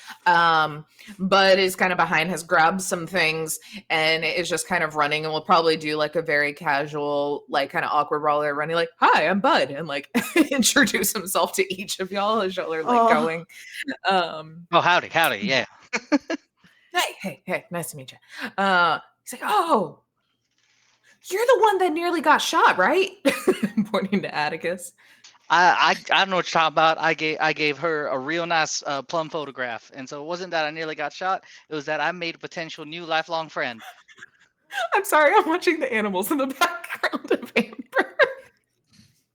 B: but is kind of behind, has grabbed some things and is just kind of running, and will probably do like a very casual, like kind of awkward roller running, like, "Hi, I'm Bud," and like introduce himself to each of y'all as y'all are like going.
A: Oh, howdy, yeah.
B: Hey, nice to meet you. He's like, "Oh, you're the one that nearly got shot, right?" Pointing to Atticus.
A: I don't know what you're talking about. I gave her a real nice plum photograph, and so it wasn't that I nearly got shot. It was that I made a potential new lifelong friend.
B: I'm sorry, I'm watching the animals in the background of Amber.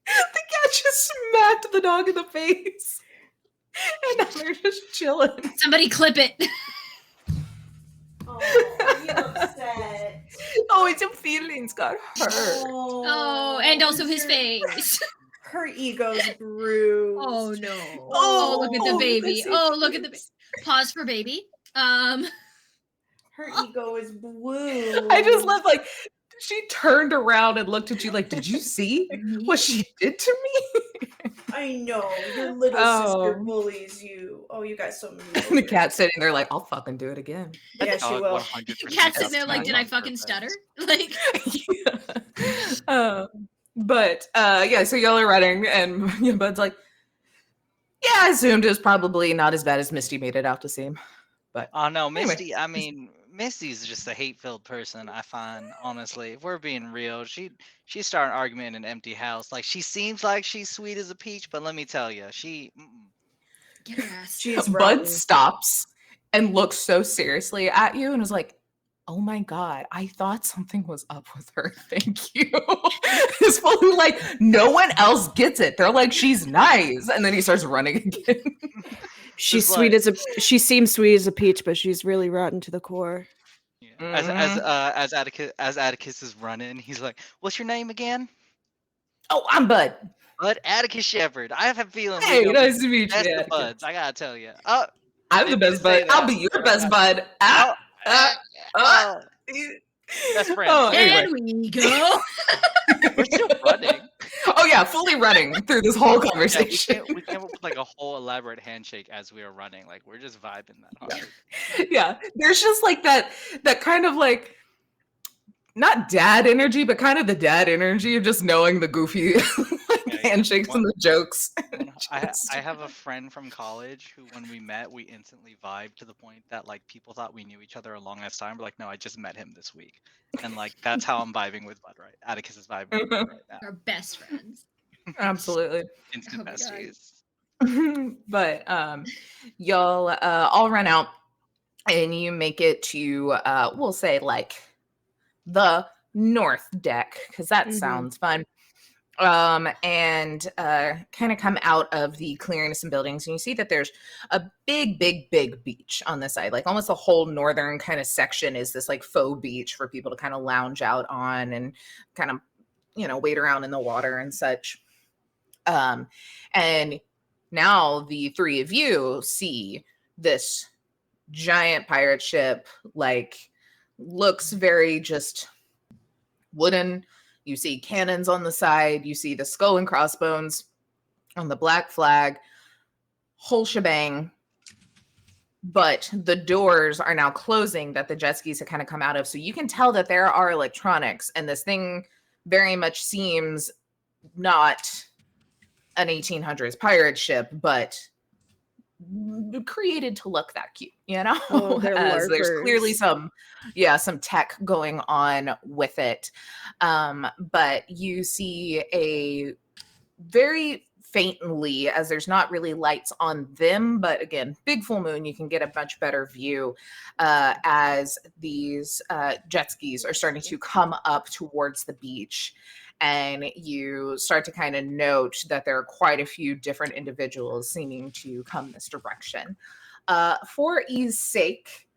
B: The cat just smacked the dog in the face, and now they're just chilling.
C: Somebody clip it.
D: Oh, you upset.
B: Oh, his feelings got hurt.
C: Oh, and also his face.
D: Her ego's bruised.
C: Oh no.
B: Oh,
C: Oh, look at the baby.
B: that's
C: Oh, look at the baby. Pause for baby.
D: Her ego is blue.
B: I just love, like, she turned around and looked at you like, "Did you see what she did to me?"
D: I know. Your little sister bullies you. Oh, you guys so mean.
B: And the cat's sitting there like, "I'll fucking do it again."
D: Yeah, she will.
A: 100%
C: Cat's sitting there like,
A: does
C: did I
A: on
C: fucking
A: purpose.
C: stutter? Like,
B: But yeah, so y'all are running, and your Bud's like, "Yeah, I assumed it was probably not as bad as Misty made it out to seem." But
A: Oh no,
B: Anyway.
A: Misty. I mean, Misty's just a hate-filled person. I find, honestly, if we're being real, she's starting an argument in an empty house. Like, she seems like she's sweet as a peach, but let me tell you,
C: get her ass.
D: She's
B: Bud
D: rotten.
B: stops and looks so seriously at you and is like, "Oh my god, I thought something was up with her. Thank you." It's fully like, no one else gets it. They're like, "She's nice," and then he starts running again.
D: She's
A: Just
D: sweet
A: like-
D: as she seems sweet as a peach, but she's really rotten to the core.
A: Yeah.
B: Mhm.
A: As Atticus is running, he's like, "What's your name again?"
B: "Oh, I'm Bud."
A: Bud Atticus Shepard. I have a feeling
B: "Hey,
A: we're gonna
B: nice to meet you,
A: be best of
B: Atticus."
A: buds. I gotta tell you.
B: "I'm the
A: didn't
B: best
A: say
B: Bud. I'll
A: that.
B: be your best Bud."
A: Best friend.
B: Oh, anyway.
C: And we go.
A: We're still running.
B: Oh yeah, fully running through this whole
A: Yeah,
B: conversation.
A: we came up with like a whole elaborate handshake as we were running. Like, we're just vibing that hard.
B: Yeah, there's just like that kind of like, not dad energy, but kind of the dad energy of just knowing the goofy like,
A: Yeah,
B: handshakes and the jokes.
A: I have a friend from college who, when we met, we instantly vibed to the point that like people thought we knew each other a long ass time. We're like, no, I just met him this week, and like that's how I'm vibing with Bud right. Atticus is vibing with Bud right now.
C: Our best friends.
B: Absolutely.
A: Instant
C: Oh my God.
A: besties.
B: But y'all all run out and you make it to we'll say like the north deck, because that sounds fun. And kind of come out of the clearing of some buildings, and you see that there's a big beach on this side. Like almost the whole northern kind of section is this like faux beach for people to kind of lounge out on and kind of, you know, wade around in the water and such. And now the three of you see this giant pirate ship, like looks very just wooden. You see cannons on the side. You see the skull and crossbones on the black flag, whole shebang. But the doors are now closing that the jet skis have kind of come out of. So you can tell that there are electronics, and this thing very much seems not an 1800s pirate ship, but created to look that cute, you know.
D: Oh,
B: As there's clearly some tech going on with it. But you see a very faintly, as there's not really lights on them, but again, big full moon, you can get a much better view as these jet skis are starting to come up towards the beach. And you start to kind of note that there are quite a few different individuals seeming to come this direction. For ease sake,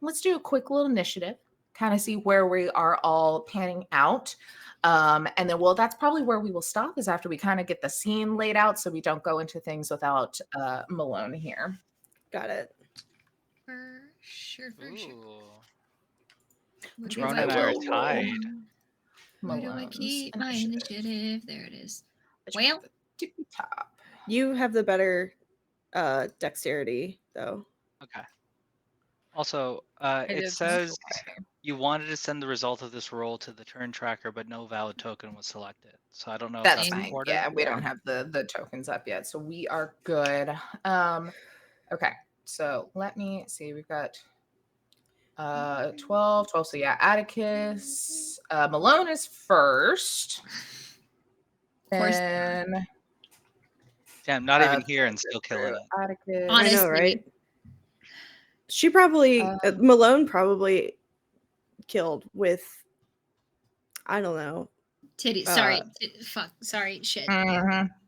B: let's do a quick little initiative, kind of see where we are all panning out. And then, well, that's probably where we will stop, is after we kind of get the scene laid out so we don't go into things without Malone here.
D: Got it.
C: For sure.
A: Ooh. Ron and I are tied.
C: Where do I keep my initiative? There it is. Well,
B: top.
D: You have the better dexterity, though.
A: Okay. Also, it says you wanted to send the result of this roll to the turn tracker, but no valid token was selected. So I don't know if that's
B: fine.
A: important.
B: Yeah, we don't have the tokens up yet, so we are good. Okay, so let me see. We've got 12. So yeah, Atticus. Malone is first.
C: Of course.
B: And
A: Damn, not even here and still killing it.
B: Atticus.
C: Honestly.
D: I know, right? She probably Malone probably killed with, I don't know.
C: Titty. Sorry. Fuck. Sorry. Shit.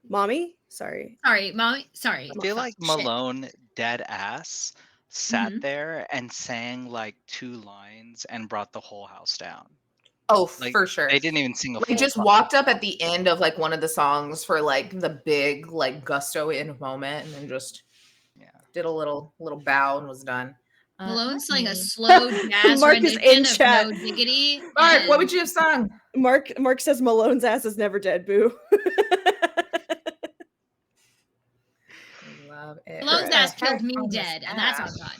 D: Mommy? Sorry.
C: Sorry, mommy. Sorry.
A: I feel like
C: Shit.
A: Malone, dead ass, sat there and sang like 2 lines and brought the whole house down.
B: Oh,
A: Like,
B: for sure.
A: They didn't even sing a full
B: They just
A: fucking
B: walked up
A: song.
B: at the end of like one of the songs for like the big like gusto in moment, and then just did a little bow and was done.
C: Malone's sang a slow jazz
D: Mark is in
C: rendition of
D: chat.
C: No Diggity.
B: Mark, what would you have sung?
D: Mark says Malone's ass is never dead, boo.
B: Love it.
C: Malone's ass killed me dead, and that's on God.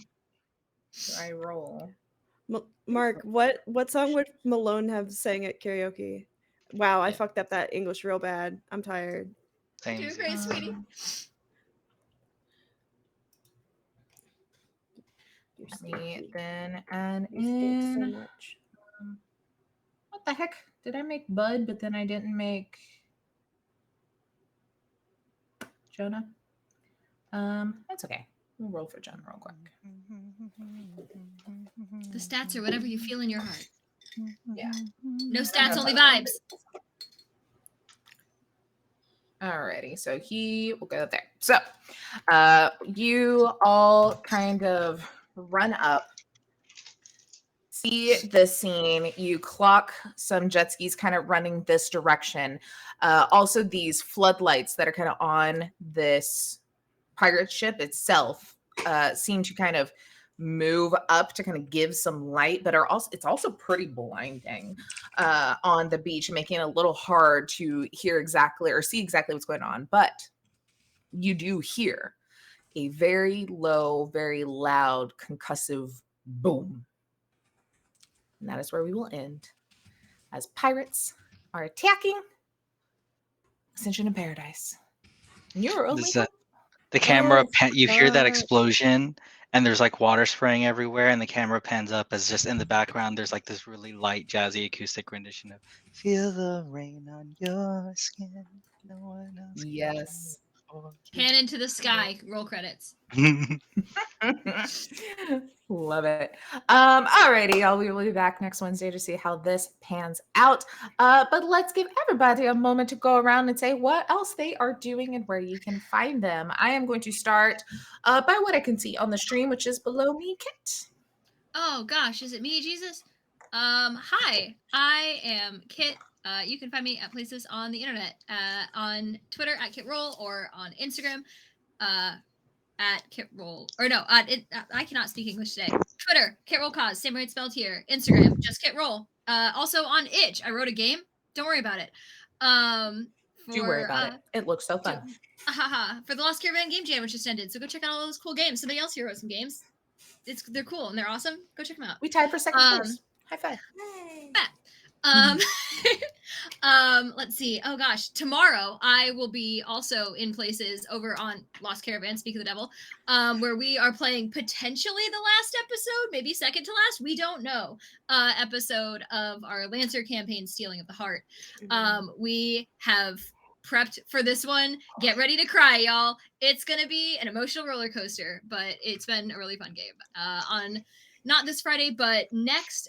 B: I roll.
D: Mark, what song would Malone have sang at karaoke? Wow, I fucked up that English real bad. I'm tired.
A: Same.
C: You're great, sweetie.
B: Me then and
D: You stink so
B: in.
D: much.
B: What the heck? Did I make Bud, but then I didn't make Jonah? That's okay. We'll roll for Jonah real quick.
C: The stats are whatever you feel in your heart.
B: Yeah.
C: No stats, only vibes.
B: Alrighty, so he will go there. So, you all kind of run up, see the scene. You clock some jet skis kind of running this direction. Also, these floodlights that are kind of on this pirate ship itself seem to kind of move up to kind of give some light, but it's also pretty blinding on the beach, making it a little hard to hear exactly or see exactly what's going on. But you do hear a very low, very loud, concussive boom. And that is where we will end, as pirates are attacking Ascension in Paradise. You're only
A: the camera
B: Yes,
A: you hear that explosion, and there's like water spraying everywhere, and the camera pans up as just in the background there's like this really light jazzy acoustic rendition of "Feel the Rain on Your Skin." No one else can
B: Yes.
C: Pan into the sky. Roll credits.
B: Love it. Alrighty, y'all. We will be back next Wednesday to see how this pans out. But let's give everybody a moment to go around and say what else they are doing and where you can find them. I am going to start by what I can see on the stream, which is below me, Kit.
C: Oh gosh, is it me, Jesus? Hi, I am Kit. You can find me at places on the internet, on Twitter at KitRoll, or on Instagram at KitRoll. Or no, I cannot speak English today. Twitter, KitRollCause, same way it's spelled here. Instagram, just KitRoll. Also on Itch, I wrote a game. Don't worry about it.
B: Do worry about it. It looks so fun.
C: For the Lost Caravan Game Jam, which just ended. So go check out all those cool games. Somebody else here wrote some games. They're cool and they're awesome. Go check them out.
B: We tied for second place. High five.
C: Let's see. Oh gosh, tomorrow I will be also in places over on Lost Caravan, Speak of the Devil, where we are playing potentially the last episode, maybe second to last, we don't know, episode of our Lancer campaign, Stealing of the Heart. We have prepped for this one. Get ready to cry, y'all. It's gonna be an emotional roller coaster, but it's been a really fun game. On not this Friday, but next,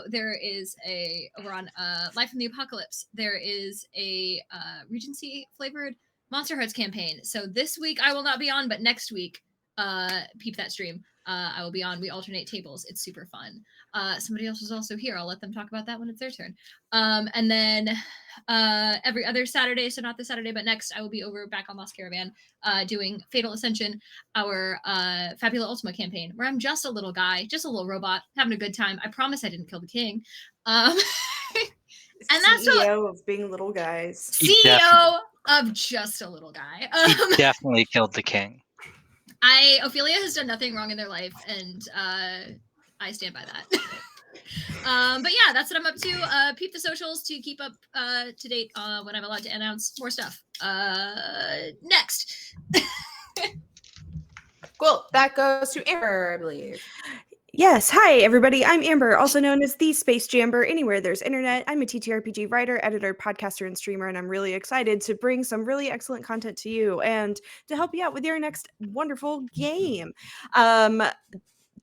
C: there is over on Life from the Apocalypse, there is a Regency flavored Monster Hearts campaign. So this week I will not be on, but next week, peep that stream. I will be on. We alternate tables. It's super fun. Somebody else was also here. I'll let them talk about that when it's their turn. And then every other Saturday, so not this Saturday, but next, I will be over back on Lost Caravan doing Fatal Ascension, our Fabula Ultima campaign, where I'm just a little guy, just a little robot, having a good time. I promise I didn't kill the king. And that's
D: CEO of being little guys.
C: CEO of just a little guy.
A: He definitely killed the king.
C: Ophelia has done nothing wrong in their life, and I stand by that. But yeah, that's what I'm up to. Peep the socials to keep up to date when I'm allowed to announce more stuff. Next.
B: Cool. That goes to Amber, I believe.
D: Yes. Hi, everybody. I'm Amber, also known as the Space Jamber. Anywhere there's internet. I'm a TTRPG writer, editor, podcaster, and streamer, and I'm really excited to bring some really excellent content to you and to help you out with your next wonderful game.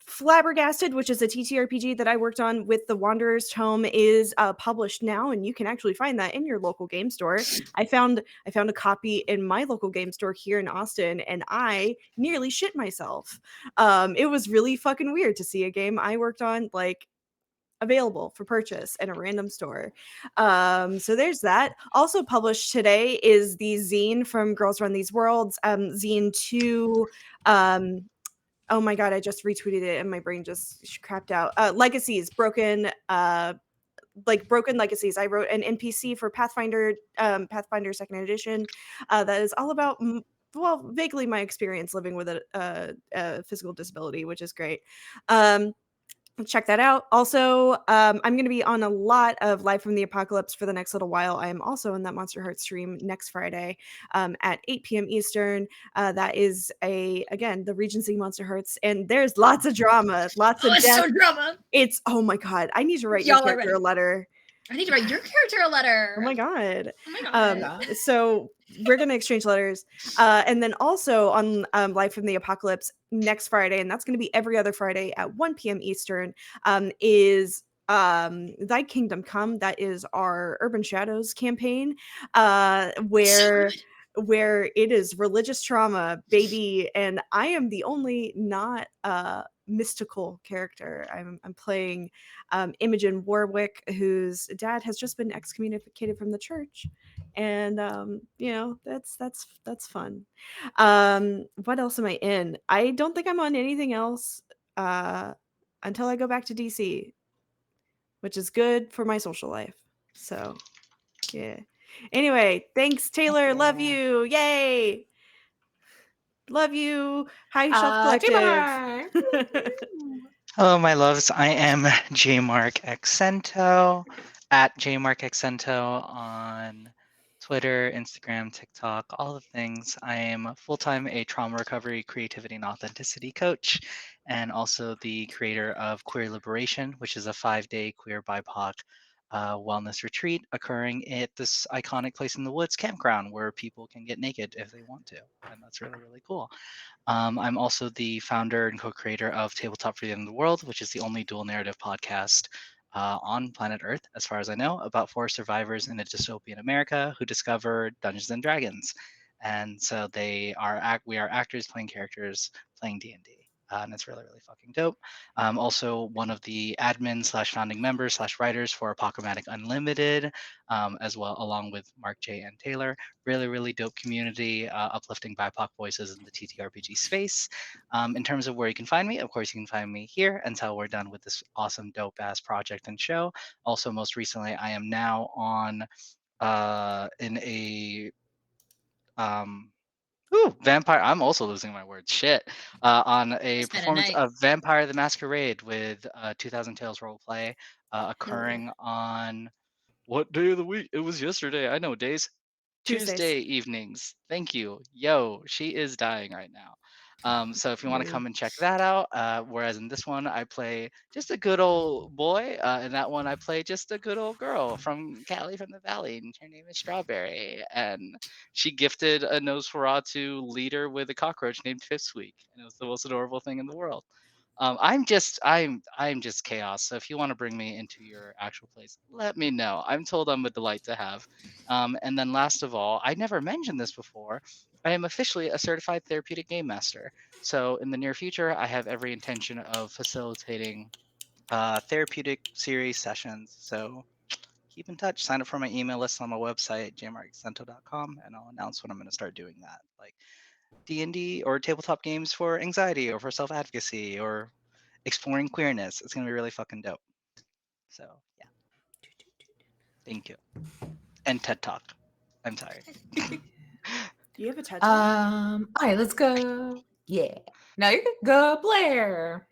D: Flabbergasted, which is a TTRPG that I worked on with the Wanderer's Tome, is published now, and you can actually find that in your local game store. I found a copy in my local game store here in Austin, and I nearly shit myself. It was really fucking weird to see a game I worked on like available for purchase in a random store. So there's that. Also published today is the zine from Girls Run These Worlds, zine 2. Oh my god, I just retweeted it and my brain just crapped out. Legacies, broken legacies. I wrote an NPC for Pathfinder 2nd edition that is all about vaguely my experience living with a physical disability, which is great. Check that out. Also, I'm going to be on a lot of Live from the Apocalypse for the next little while. I am also in that Monster Hearts stream next Friday at 8 p.m. Eastern. That is again, the Regency Monster Hearts, and there's lots of drama, lots of death.
C: So drama.
D: It's, oh my god, I need to write your character a letter.
C: I need to write your character a letter.
D: Oh my god.
C: Oh my god.
D: So we're going to exchange letters. And then also on Live from the Apocalypse next Friday, and that's going to be every other Friday at 1 p.m. Eastern, is Thy Kingdom Come. That is our Urban Shadows campaign, where it is religious trauma, baby, and I am the only not mystical character. I'm playing Imogen Warwick, whose dad has just been excommunicated from the church, and that's fun. What else am I in? I don't think I'm on anything else until I go back to DC, which is good for my social life. So yeah. Anyway, thanks, Taylor. Love you. Yay. Love you. Hi, Shelf Collective.
A: Hello, my loves. I am JMark Accento at JMark Accento on Twitter, Instagram, TikTok, all the things. I am full-time a trauma recovery, creativity, and authenticity coach, and also the creator of Queer Liberation, which is a 5-day queer BIPOC wellness retreat occurring at this iconic place in the woods campground where people can get naked if they want to, and that's really, really cool. I'm also the founder and co-creator of Tabletop for the End of the World, which is the only dual narrative podcast on planet Earth, as far as I know, about 4 survivors in a dystopian America who discover Dungeons and Dragons. And so we are actors playing characters playing D&D. And it's really, really fucking dope. I'm also one of the admins / founding members / writers for Apocalyptic Unlimited, as well, along with Mark J. and Taylor. Really, really dope community, uplifting BIPOC voices in the TTRPG space. In terms of where you can find me, of course, you can find me here until we're done with this awesome, dope-ass project and show. Also, most recently, I am now on in a vampire. I'm also losing my words. Shit. On a performance of Vampire the Masquerade with 2000 Tales roleplay occurring on what day of the week? It was yesterday. I know days. Tuesday evenings. Thank you. Yo, she is dying right now. So if you want to come and check that out, whereas in this one I play just a good old boy, in that one I play just a good old girl from Cali from the Valley, and her name is Strawberry, and she gifted a Nosferatu leader with a cockroach named Fifthweek, and it was the most adorable thing in the world. I'm just chaos. So if you want to bring me into your actual place, let me know. I'm told I'm a delight to have. And then last of all, I never mentioned this before. I am officially a certified therapeutic game master. So in the near future, I have every intention of facilitating therapeutic series sessions. So keep in touch. Sign up for my email list on my website, jmarkcento.com, and I'll announce when I'm going to start doing that. Like D&D or tabletop games for anxiety or for self-advocacy or exploring queerness. It's going to be really fucking dope. So, yeah. Thank you. And TED Talk. I'm tired.
D: Do you have a TED
B: Talk? All right, let's go. Yeah. Now you can go, Blair.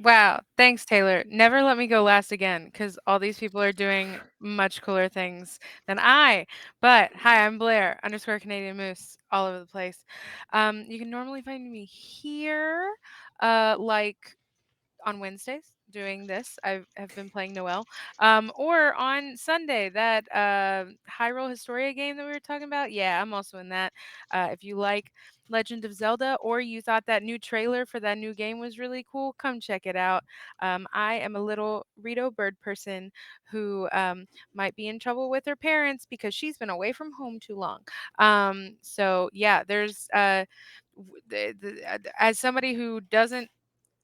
E: Wow. Thanks, Taylor. Never let me go last again, because all these people are doing much cooler things than I. But hi, I'm Blair _ Canadian Moose all over the place. You can normally find me here, like on Wednesdays doing this. I have been playing Noelle. Or on Sunday, that High Roll Historia game that we were talking about. Yeah, I'm also in that. If you like Legend of Zelda, or you thought that new trailer for that new game was really cool, come check it out. I am a little Rito bird person who might be in trouble with her parents because she's been away from home too long. So yeah, there's as somebody who doesn't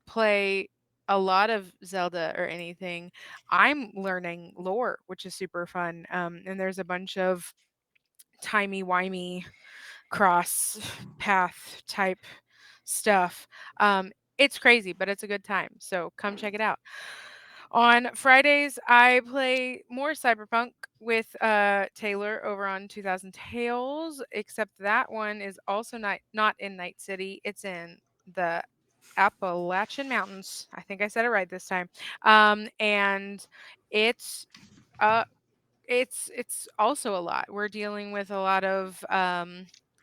E: play a lot of Zelda or anything, I'm learning lore, which is super fun. And there's a bunch of timey-wimey cross path type stuff. It's crazy, but it's a good time. So come check it out. On Fridays, I play more Cyberpunk with Taylor over on 2000 Tales, except that one is also not in Night City. It's in the Appalachian Mountains. I think I said it right this time. And it's uh it's also a lot. We're dealing with a lot of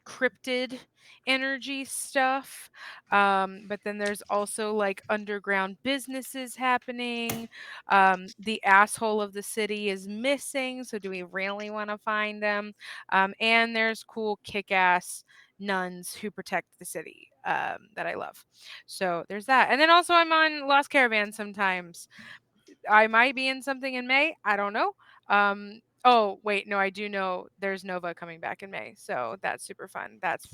E: cryptid energy stuff. But then there's also like underground businesses happening. The asshole of the city is missing, so do we really want to find them? And there's cool kick-ass nuns who protect the city, that I love. So there's that. And then also I'm on Lost Caravan sometimes. I might be in something in May. I don't know. Oh, wait, no, I do know there's Nova coming back in May. So that's super fun. That's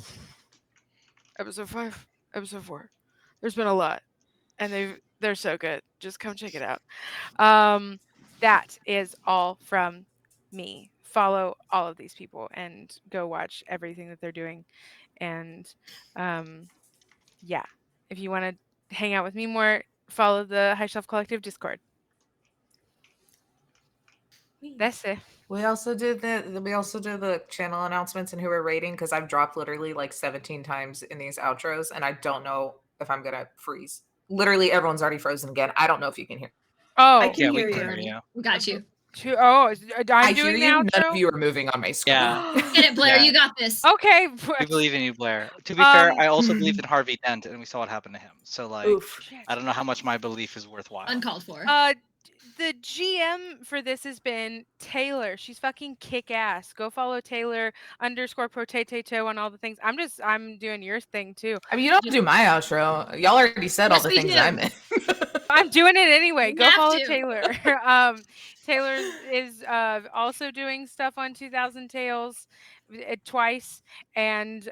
E: episode 5, episode 4. There's been a lot, and they're so good. Just come check it out. That is all from me. Follow all of these people and go watch everything that they're doing. And yeah, if you want to hang out with me more, follow the High Shelf Collective Discord. That's it.
B: We also did the channel announcements and who we're rating, because I've dropped literally like 17 times in these outros, and I don't know if I'm gonna freeze. Literally, everyone's already frozen again. I don't know if you can hear.
E: Oh,
D: I can
A: Yeah, we
D: hear
A: can hear
D: you.
A: you.
C: We got you.
E: I'm
B: I hear
E: doing the
B: you. None
E: outro.
B: of you are moving on my screen.
A: Yeah.
C: Get it, Blair.
A: Yeah.
C: You got this.
E: Okay.
A: We believe in you, Blair. To be fair, I also believed
B: Um,
A: in Harvey Dent, and we saw what happened to him. So like,
D: Oof.
A: I don't know how much my belief is worthwhile.
C: Uncalled for.
E: The GM for this has been Taylor. She's fucking kick ass. Go follow Taylor _potato on all the things. I'm doing your thing too.
B: I mean, you don't do my outro. Y'all already said all
C: Yes,
B: the
C: we
B: things
C: do.
B: I'm in.
E: I'm doing it anyway.
C: You
E: Go
C: have
E: follow
C: to.
E: Taylor. Taylor is also doing stuff on 2000 Tales twice, and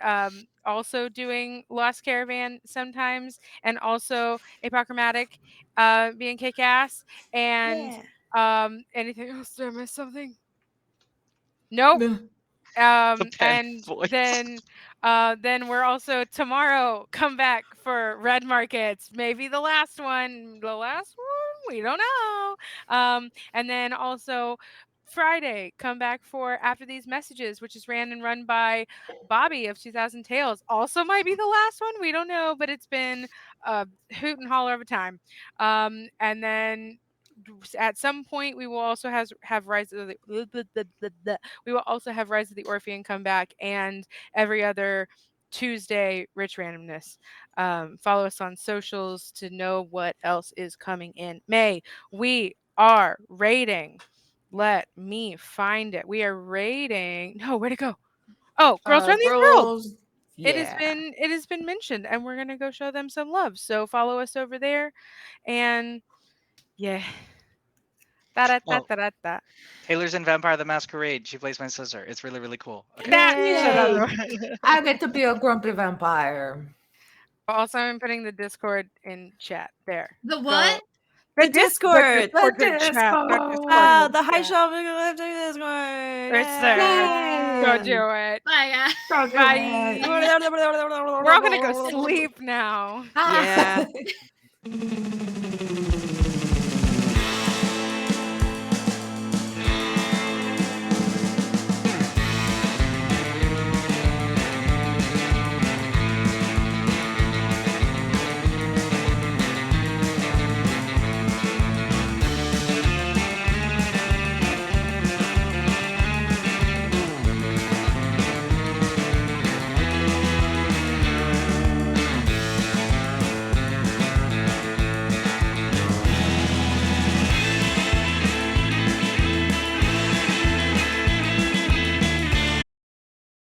E: also doing Lost Caravan sometimes, and also Apochromatic being kick ass, and anything else? Did I miss something? Nope.
A: The pen
E: And
A: voice.
E: then we're also tomorrow come back for Red Markets, maybe the last one, we don't know. And then also Friday come back for After These Messages, which is ran and run by Bobby of 2000 Tales, also might be the last one, we don't know, but it's been a hoot and holler of a time. And then at some point we will also have Rise of the we will also have Rise of the Orphean come back, and every other Tuesday Rich Randomness. Follow us on socials to know what else is coming in May. We are rating. Let me find it. We are rating. No, where'd it go? Oh, Girls Run These World.
B: Girls.
E: It
B: Yeah.
E: has been mentioned, and we're gonna go show them some love. So follow us over there, and yeah.
A: Well,
E: Da-da-da-da-da-da.
A: Taylor's in Vampire the Masquerade. She plays my sister. It's really, really cool. Okay.
E: That shut up.
B: Yay. I get to be a grumpy vampire.
E: Also, I'm putting the Discord in chat. There.
C: The
E: Go.
C: what?
D: The Discord.
E: Discord in chat. The Discord
D: Wow,
E: in
D: the high
E: chat.
D: shopping Discord.
E: It's there. Go do it.
C: Bye, guys.
E: Bye. We're all gonna go sleep now.
D: Yeah.